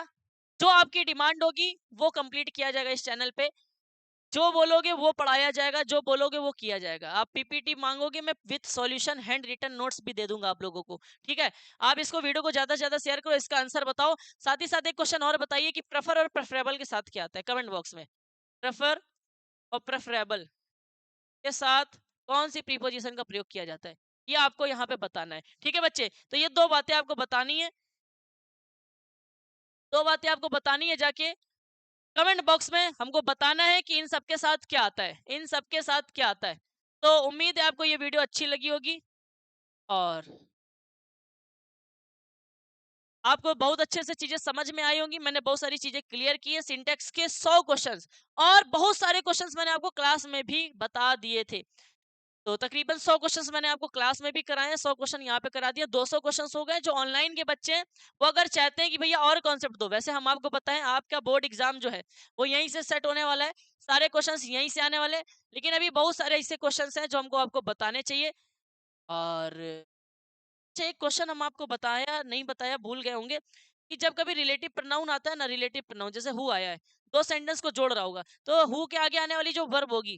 जो आपकी डिमांड होगी वो कंप्लीट किया जाएगा इस चैनल पे। जो बोलोगे वो पढ़ाया जाएगा, जो बोलोगे वो किया जाएगा। आप पीपीटी मांगोगे, मैं with solution hand written notes भी दे दूंगा आप लोगों को, ठीक है। आप इसको वीडियो को ज्यादा से ज्यादा शेयर करो, इसका आंसर बताओ। साथ ही साथ एक क्वेश्चन और बताइए कि प्रेफर और प्रेफरेबल के साथ क्या आता है, कमेंट बॉक्स में। प्रेफर और प्रेफरेबल के साथ कौन सी प्रीपोजिशन का प्रयोग किया जाता है, ये आपको यहाँ पे बताना है, ठीक है बच्चे। तो ये दो बातें आपको बतानी है, दो बातें आपको बतानी है। जाके कमेंट बॉक्स में हमको बताना है कि इन सबके साथ क्या आता है, इन सबके साथ क्या आता है। तो उम्मीद है आपको ये वीडियो अच्छी लगी होगी, और आपको बहुत अच्छे से चीजें समझ में आई होंगी। मैंने बहुत सारी चीजें क्लियर की है। सिंटेक्स के 100 क्वेश्चंस और बहुत सारे क्वेश्चंस मैंने आपको क्लास में भी बता दिए थे। तो तकरीबन 100 क्वेश्चंस मैंने आपको क्लास में भी कराए हैं, 100 क्वेश्चन यहाँ पे करा दिया, 200 क्वेश्चंस हो गए। जो ऑनलाइन के बच्चे हैं वो अगर चाहते हैं कि भैया और कॉन्सेप्ट दो, वैसे हम आपको बताएं आपका बोर्ड एग्जाम जो है वो यहीं से सेट होने वाला है, सारे क्वेश्चंस यहीं से आने वाले हैं। लेकिन अभी बहुत सारे ऐसे क्वेश्चंस हैं जो हमको आपको बताने चाहिए। और अच्छा, एक क्वेश्चन हम आपको बताया नहीं बताया भूल गए होंगे कि जब कभी रिलेटिव प्रोनाउन आता है ना, रिलेटिव प्रोनाउन जैसे हु आया है, दो सेंटेंस को जोड़ रहा होगा, तो हु के आगे आने वाली जो वर्ब होगी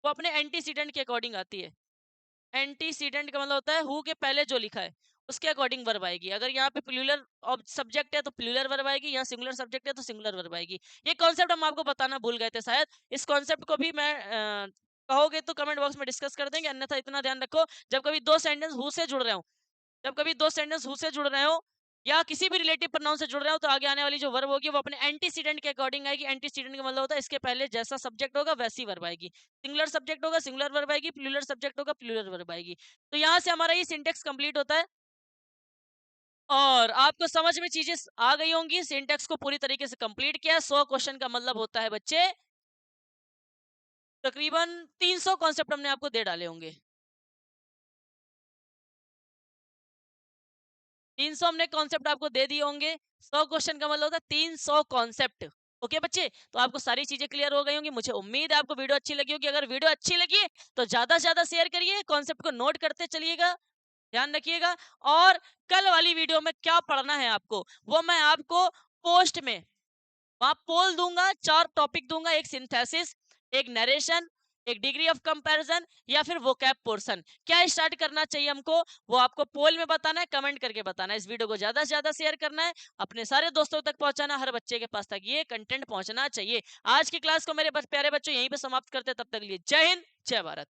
वो अपने एंटीसीडेंट के अकॉर्डिंग आती है। एंटीसीडेंट का मतलब होता है हु के पहले जो लिखा है उसके अकॉर्डिंग वर्ब आएगी। अगर यहाँ पे प्लूरल सब्जेक्ट है तो प्लूरल वर्ब आएगी, यहाँ सिंगुलर सब्जेक्ट है तो सिंगुलर वर्ब आएगी। ये कॉन्सेप्ट हम आपको बताना भूल गए थे शायद। इस कॉन्सेप्ट को भी मैं कहोगे तो कमेंट बॉक्स में डिस्कस कर देंगे, अन्यथा इतना ध्यान रखो जब कभी दो सेंटेंस हु से जुड़ रहे हो, जब कभी दो सेंटेंस हु से जुड़ रहे हो या किसी भी रिलेटिव प्रोनाउन से जुड़ रहे हो, तो आगे आने वाली जो वर्ब होगी वो अपने एंटीसीडेंट के अकॉर्डिंग आएगी। एंटीसीडेंट का मतलब होता है इसके पहले जैसा सब्जेक्ट होगा वैसी वर्ब आएगी। सिंगुलर सब्जेक्ट होगा सिंगुलर वर्ब आएगी, प्लूरल सब्जेक्ट होगा प्लूरल वर्ब आएगी। तो यहाँ से हमारा ये सिंटेक्स कंप्लीट होता है, और आपको समझ में चीजें आ गई होंगी। सिंटेक्स को पूरी तरीके से कंप्लीट किया। 100 क्वेश्चन का मतलब होता है बच्चे तकरीबन 300 कॉन्सेप्ट हमने आपको दे डाले होंगे। 300 हमने कॉन्सेप्ट आपको दे दिए होंगे। 100 क्वेश्चन का मतलब होता है 300 कॉन्सेप्ट। ओके बच्चे, तो आपको सारी चीजें क्लियर हो गई होंगी। मुझे उम्मीद है आपको वीडियो अच्छी लगी होगी। अगर वीडियो अच्छी लगी तो ज्यादा से ज्यादा शेयर करिए, कॉन्सेप्ट को नोट करते चलिएगा। ध्यान रखिएगा। और कल वाली वीडियो में क्या पढ़ना है आपको, वो मैं आपको पोस्ट में वहां पोल दूंगा, 4 टॉपिक दूंगा, एक सिंथेसिस, एक नरेशन, एक डिग्री ऑफ कंपैरिजन या फिर वोकैब पोर्शन। क्या स्टार्ट करना चाहिए हमको, वो आपको पोल में बताना है, कमेंट करके बताना है। इस वीडियो को ज्यादा से ज्यादा शेयर करना है, अपने सारे दोस्तों तक पहुंचाना, हर बच्चे के पास तक ये कंटेंट पहुंचना चाहिए। आज की क्लास को मेरे प्यारे बच्चों यहीं पे समाप्त करते हैं, तब तक लिए जय हिंद, जय भारत।